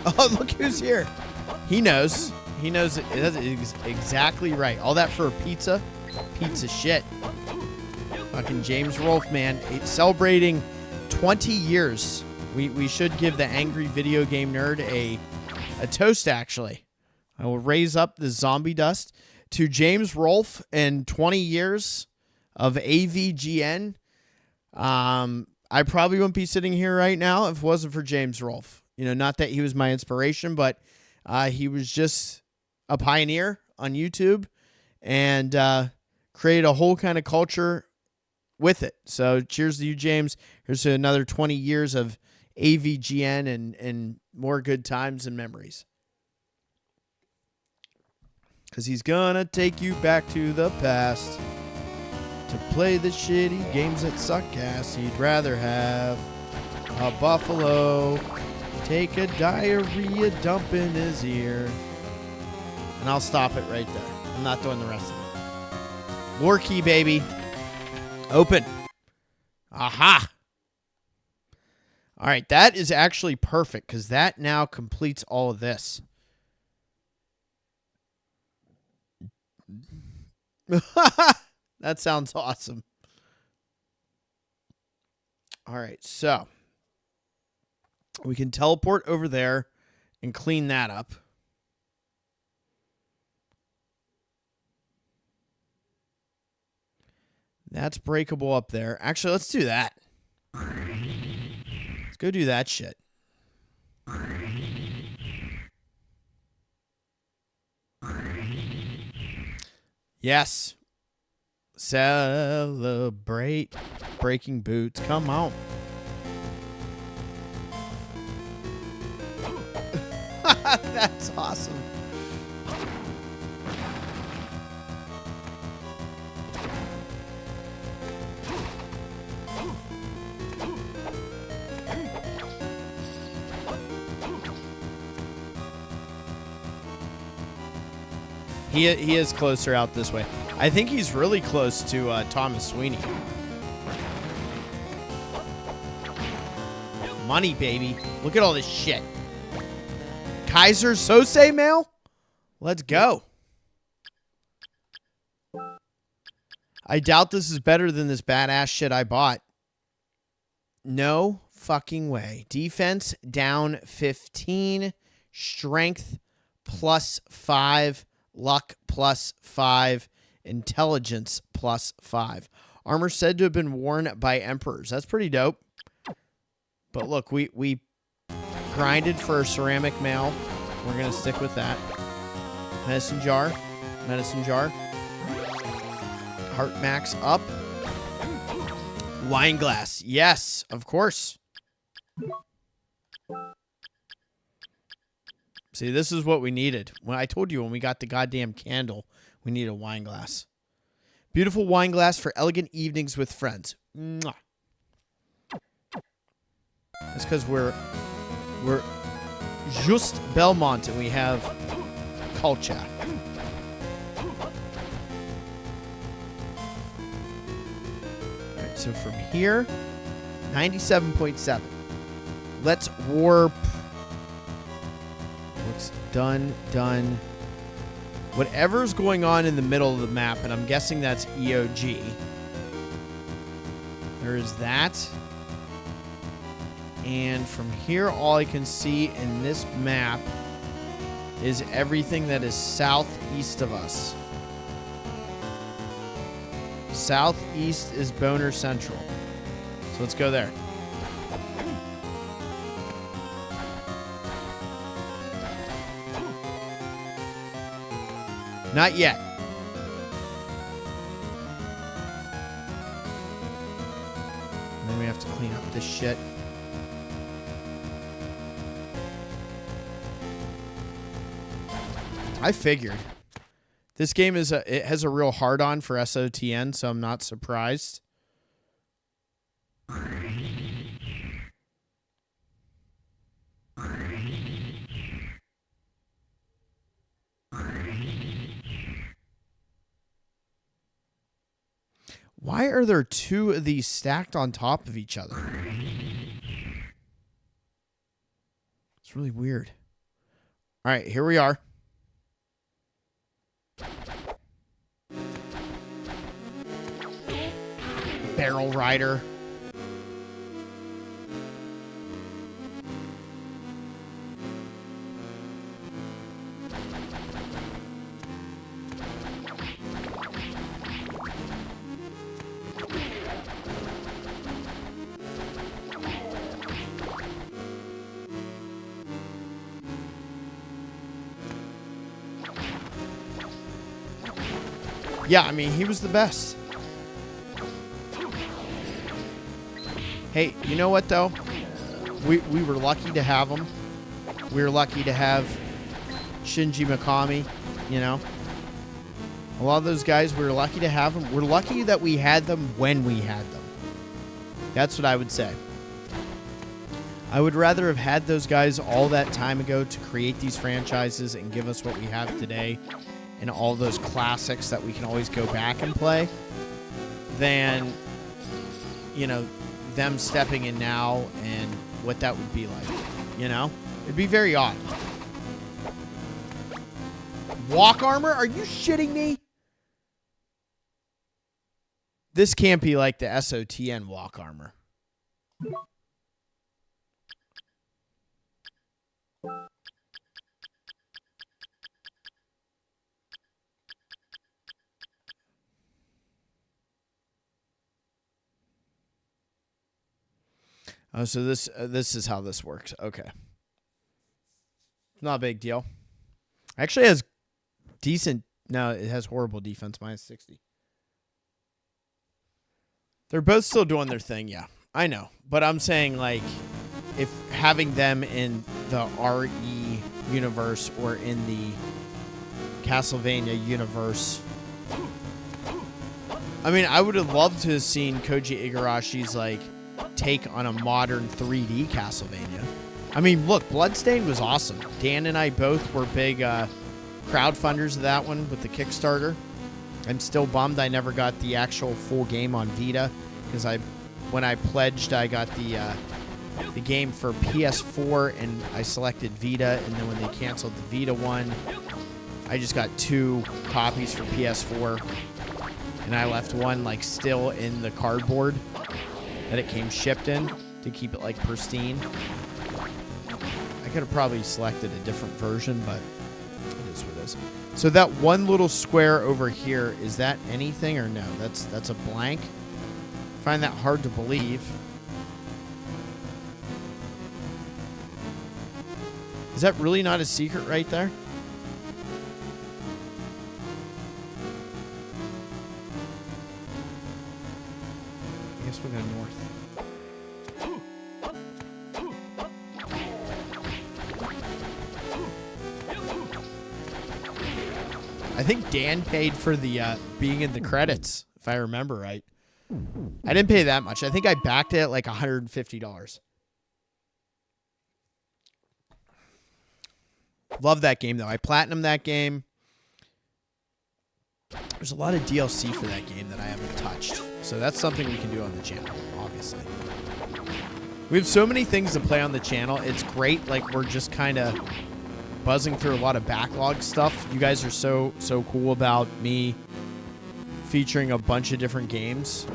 Oh, look who's here. He knows. He knows it. That's exactly right. All that for a pizza? Pizza shit. Fucking James Rolfe, man. Celebrating 20 years. We should give the angry video game nerd a toast, actually. I will raise up the zombie dust to James Rolfe and 20 years of AVGN. I probably wouldn't be sitting here right now if it wasn't for James Rolfe. You know, not that he was my inspiration, but he was just a pioneer on YouTube and created a whole kind of culture with it. So cheers to you, James. Here's to another 20 years of AVGN and more good times and memories. Because he's gonna take you back to the past to play the shitty games that suck ass. He'd rather have a buffalo take a diarrhea dump in his ear. And I'll stop it right there. I'm not doing the rest of it. War key, baby. Open. Aha. All right, that is actually perfect because that now completes all of this. That sounds awesome. All right, so we can teleport over there and clean that up. That's breakable up there. Actually, let's do that. Let's go do that shit. Yes. Celebrate breaking boots. Come on. That's awesome. He is closer out this way. I think he's really close to Thomas Sweeney. Money, baby. Look at all this shit. Kaiser Sose mail? Let's go. I doubt this is better than this badass shit I bought. No fucking way. Defense down 15. Strength +5. Luck +5. Intelligence +5. Armor said to have been worn by emperors. That's pretty dope. But look, we grinded for a ceramic mail. We're going to stick with that. Medicine jar. Medicine jar. Heart max up. Wine glass. Yes, of course. See, this is what we needed. When I told you when we got the goddamn candle, we need a wine glass. Beautiful wine glass for elegant evenings with friends. Mwah. That's because we're Juste Belmont and we have culture. Alright, so from here, 97.7. Let's warp. Looks done. Whatever's going on in the middle of the map, and I'm guessing that's EOG. There is that. And from here, all I can see in this map is everything that is southeast of us. Southeast is Boner Central. So let's go there. Not yet. And then we have to clean up this shit. I figured. This game it has a real hard-on for SOTN, so I'm not surprised. Why are there two of these stacked on top of each other? It's really weird. All right, here we are. Barrel Rider. Yeah, I mean, he was the best. Hey, you know what, though? We were lucky to have him. We were lucky to have Shinji Mikami, you know? A lot of those guys, we were lucky to have them. We're lucky that we had them when we had them. That's what I would say. I would rather have had those guys all that time ago to create these franchises and give us what we have today and all those classics that we can always go back and play than, you know, them stepping in now and what that would be like, you know? It'd be very odd. Walk armor? Are you shitting me? This can't be like the SOTN walk armor. Oh, so this is how this works. Okay. Not a big deal. Actually has decent... No, it has horrible defense, -60. They're both still doing their thing, yeah. I know. But I'm saying, like, if having them in the RE universe or in the Castlevania universe. I mean, I would have loved to have seen Koji Igarashi's like take on a modern 3D Castlevania. I mean, look, Bloodstained was awesome. Dan and I both were big crowdfunders of that one with the Kickstarter. I'm still bummed I never got the actual full game on Vita, because when I pledged, I got the game for PS4 and I selected Vita, and then when they canceled the Vita one, I just got 2 copies for PS4, and I left one like still in the cardboard that it came shipped in to keep it like pristine. I could have probably selected a different version, but it is what it is. So that one little square over here, is that anything or no? That's a blank. I find that hard to believe. Is that really not a secret right there? I guess we'll go north. I think Dan paid for the being in the credits, if I remember right. I didn't pay that much. I think I backed it at like $150. Love that game, though. I platinumed that game. There's a lot of DLC for that game that I haven't touched. So that's something we can do on the channel, obviously. We have so many things to play on the channel. It's great. Like, we're just kind of buzzing through a lot of backlog stuff. You guys are so cool about me featuring a bunch of different games.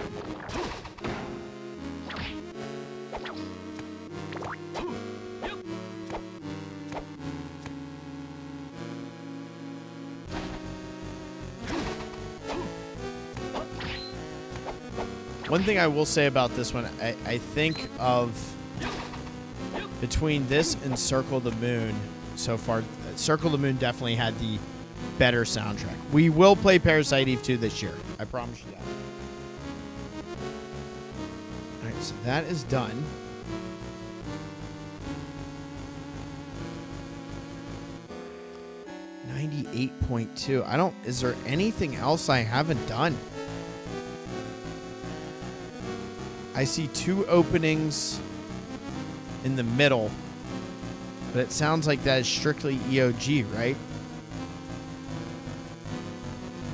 One thing I will say about this one, I think of between this and Circle the Moon so far, Circle the Moon definitely had the better soundtrack. We will play Parasite Eve 2 this year. I promise you that. Alright, so that is done. $98.2. I don't... Is there anything else I haven't done? I see 2 openings in the middle, but it sounds like that is strictly EOG, right?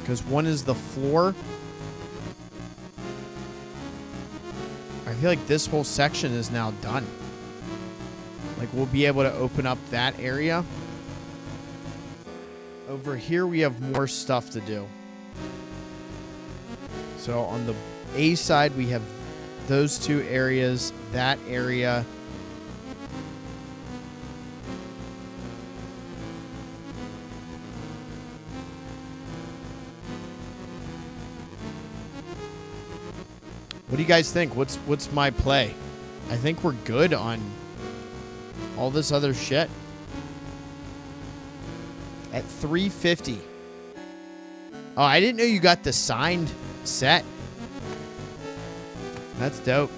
Because one is the floor. I feel like this whole section is now done. Like, we'll be able to open up that area. Over here, we have more stuff to do. So on the A side, we have those 2 areas, that area. What do you guys think? What's my play? I think we're good on all this other shit. At $350. Oh, I didn't know you got the signed set. That's dope.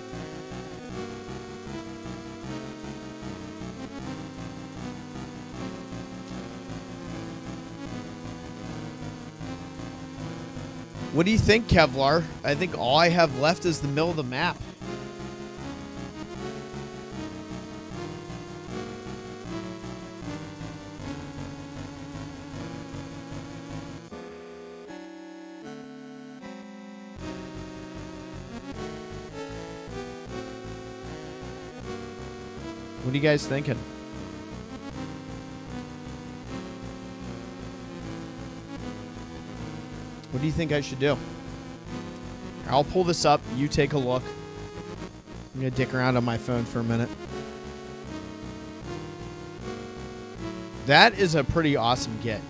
What do you think, Kevlar? I think all I have left is the middle of the map. What are you guys thinking? What do you think I should do? I'll pull this up. You take a look. I'm going to dick around on my phone for a minute. That is a pretty awesome get.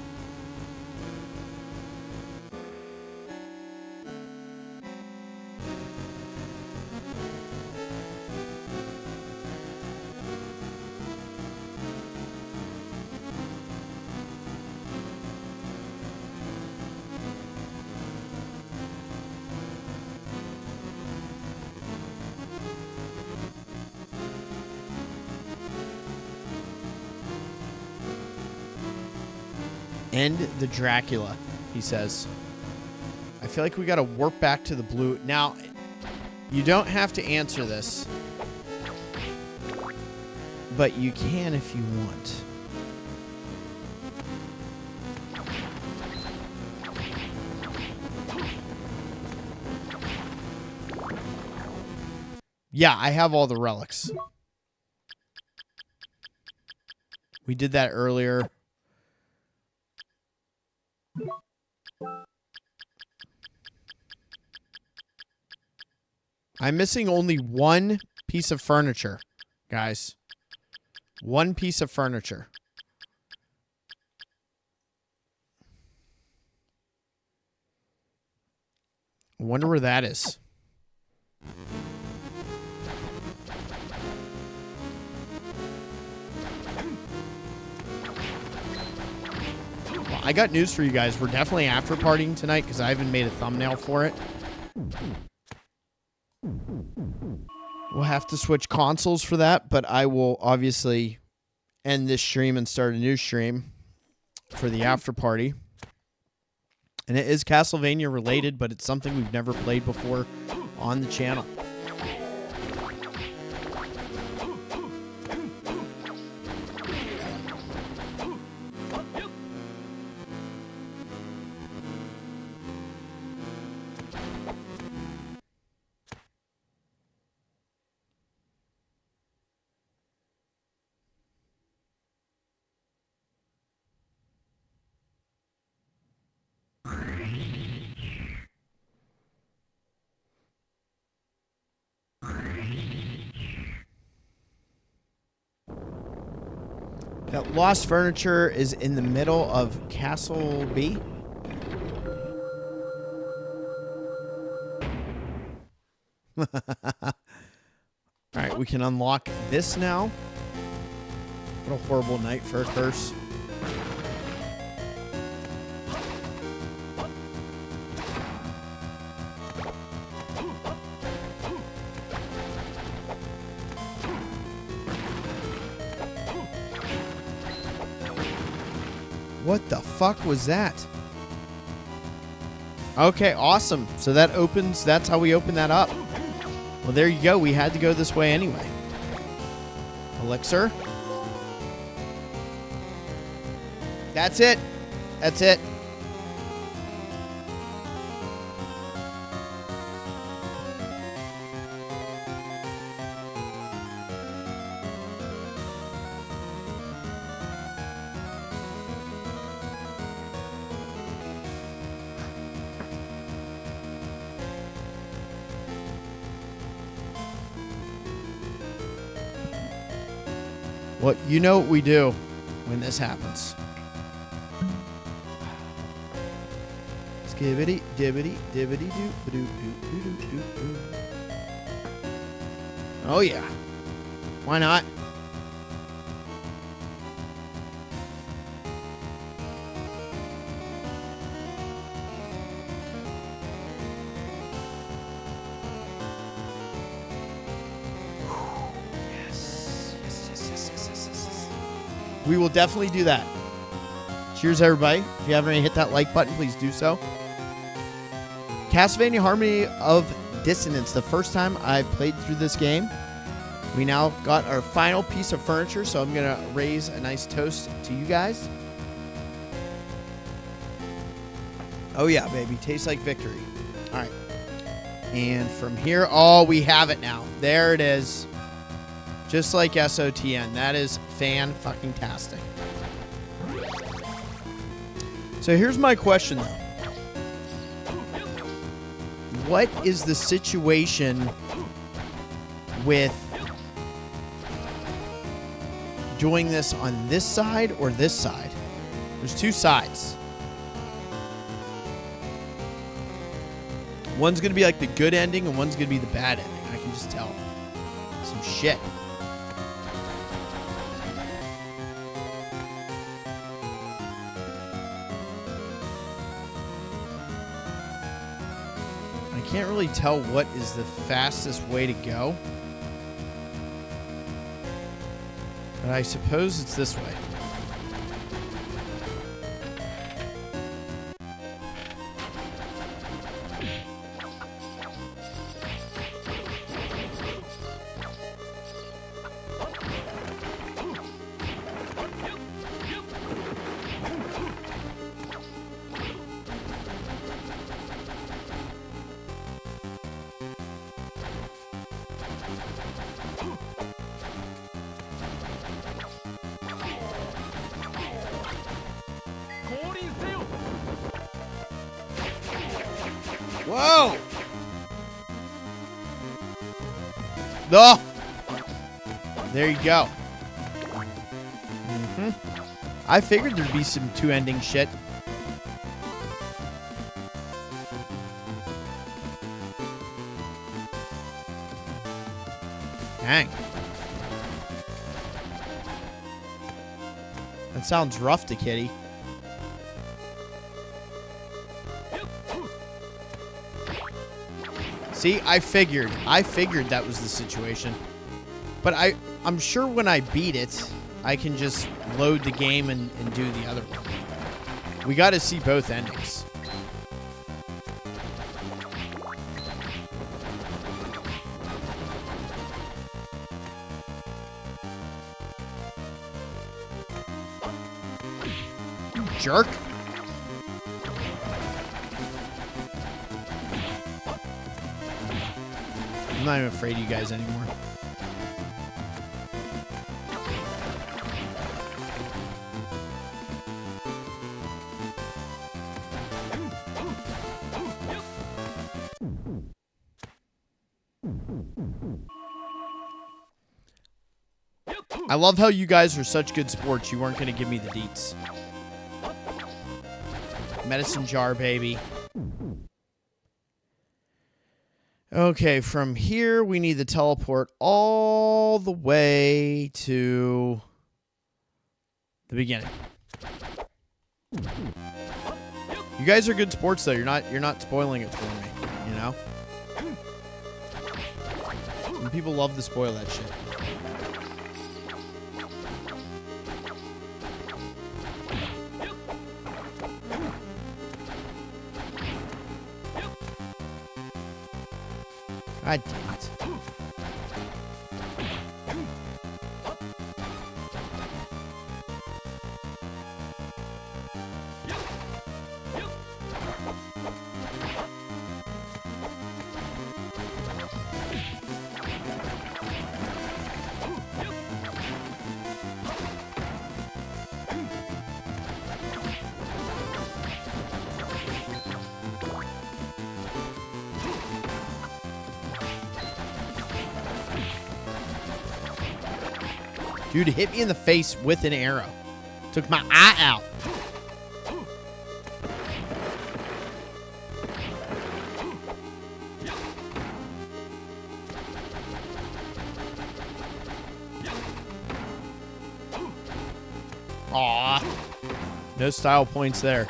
End the Dracula, he says. I feel like we got to warp back to the blue. Now, you don't have to answer this, but you can if you want. Yeah, I have all the relics. We did that earlier. I'm missing only one piece of furniture, guys. One piece of furniture. I wonder where that is. Well, I got news for you guys. We're definitely after partying tonight because I haven't made a thumbnail for it. We'll have to switch consoles for that, but I will obviously end this stream and start a new stream for the after party. And it is Castlevania related, but it's something we've never played before on the channel. That lost furniture is in the middle of Castle B. Alright, we can unlock this now. What a horrible night for a curse. What the fuck was that? Okay, awesome. So that opens, that's how we open that up. Well, there you go. We had to go this way anyway. Elixir. That's it. That's it. Well, you know what we do when this happens. Skibbity, dibbity, dibbity, doo, doo, doo, doo, doo, doo, doo. Oh, yeah. Why not? We will definitely do that. Cheers, everybody. If you haven't already hit that like button, please do so. Castlevania Harmony of Dissonance. The first time I played through this game. We now got our final piece of furniture, so I'm going to raise a nice toast to you guys. Oh, yeah, baby. Tastes like victory. All right. And from here, oh, we have it now. There it is. Just like SOTN. That is fan-fucking-tastic. So here's my question, though. What is the situation with doing this on this side or this side? There's two sides. One's going to be like the good ending and one's going to be the bad ending. I can just tell. Some shit. I can't really tell what is the fastest way to go. But I suppose it's this way. Whoa! Oh! There you go. I figured there'd be some two-ending shit. Dang. That sounds rough to Kitty. See, I figured that was the situation. But I'm sure when I beat it, I can just load the game and do the other one. We got to see both endings. You jerk. I'm not even afraid of you guys anymore. I love how you guys are such good sports. You weren't going to give me the deets. Medicine jar, baby. Okay, from here, we need to teleport all the way to the beginning. You guys are good sports, though. You're not spoiling it for me, you know? Some people love to spoil that shit. God damn it. Dude hit me in the face with an arrow. Took my eye out. Aw. No style points there.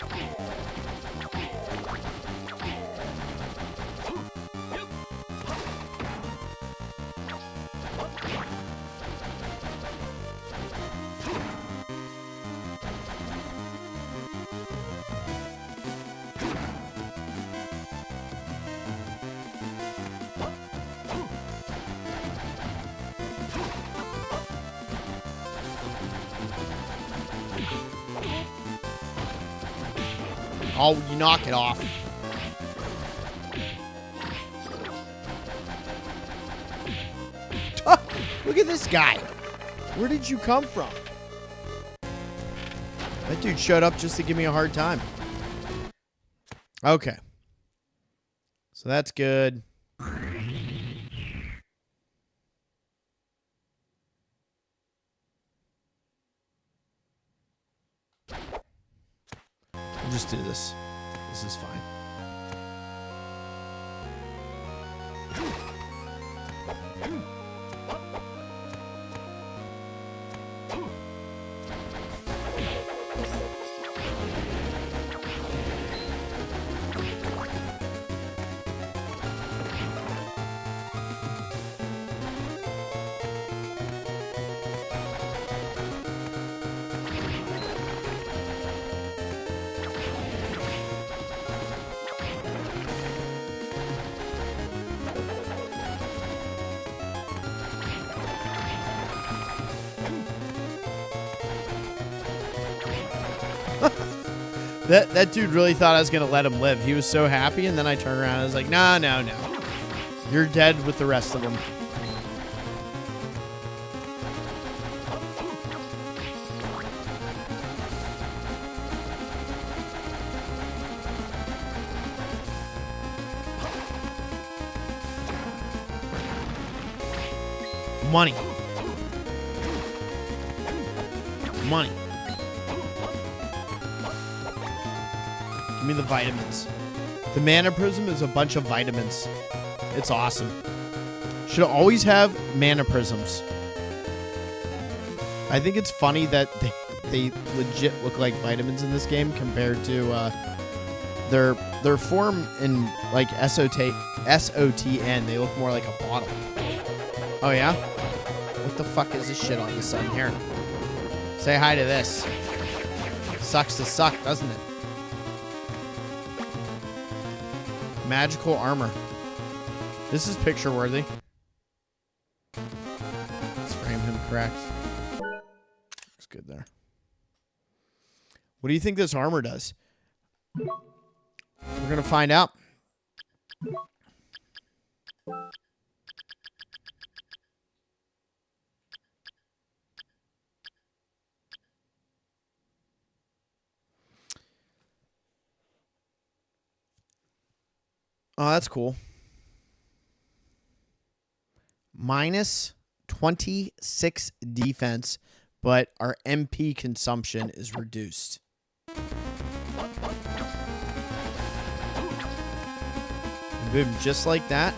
Oh, you knock it off. Look at this guy. Where did you come from? That dude showed up just to give me a hard time. Okay. So that's good. We'll just do this. This is fine. That dude really thought I was going to let him live. He was so happy, and then I turned around and I was like, no. You're dead with the rest of them. Money. Money. Give me the vitamins. The mana prism is a bunch of vitamins. It's awesome. Should always have mana prisms. I think it's funny that they legit look like vitamins in this game compared to their form in like SOTN. They look more like a bottle. Oh yeah? What the fuck is this shit all of a sudden here? Say hi to this. Sucks to suck, doesn't it? Magical armor. This is picture worthy. Let's frame him correct. It's good there. What do you think this armor does? We're gonna find out. Oh, that's cool. Minus 26 defense, but our MP consumption is reduced. Boom, just like that.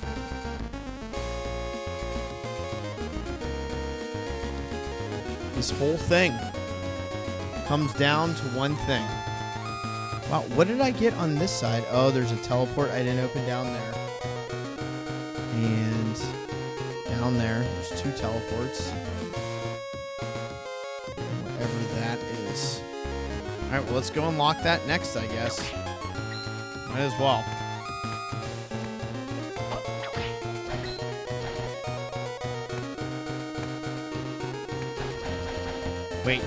This whole thing comes down to one thing. Wow, what did I get on this side? Oh, there's a teleport I didn't open down there. And down there, there's 2 teleports. Whatever that is. Alright, well, let's go unlock that next, I guess. Might as well. Wait.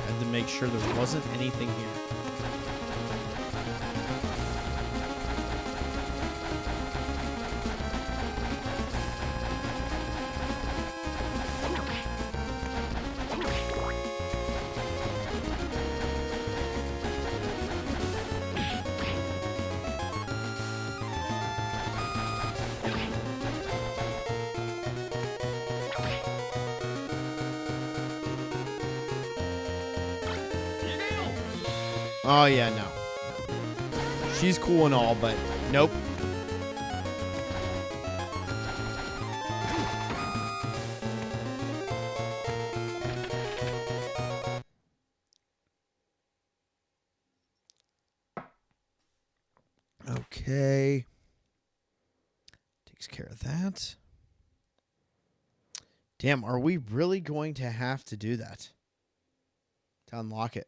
Had to make sure there wasn't anything here. Oh, yeah, no. She's cool and all, but nope. Okay. Takes care of that. Damn, are we really going to have to do that to unlock it?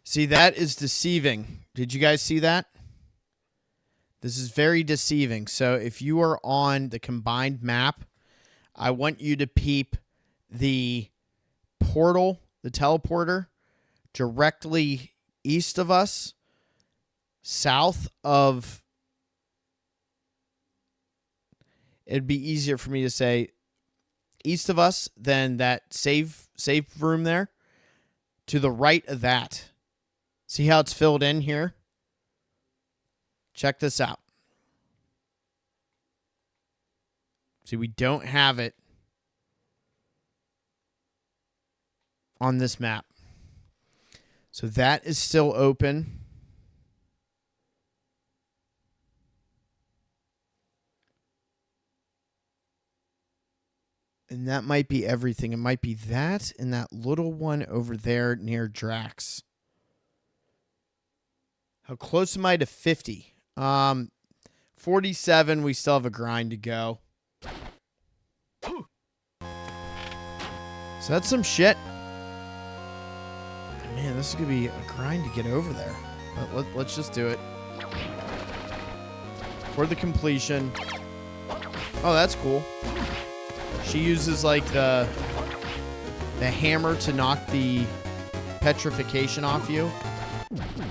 See, that is deceiving. Did you guys see that? This is very deceiving. So if you are on the combined map, I want you to peep the portal, the teleporter, directly east of us, south of... It'd be easier for me to say east of us than that save room there. To the right of that. See how it's filled in here? Check this out. See, we don't have it on this map. So that is still open. And that might be everything. It might be that and that little one over there near Drax. How close am I to 50? 47. We still have a grind to go. So that's some shit. Man, this is going to be a grind to get over there. But let's just do it. For the completion. Oh, that's cool. She uses like the hammer to knock the petrification off you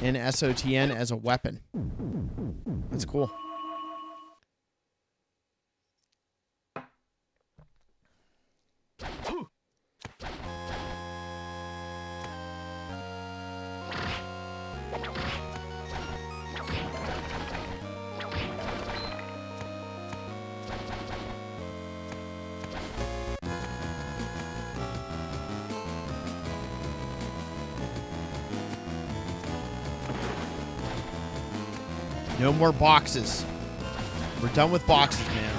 in SOTN as a weapon. That's cool. No more boxes. We're done with boxes, man.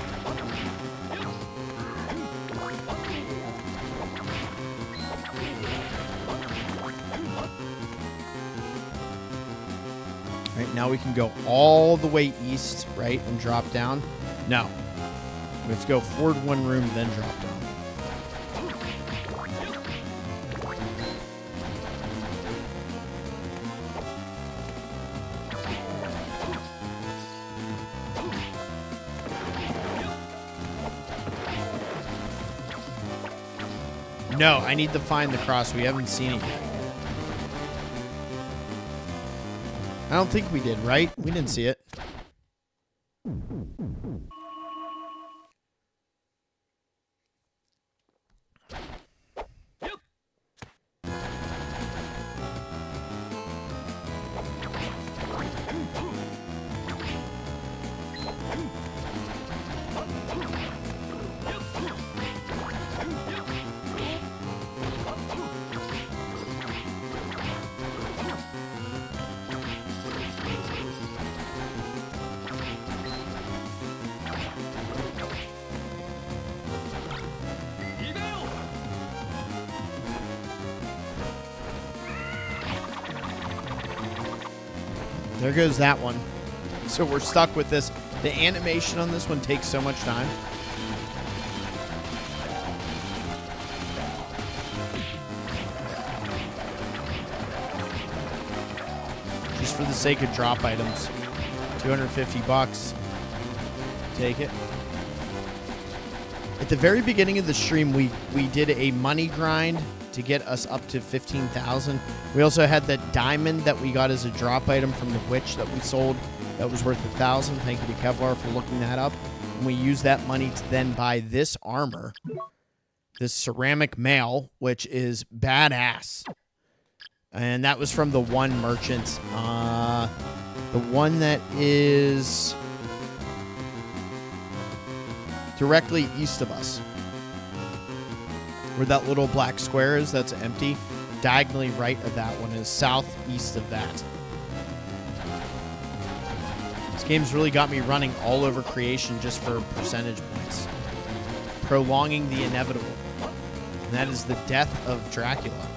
All right, now we can go all the way east, right, and drop down. No. We have to go forward one room, then drop down. No, I need to find the cross. We haven't seen it yet. I don't think we did, right? We didn't see it. There goes that one. So we're stuck with this. The animation on this one takes so much time. Just for the sake of drop items. 250 bucks. Take it. At the very beginning of the stream, we did a money grind to get us up to 15,000. We also had that diamond that we got as a drop item from the witch that we sold that was worth 1,000. Thank you to Kevlar for looking that up. And we used that money to then buy this armor, this ceramic mail, which is badass. And that was from the one merchant, the one that is directly east of us. Where that little black square is, that's empty. Diagonally right of that one is southeast of that. This game's really got me running all over creation just for percentage points. Prolonging the inevitable. And that is the death of Dracula.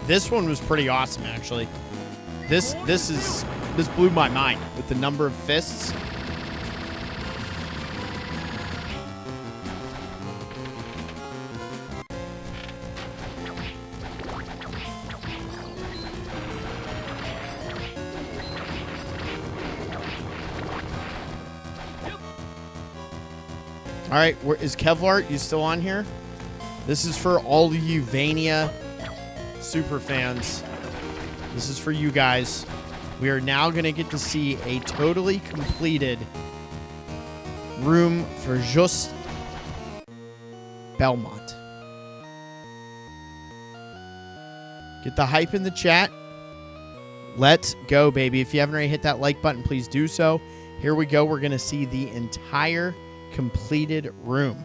This one was pretty awesome, actually. This blew my mind with the number of fists. All right, is Kevlar? You still on here? This is for all of you Vania super fans. This is for you guys. We are now going to get to see a totally completed room for Juste Belmont. Get the hype in the chat. Let's go, baby. If you haven't already hit that like button, please do so. Here we go. We're going to see the entire completed room.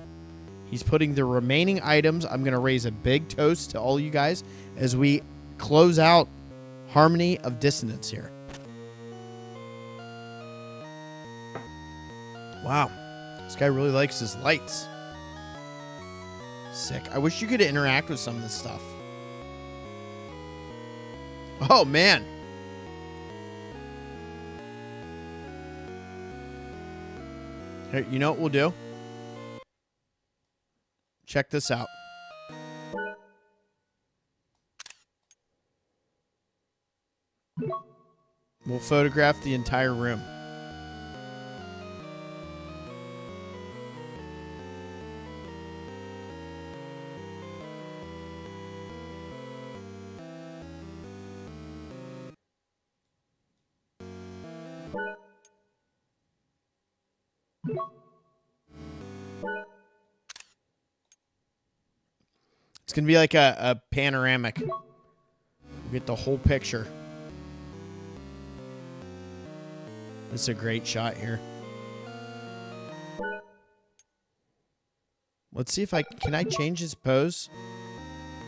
He's putting the remaining items. I'm going to raise a big toast to all you guys as we close out Harmony of Dissonance here. Wow. This guy really likes his lights. Sick. I wish you could interact with some of this stuff. Oh, man. Here, you know what we'll do? Check this out. We'll photograph the entire room. It's going to be like a panoramic. We'll get the whole picture. This is a great shot here. Let's see if can I change his pose?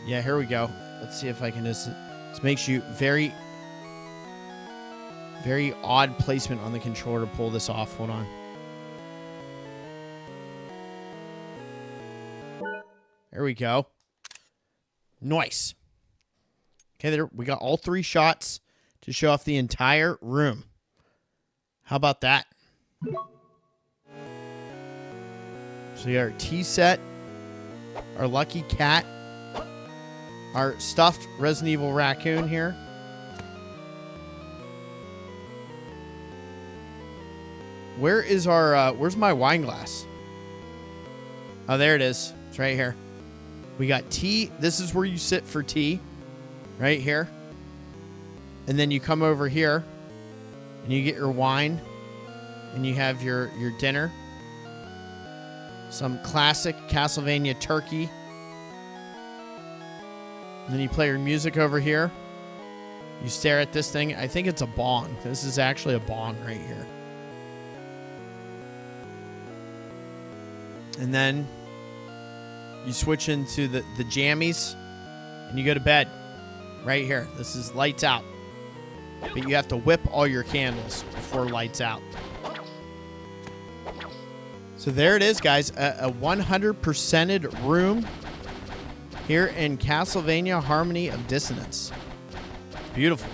Yeah, here we go. Let's see if I can just... This makes you very odd placement on the controller to pull this off. Hold on. There we go. Nice. Okay, there we got all 3 shots to show off the entire room. How about that? So we got our tea set, our lucky cat, our stuffed Resident Evil raccoon here. Where is our, where's my wine glass? Oh, there it is. It's right here. We got tea. This is where you sit for tea. Right here. And then you come over here and you get your wine and you have your dinner. Some classic Castlevania turkey. And then you play your music over here. You stare at this thing. I think it's a bong. This is actually a bong right here. And then you switch into the jammies and you go to bed right here. This is lights out. But you have to whip all your candles before lights out. So there it is, guys. A 100%ed room here in Castlevania Harmony of Dissonance. Beautiful.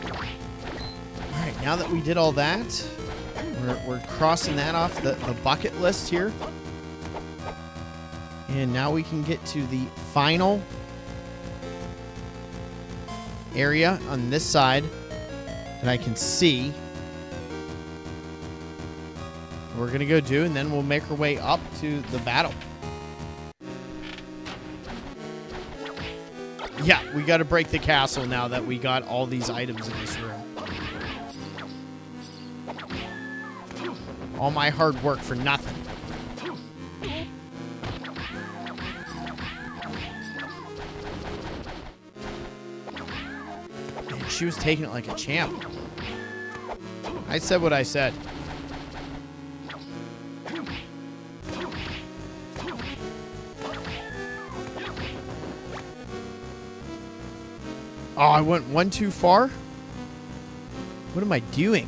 All right, now that we did all that, we're crossing that off the bucket list here. And now we can get to the final area on this side that I can see. We're going to go do, and then we'll make our way up to the battle. Yeah, we got to break the castle now that we got all these items in this room. All my hard work for nothing. Man, she was taking it like a champ. I said what I said. Oh, I went one too far? What am I doing?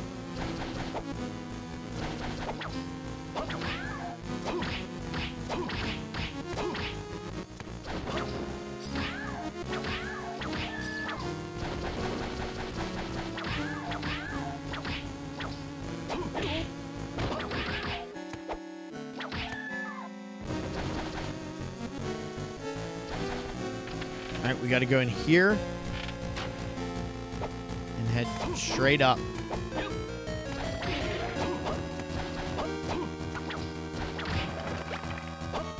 All right, we got to go in here. Head straight up.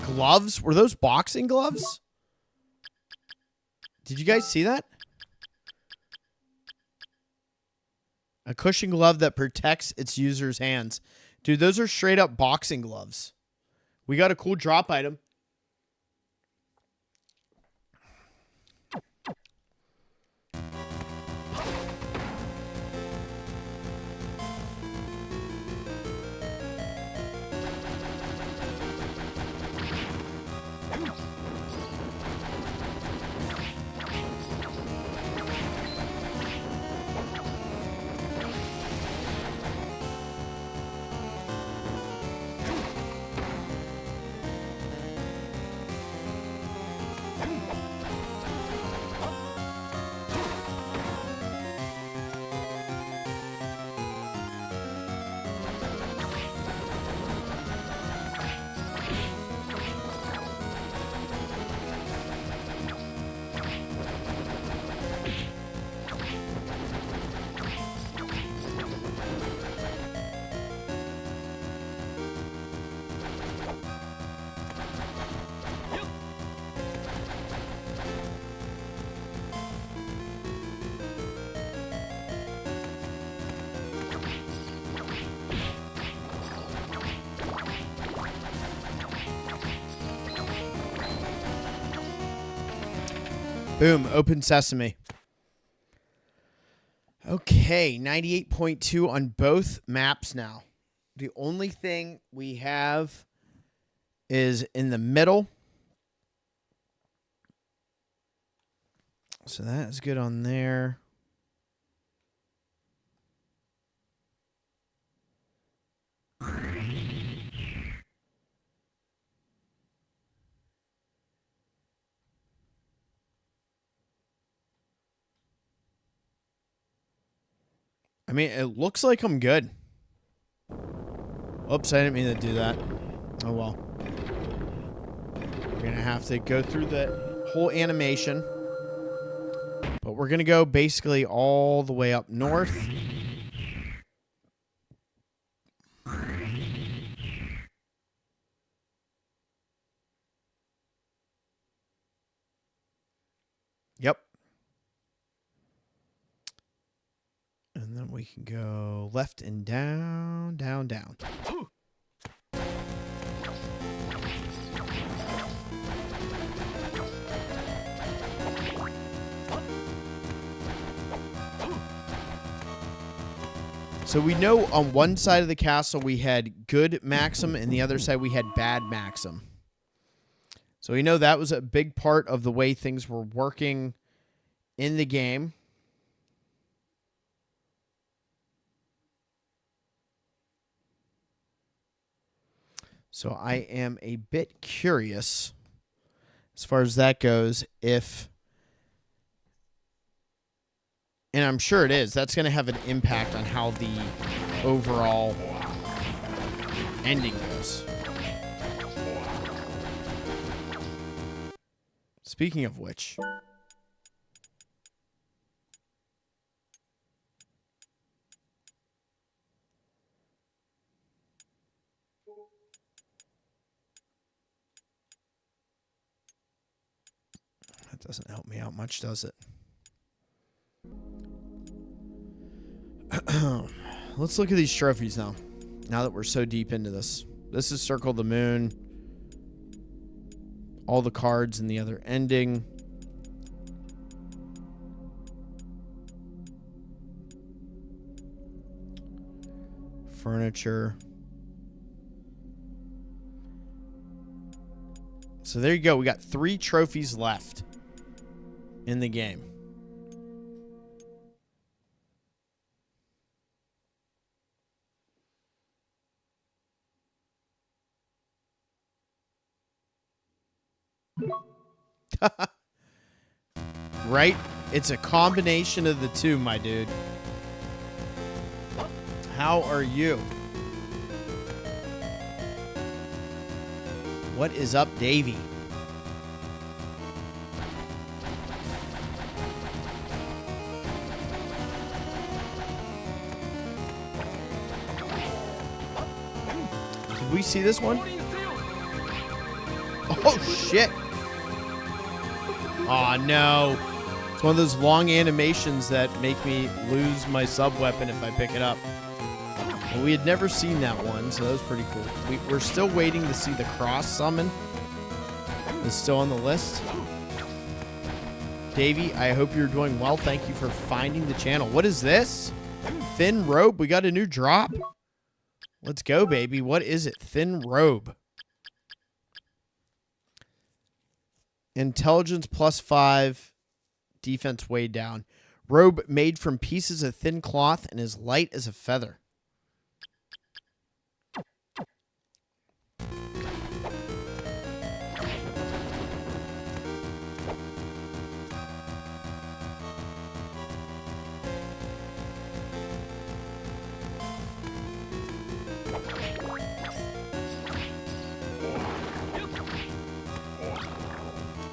Gloves? Were those boxing gloves? Did you guys see that? A cushion glove that protects its user's hands. Dude, those are straight up boxing gloves. We got a cool drop item. Boom. Open sesame. Okay. 98.2 on both maps now. The only thing we have is in the middle. So that is good on there. I mean, it looks like I'm good. Oops, I didn't mean to do that. Oh, well. We're going to have to go through the whole animation. But we're going to go basically all the way up north. Yep. And then we can go left and down, down, down. So we know on one side of the castle we had good MAXIM and the other side we had bad MAXIM. So we know that was a big part of the way things were working in the game. So I am a bit curious as far as that goes if... And I'm sure it is. That's going to have an impact on how the overall ending goes. Speaking of which... That doesn't help me out much, does it? Let's look at these trophies now. Now that we're so deep into this. This is Circle the Moon. All the cards in the other ending. Furniture. So there you go. We got 3 trophies left in the game. Right? It's a combination of the two, my dude. How are you? What is up, Davey? Did we see this one? Oh, shit. Aw, no. It's one of those long animations that make me lose my sub-weapon if I pick it up. Well, we had never seen that one, so that was pretty cool. We're still waiting to see the cross summon. It's still on the list. Davey, I hope you're doing well. Thank you for finding the channel. What is this? Thin Robe. We got a new drop. Let's go, baby. What is it? Thin Robe. Intelligence +5. Defense way down. Robe made from pieces of thin cloth and is light as a feather.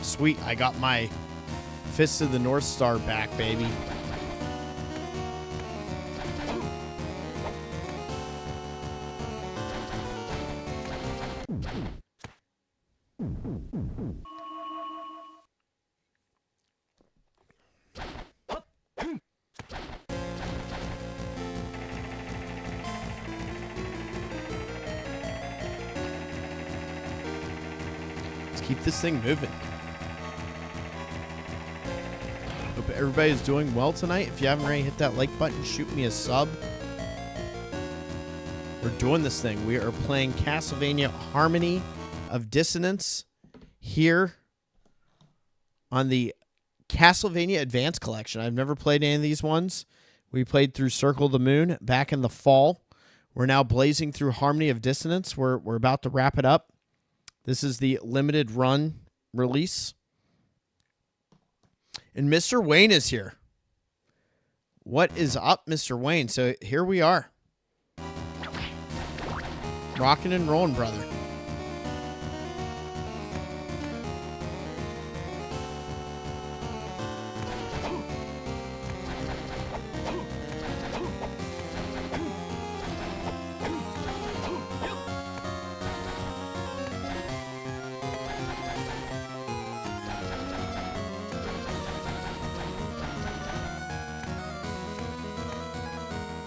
Sweet, I got my Fist of the North Star back, baby. Let's keep this thing moving. Hope everybody's doing well tonight. If you haven't already hit that like button, shoot me a sub. We're doing this thing. We are playing Castlevania Harmony of Dissonance here on the Castlevania Advance Collection. I've never played any of these ones. We played through Circle the Moon back in the fall. We're now blazing through Harmony of Dissonance. We're about to wrap it up. This is the limited run release. And Mr. Wayne is here. What is up, Mr. Wayne? So here we are. Rocking and rolling, brother.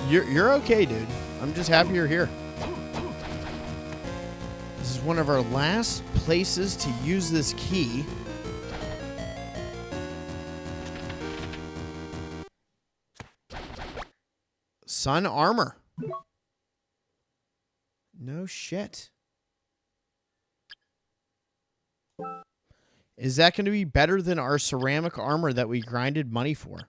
You're okay, dude. I'm just happy you're here. This is one of our last places to use this key. Sun armor. No shit. Is that going to be better than our ceramic armor that we grinded money for?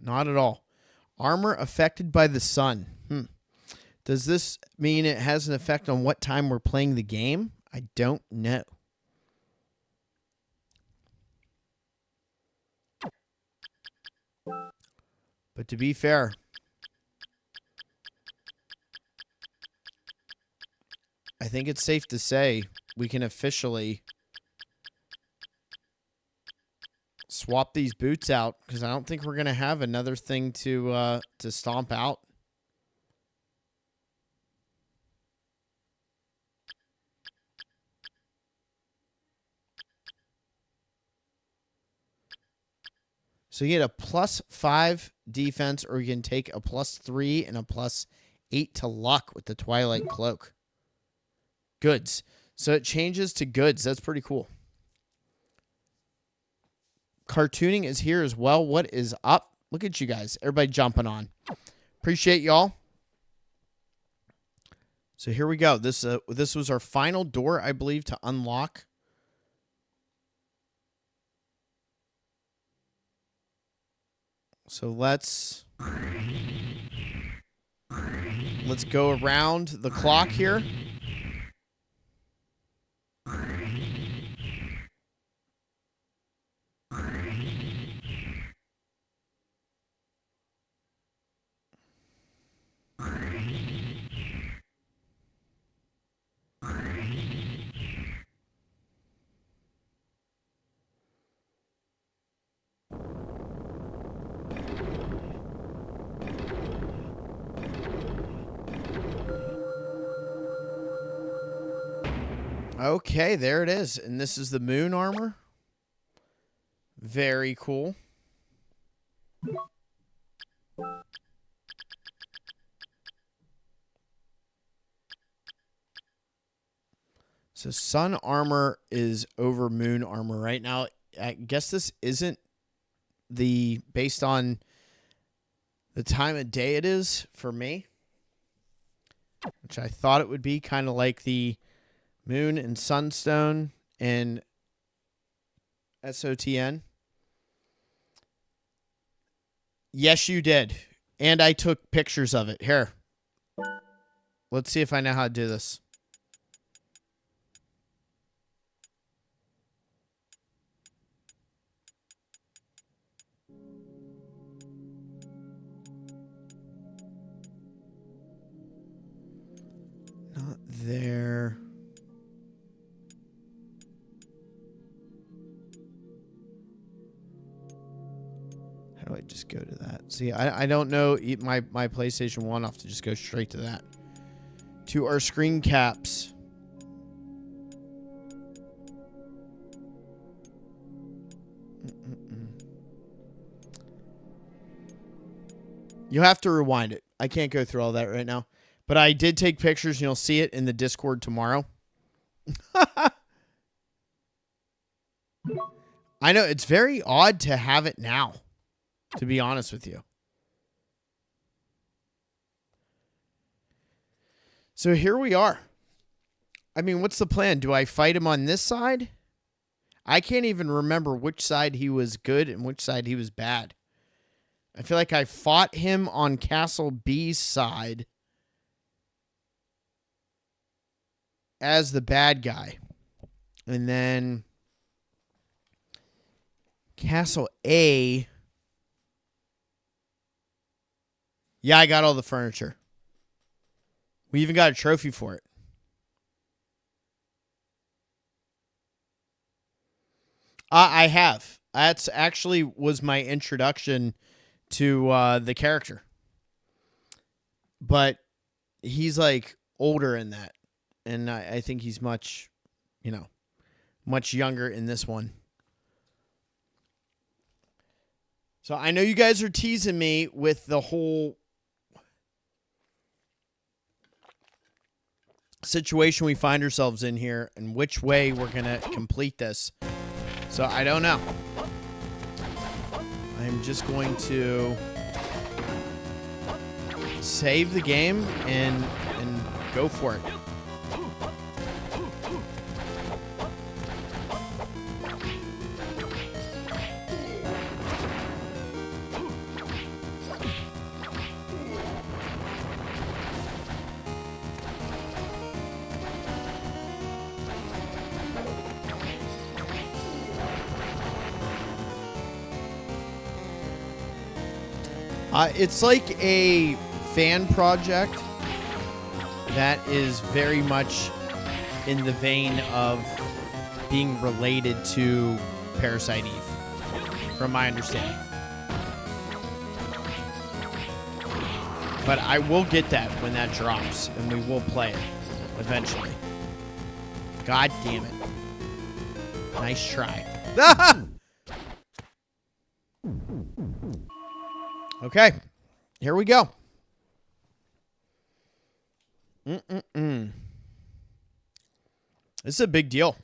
Not at all. Armor affected by the sun. Does this mean it has an effect on what time we're playing the game? I don't know. But to be fair, I think it's safe to say we can officially swap these boots out, because I don't think we're going to have another thing to stomp out. So you get a +5 defense, or you can take a +3 and a +8 to luck with the Twilight Cloak. Goods. So it changes to goods. That's pretty cool. Cartooning is here as well. What is up? Look at you guys. Everybody jumping on. Appreciate y'all. So here we go. This was our final door, I believe, to unlock. So let's go around the clock here. Okay, there it is. And this is the moon armor. Very cool. So sun armor is over moon armor right now. I guess this isn't based on the time of day it is for me, which I thought it would be kind of like the moon and sunstone and SOTN. Yes, you did. And I took pictures of it. Here. Let's see if I know how to do this. Not there. How do I just go to that? See, I don't know my PlayStation 1. I'll have to just go straight to that. To our screen caps. You'll have to rewind it. I can't go through all that right now. But I did take pictures, and you'll see it in the Discord tomorrow. I know it's very odd to have it now, to be honest with you. So here we are. I mean, what's the plan? Do I fight him on this side? I can't even remember which side he was good and which side he was bad. I feel like I fought him on Castle B's side as the bad guy. And then Castle A. Yeah, I got all the furniture. We even got a trophy for it. I have. That's actually was my introduction to the character. But he's like older in that. And I think he's much, much younger in this one. So I know you guys are teasing me with the whole situation we find ourselves in here and which way we're going to complete this. So I don't know. I'm just going to save the game and go for it. It's like a fan project that is very much in the vein of being related to Parasite Eve, from my understanding. But I will get that when that drops, and we will play it eventually. God damn it. Nice try. Okay, here we go. This is a big deal.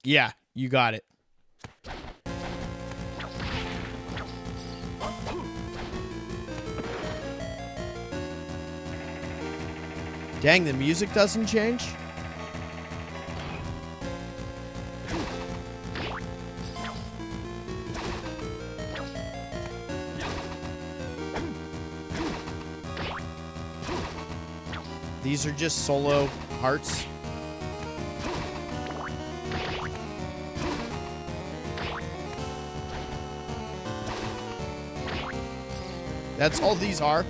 Yeah, you got it. Dang, the music doesn't change? These are just solo hearts. That's all these are.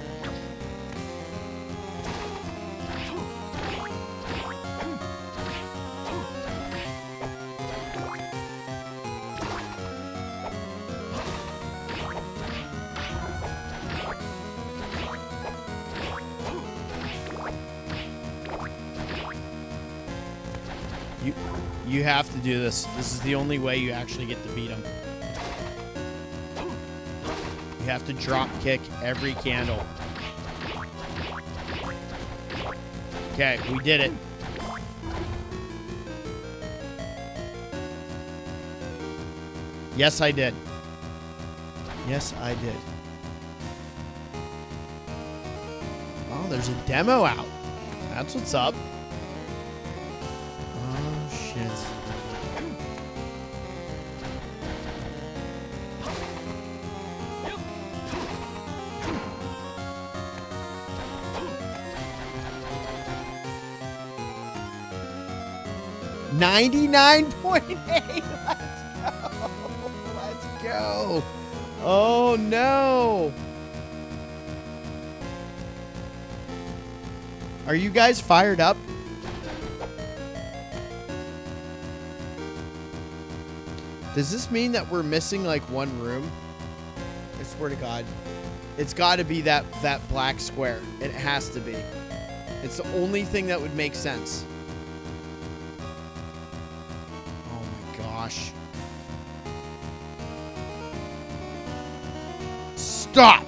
You have to do this. This is the only way you actually get to beat him. You have to drop kick every candle. Okay, we did it. Yes, I did. Yes, I did. Oh, there's a demo out. That's what's up. Oh, shit. $99.8. Let's go. Oh no. Are you guys fired up? Does this mean that we're missing like one room? I swear to God. It's got to be that black square. It has to be. It's the only thing that would make sense. Oh my gosh. Stop!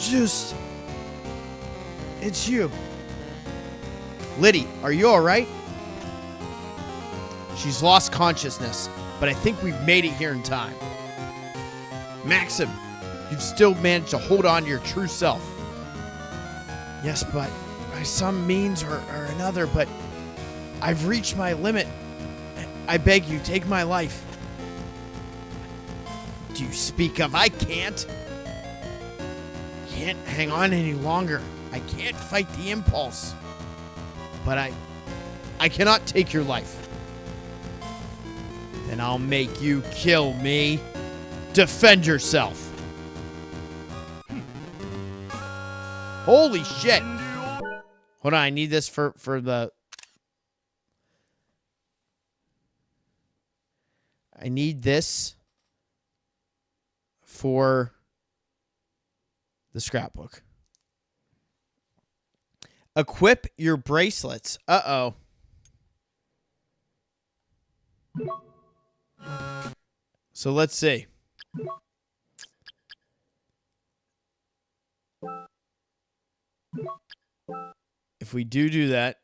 Juste. It's you. Liddy, are you alright? She's lost consciousness, but I think we've made it here in time. Maxim, you've still managed to hold on to your true self. Yes, but by some means or another, but I've reached my limit. I beg you, take my life. Do you speak of? I can't. Can't hang on any longer. I can't fight the impulse. But I cannot take your life. Then I'll make you kill me. Defend yourself. Holy shit. Hold on, I need this for the... I need this for the scrapbook. Equip your bracelets. Uh-oh. So let's see. If we do that.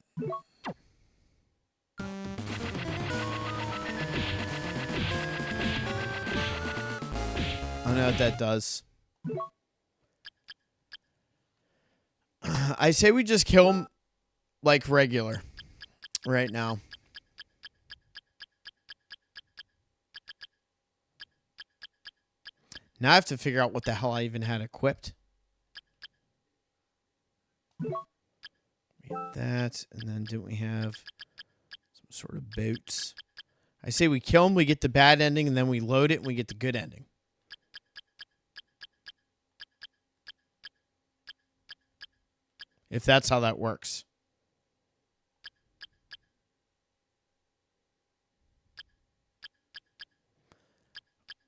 I don't know what that does. I say we just kill him like regular right now. Now I have to figure out what the hell I even had equipped. We had that, and then didn't we have some sort of boots? I say we kill him, we get the bad ending, and then we load it, and we get the good ending. If that's how that works.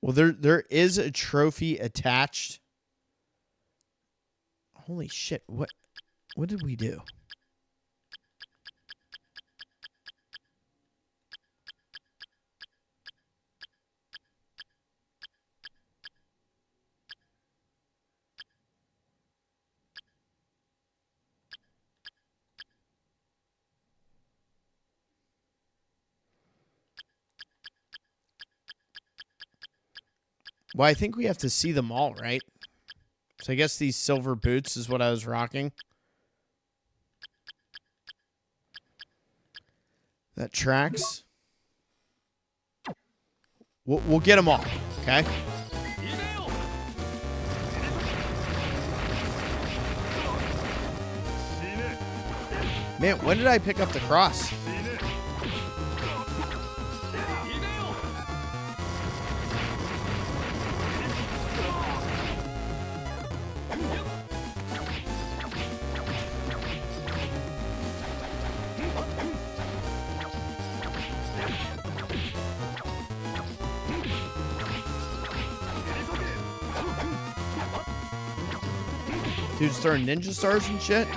Well, there is a trophy attached. Holy shit, what did we do? Well, I think we have to see them all, right? So I guess these silver boots is what I was rocking. That tracks. We'll get them all, okay? Man, when did I pick up the cross? Dude's throwing ninja stars and shit.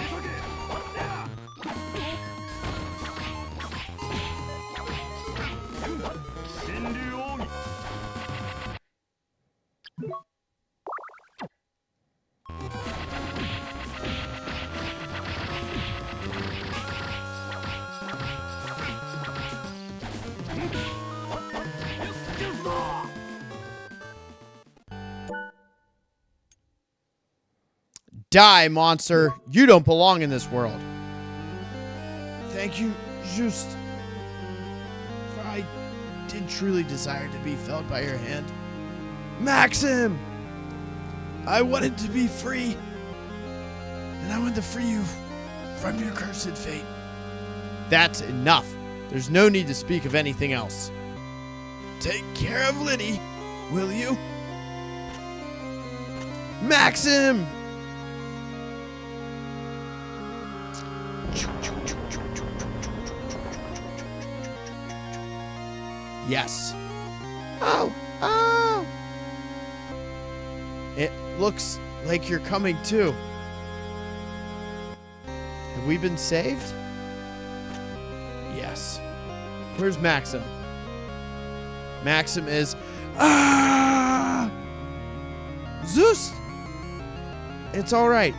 Die, monster. You don't belong in this world. Thank you, Juste. For I did truly desire to be felled by your hand. Maxim! I wanted to be free. And I wanted to free you from your cursed fate. That's enough. There's no need to speak of anything else. Take care of Liddy, will you? Maxim! Yes. Oh, oh. It looks like you're coming too. Have we been saved? Yes. Where's Maxim? Maxim is... Ah! Juste! It's all right.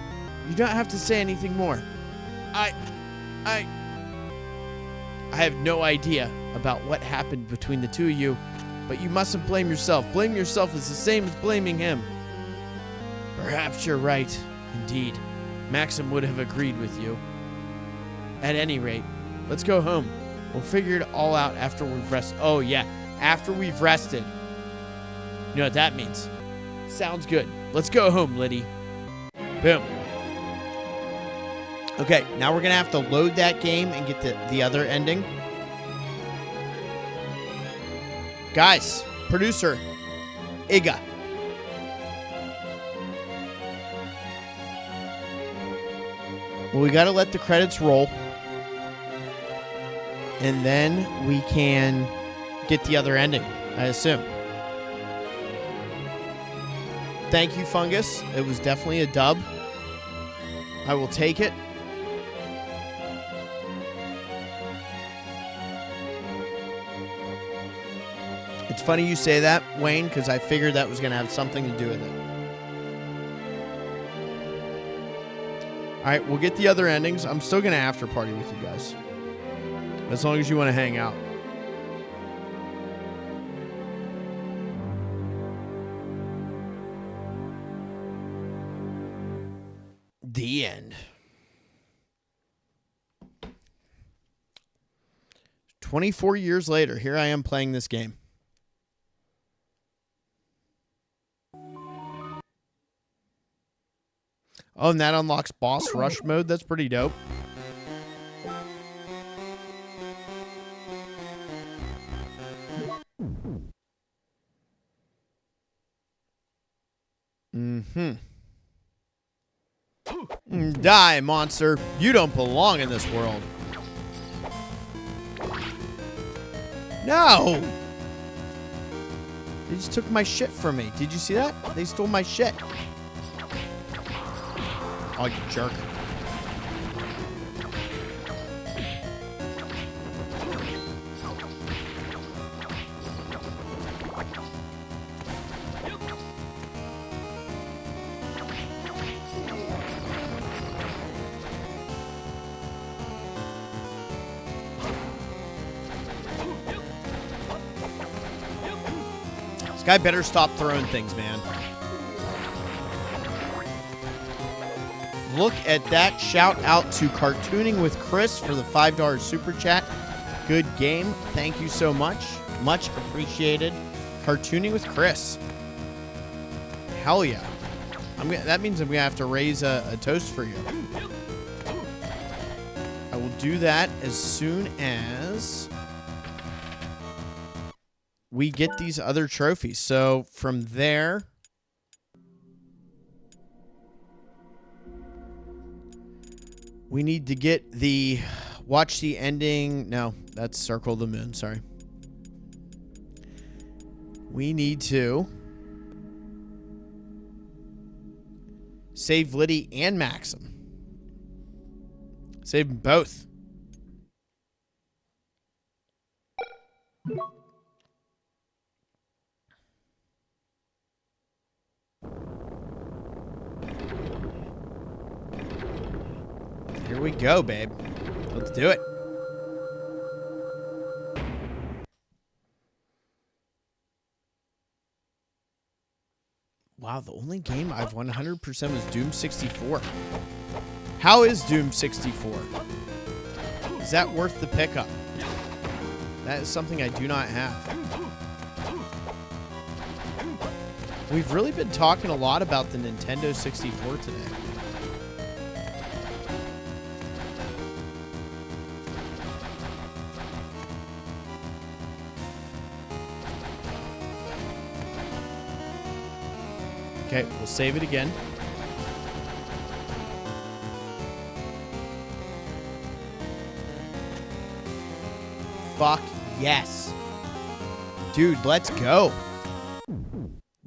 You don't have to say anything more. I have no idea about what happened between the two of you, but you mustn't blame yourself. Blame yourself is the same as blaming him. Perhaps you're right. Indeed, Maxim would have agreed with you. At any rate, let's go home. We'll figure it all out after we've rested. Oh, yeah, after we've rested. You know what that means. Sounds good. Let's go home, Liddy. Boom. Okay, now we're going to have to load that game and get the other ending. Guys, producer, Iga. Well, we got to let the credits roll. And then we can get the other ending, I assume. Thank you, Fungus. It was definitely a dub. I will take it. It's funny you say that, Wayne, because I figured that was going to have something to do with it. All right, we'll get the other endings. I'm still going to after party with you guys. As long as you want to hang out. The end. 24 years later, here I am playing this game. Oh, and that unlocks boss rush mode. That's pretty dope. Die, monster. You don't belong in this world. No! They just took my shit from me. Did you see that? They stole my shit. Oh, you jerk. This guy better stop throwing things, man. Look at that. Shout out to Cartooning with Chris for the $5 super chat. Good game. Thank you so much. Much appreciated. Cartooning with Chris. Hell yeah. That means I'm going to have to raise a toast for you. I will do that as soon as we get these other trophies. So from there, we need to get the watch the ending. No, that's Circle the Moon. Sorry. We need to save Liddy and Maxim. Save them both. Here we go, babe. Let's do it. Wow, the only game I've 100% was Doom 64. How is Doom 64? Is that worth the pickup? That is something I do not have. We've really been talking a lot about the Nintendo 64 today. Okay, we'll save it again. Fuck yes. Dude, let's go.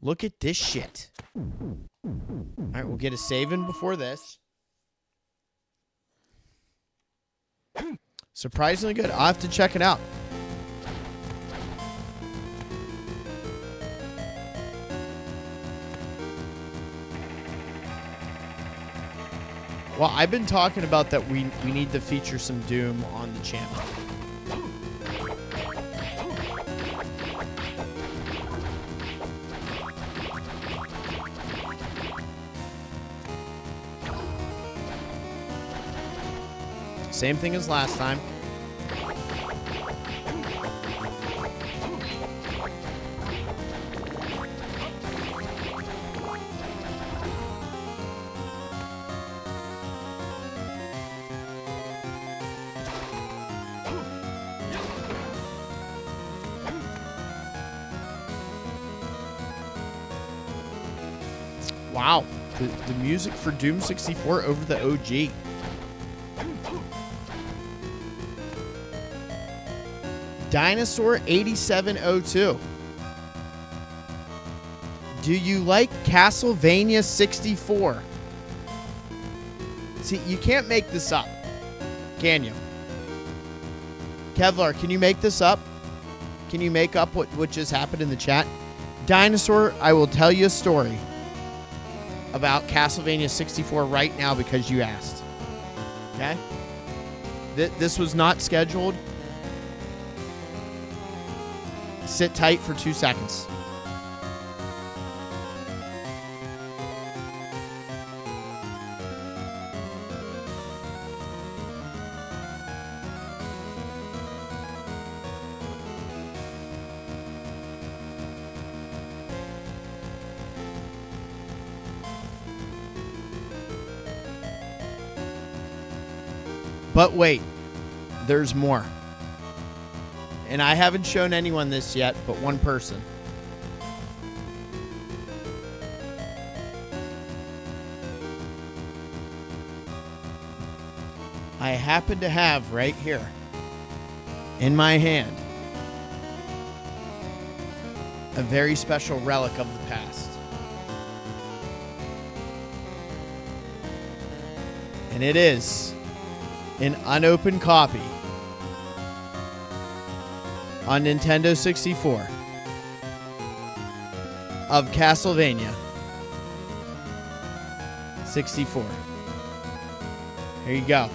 Look at this shit. Alright, we'll get a save in before this. Surprisingly good. I'll have to check it out. Well, I've been talking about that we need to feature some Doom on the channel. Same thing as last time. Wow, the music for Doom 64 over the OG. Dinosaur 8702. Do you like Castlevania 64? See, you can't make this up, can you? Kevlar, can you make this up? Can you make up what just happened in the chat? Dinosaur, I will tell you a story about Castlevania 64 right now because you asked. Okay? This was not scheduled. Sit tight for 2 seconds. But wait, there's more. And I haven't shown anyone this yet, but one person. I happen to have right here in my hand a very special relic of the past. And it is an unopened copy on Nintendo 64 of Castlevania 64. Here you go.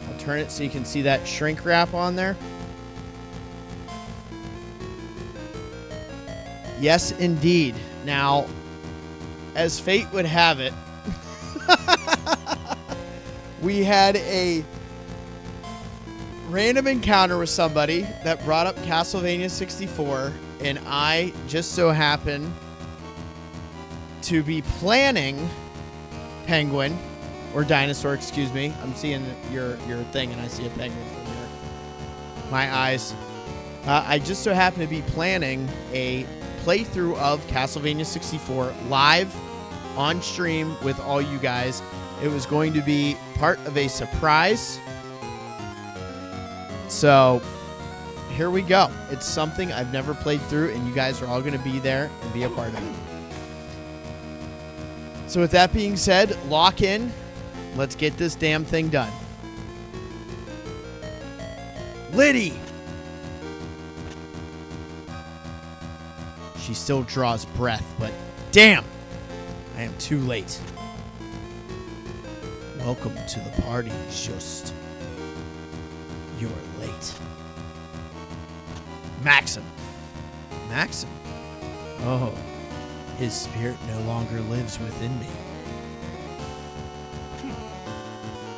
I'll turn it so you can see that shrink wrap on there. Yes, indeed. Now, as fate would have it, we had a random encounter with somebody that brought up Castlevania 64, and I just so happened to be planning Penguin, or Dinosaur, excuse me. I'm seeing your thing, and I see a penguin from here. My eyes. I just so happened to be planning a playthrough of Castlevania 64 live on stream with all you guys. It was going to be part of a surprise. So here we go. It's something I've never played through, and you guys are all going to be there and be a part of it. So with that being said, lock in. Let's get this damn thing done. Liddy! She still draws breath, but damn, I am too late. Welcome to the party, Juste. You're late. Maxim. Maxim? Oh, his spirit no longer lives within me.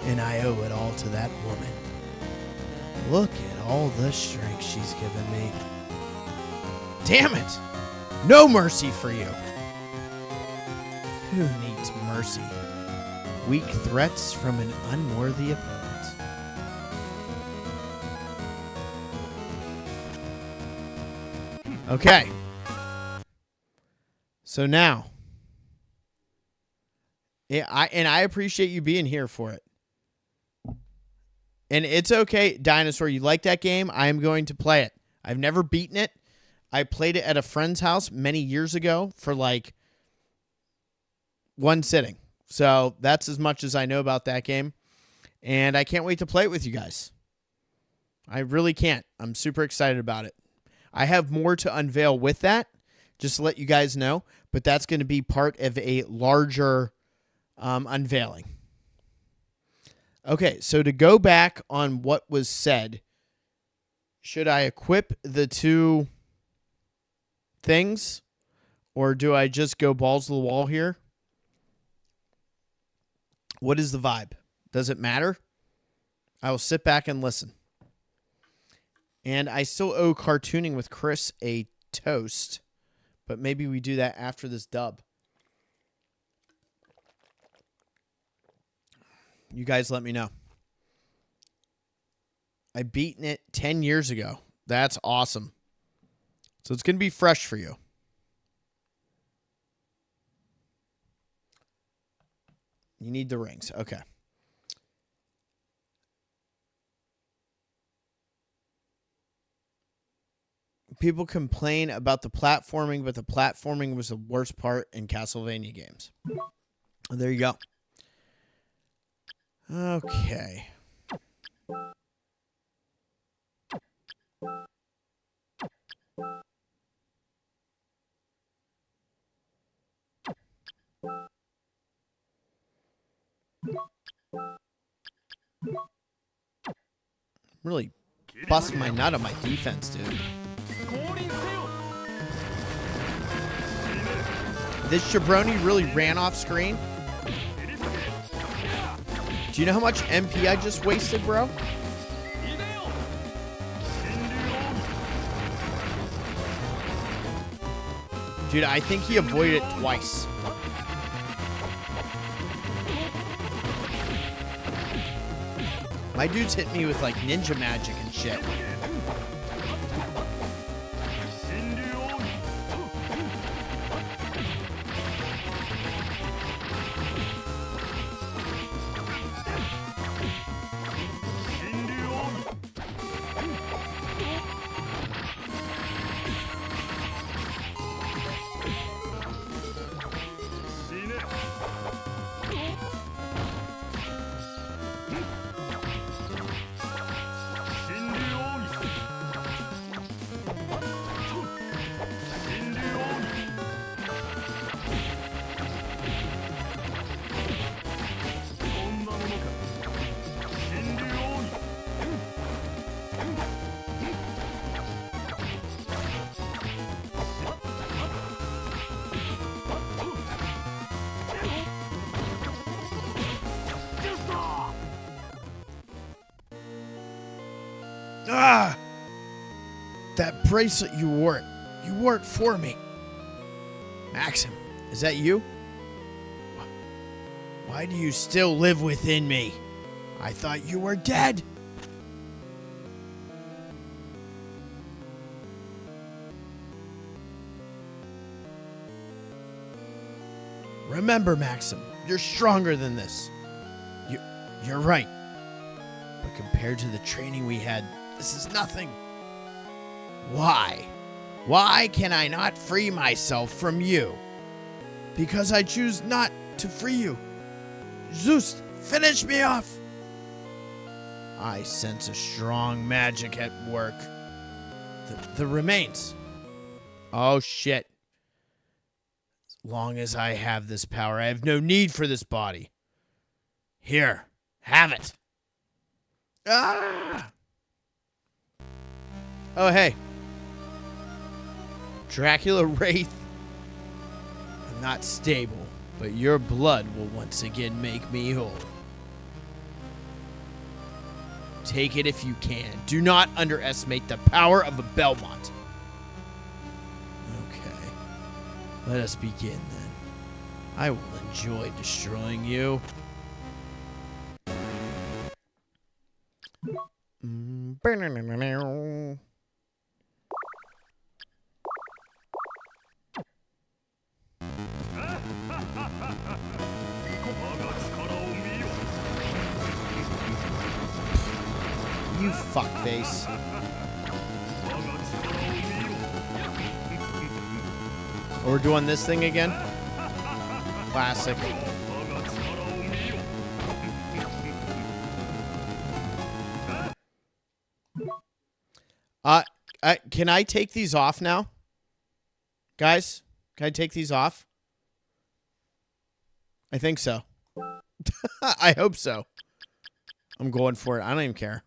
And I owe it all to that woman. Look at all the strength she's given me. Damn it! No mercy for you! Who needs mercy? Weak threats from an unworthy opponent. Okay. So now, I appreciate you being here for it. And it's okay, Dinosaur, you like that game? I am going to play it. I've never beaten it. I played it at a friend's house many years ago for like one sitting. So that's as much as I know about that game. And I can't wait to play it with you guys. I really can't. I'm super excited about it. I have more to unveil with that, just to let you guys know. But that's going to be part of a larger unveiling. Okay, so to go back on what was said, should I equip the 2 things, or do I just go balls to the wall here? What is the vibe? Does it matter? I will sit back and listen. And I still owe Cartooning with Chris a toast, but maybe we do that after this dub. You guys let me know. I beaten it 10 years ago. That's awesome. So it's going to be fresh for you. You need the rings. Okay. People complain about the platforming, but the platforming was the worst part in Castlevania games. There you go. Okay. Really bust my nut on my defense, dude. This jabroni really ran off screen. Do you know how much MP I just wasted, bro? Dude, I think he avoided it twice. My dude's hit me with, like, ninja magic and shit. Ah! That bracelet you wore it for me. Maxim, is that you? Why do you still live within me? I thought you were dead. Remember, Maxim, you're stronger than this. You're right. But compared to the training we had, this is nothing. Why? Why can I not free myself from you? Because I choose not to free you. Juste, finish me off. I sense a strong magic at work. The remains. Oh, shit. As long as I have this power, I have no need for this body. Here, have it. Ah! Oh, hey. Dracula WRAITH. I'm not stable, but your blood will once again make me whole. Take it if you can. Do not underestimate the power of a Belmont. Okay. Let us begin then. I will enjoy destroying you. You fuckface. Oh, we're doing this thing again? Classic. Can I take these off now? Guys, can I take these off? I think so. I hope so. I'm going for it. I don't even care.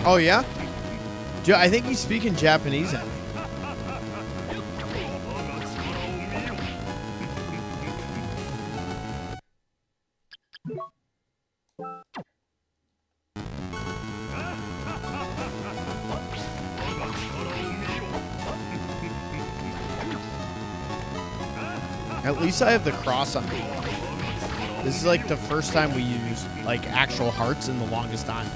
Oh, yeah? I think he's speaking Japanese at me. At least I have the cross on me. This is like the first time we used like actual hearts in the longest time.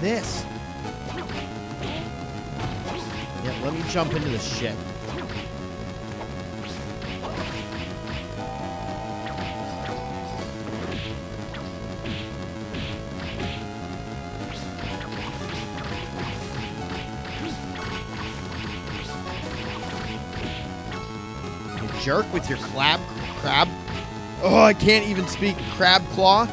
This? Yeah, let me jump into this shit. You jerk with your crab. Oh, I can't even speak. Crab claw.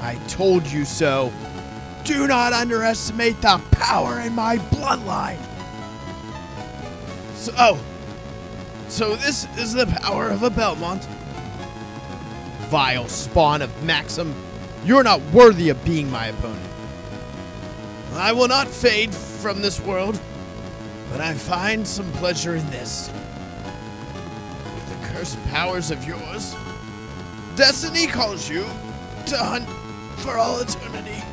I told you so. Do not underestimate the power in my bloodline. So this is the power of a Belmont? Vile spawn of MAXIM, you're not worthy of being my opponent. I will not fade from this world, but I find some pleasure in this. With the cursed powers of yours, destiny calls you to hunt for all eternity.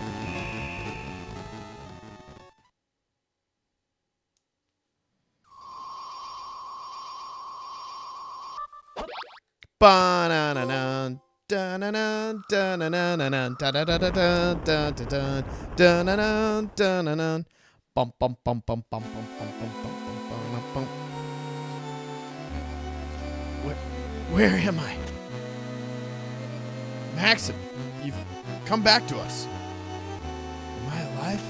Ba-na-na-na, da-na-na, da-na-na-na-na, da-da-da-da-da, da-da-da, da-na-na, da-na-na, bum bum bum bum bum bum bum bum bum bum. Where am I? Maxim, you've come back to us. Am I alive?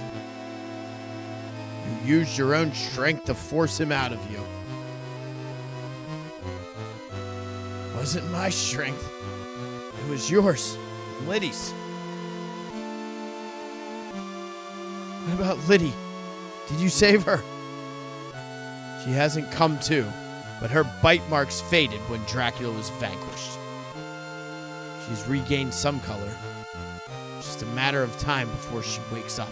You used your own strength to force him out of you. It wasn't my strength. It was yours, Liddy's. What about Liddy? Did you save her? She hasn't come to, but her bite marks faded when Dracula was vanquished. She's regained some color. Just a matter of time before she wakes up.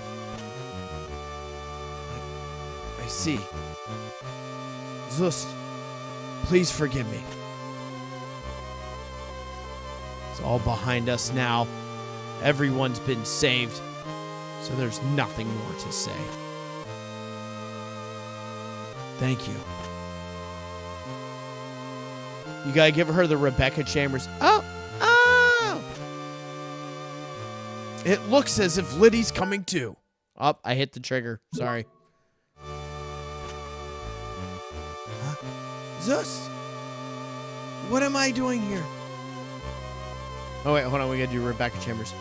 I see. Juste, please forgive me. It's all behind us now. Everyone's been saved, so there's nothing more to say. Thank you. You gotta give her the Rebecca Chambers. Oh! It looks as if Liddy's coming too. Oh, I hit the trigger. Sorry. Huh? Juste! What am I doing here? Oh, wait, hold on. We gotta do Rebecca Chambers.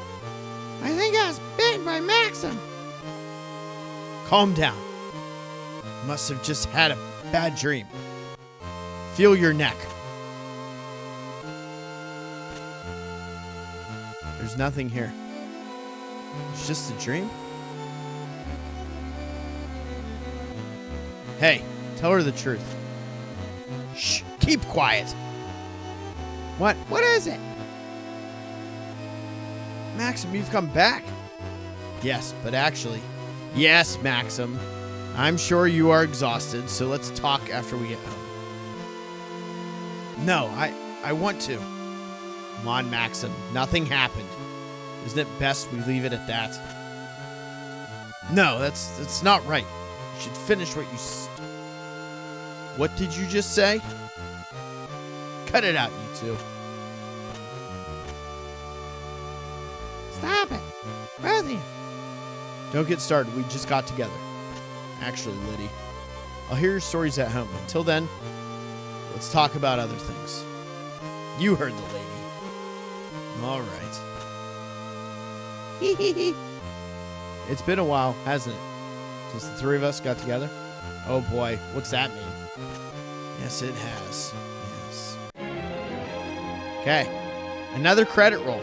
I think I was bitten by Maxim. Calm down. Must have just had a bad dream. Feel your neck. There's nothing here. It's just a dream. Hey, tell her the truth. Shh, keep quiet. What? What is it? Maxim, you've come back. Yes, but actually, yes, Maxim. I'm sure you are exhausted, so let's talk after we get home. No, I want to. Come on, Maxim. Nothing happened. Isn't it best we leave it at that? No, that's not right. You should finish what you... What did you just say? Cut it out, you two. Stop it. Both of you. Don't get started. We just got together. Actually, Liddy, I'll hear your stories at home. Until then, let's talk about other things. You heard the lady. All right. It's been a while, hasn't it? Since the three of us got together? Oh boy, what's that mean? Yes, it has. Yes. Okay. Another credit roll.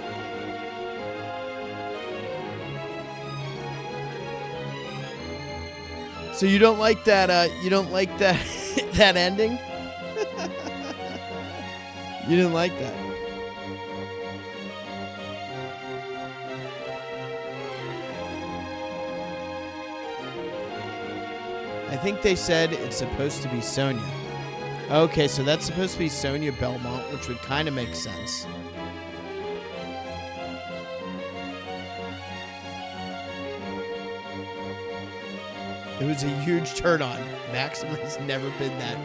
So you don't like that, that ending? You didn't like that. I think they said it's supposed to be Sonia. Okay, so that's supposed to be Sonia Belmont, which would kind of make sense. It was a huge turn on. Maxim has never been that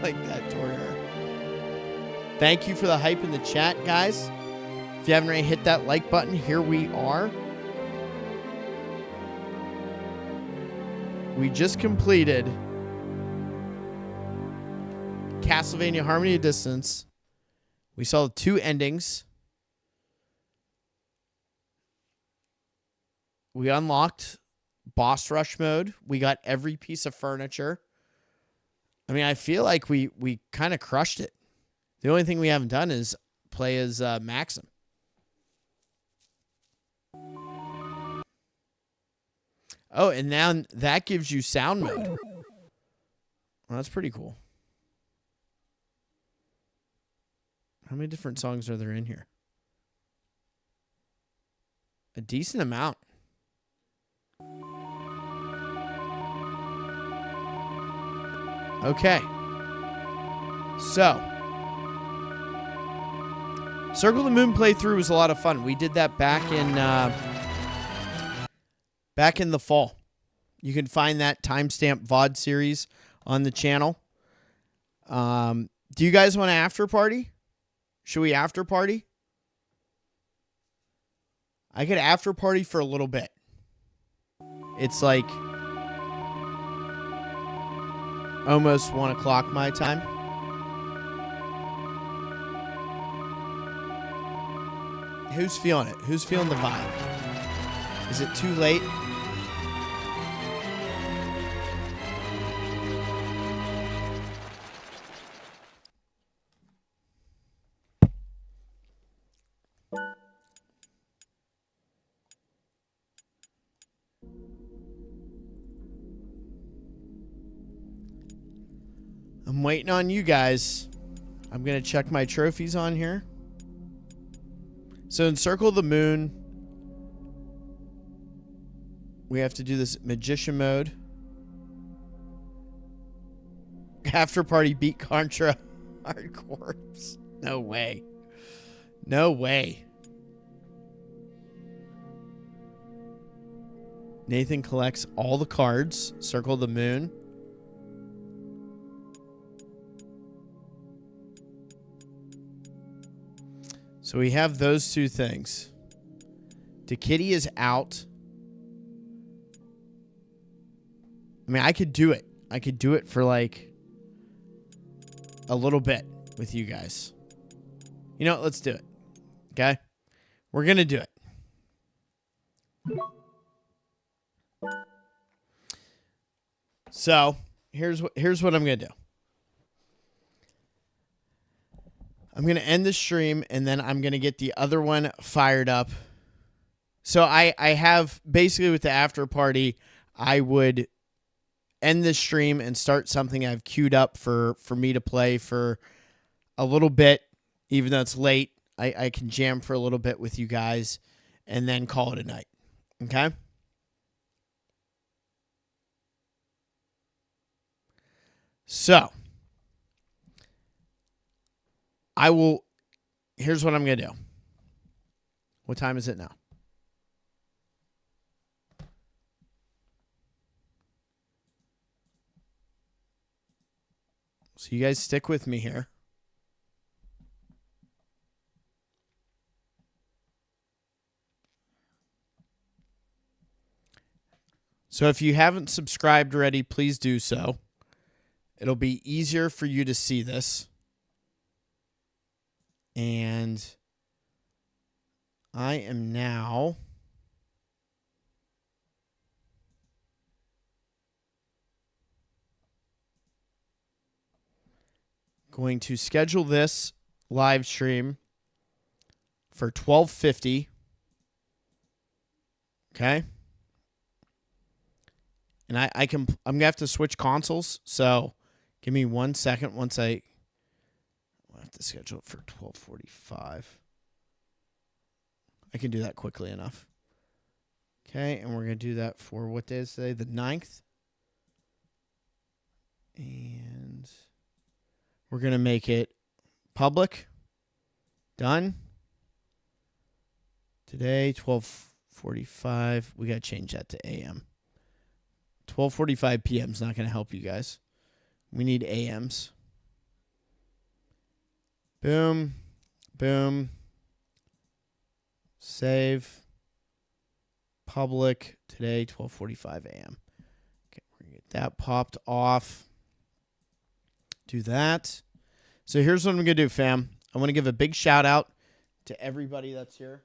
like that toward her. Thank you for the hype in the chat, guys. If you haven't already hit that like button, here we are. We just completed Castlevania Harmony of Dissonance. We saw 2 endings. We unlocked boss rush mode. We got every piece of furniture. I mean, I feel like we kind of crushed it. The only thing we haven't done is play as Maxim. Oh, and now that gives you sound mode. Well, that's pretty cool. How many different songs are there in here? A decent amount. Okay. So, Circle of the Moon playthrough was a lot of fun. We did that back in the fall. You can find that timestamp VOD series on the channel. Do you guys want an after party? Should we after party? I could after party for a little bit. It's like almost 1 o'clock my time. Who's feeling it? Who's feeling the vibe? Is it too late? I'm waiting on you guys. I'm going to check my trophies on here. So in Circle of the Moon, we have to do this magician mode. After party beat Contra hardcore. No way. No way. Nathan collects all the cards. Circle of the Moon. So we have those 2 things. DeKitty is out. I mean, I could do it. I could do it for like a little bit with you guys. You know what? Let's do it. Okay? We're going to do it. So, here's what I'm going to do. I'm going to end the stream, and then I'm going to get the other one fired up. So I have, basically with the after party, I would end the stream and start something I've queued up for me to play for a little bit. Even though it's late, I can jam for a little bit with you guys, and then call it a night. Okay? So, here's what I'm going to do. What time is it now? So you guys stick with me here. So if you haven't subscribed already, please do so. It'll be easier for you to see this. And I am now going to schedule this live stream for 12:50. Okay? And I'm going to have to switch consoles, so give me 1 second once I'll have to schedule it for 12:45. I can do that quickly enough. Okay, and we're going to do that for what day is today? The 9th. And we're going to make it public. Done. Today, 12:45. We got to change that to AM. 12:45 p.m. is not going to help you guys. We need AMs. Boom. Boom. Save. Public. Today, 12:45 a.m. Okay, we're going to get that popped off. Do that. So here's what I'm going to do, fam. I want to give a big shout out to everybody that's here.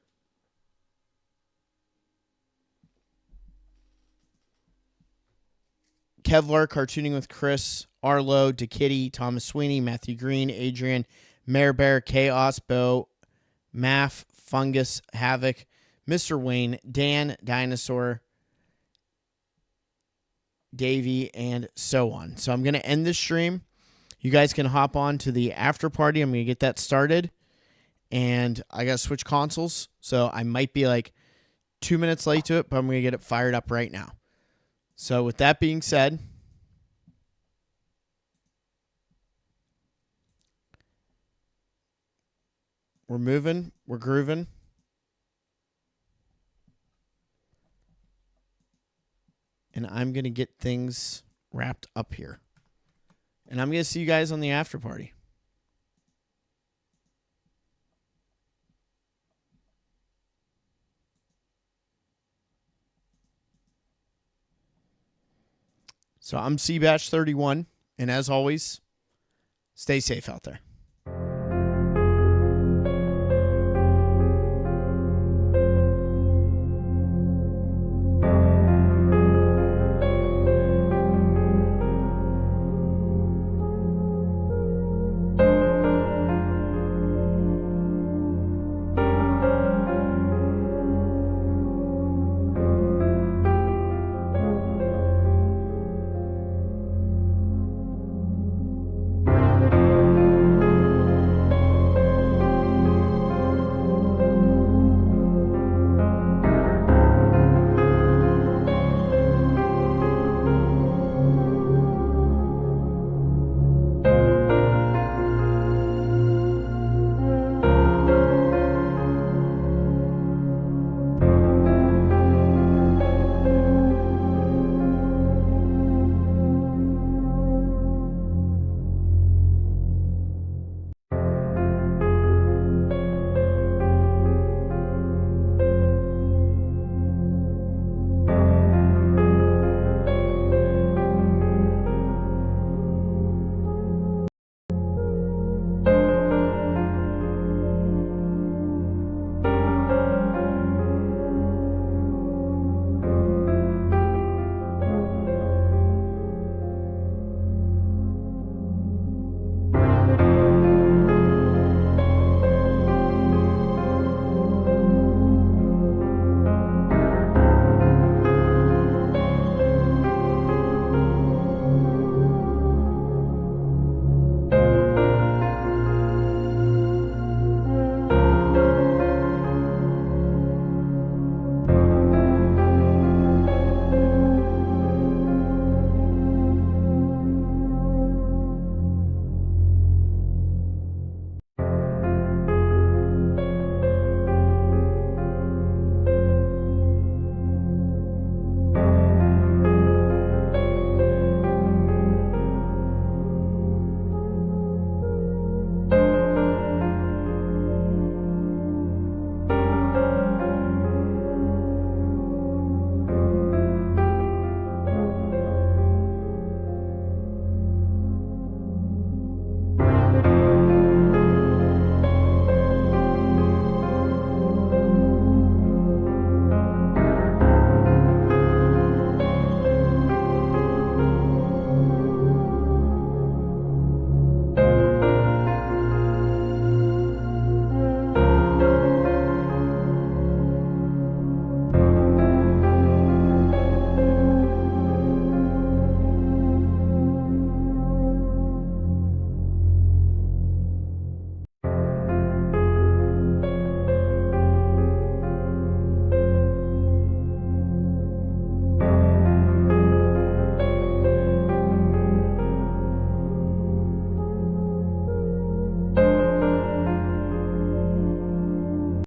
Kevlar, Cartooning with Chris, Arlo, DeKitty, Thomas Sweeney, Matthew Green, Adrian, Mare Bear, Chaos, Bo, Math, Fungus, Havoc, Mr. Wayne, Dan, Dinosaur, Davey, and so on. So I'm going to end this stream. You guys can hop on to the after party. I'm going to get that started. And I got to switch consoles. So I might be like 2 minutes late to it, but I'm going to get it fired up right now. So with that being said, we're moving, we're grooving. And I'm going to get things wrapped up here. And I'm going to see you guys on the after party. So I'm CBatch31, and as always, stay safe out there.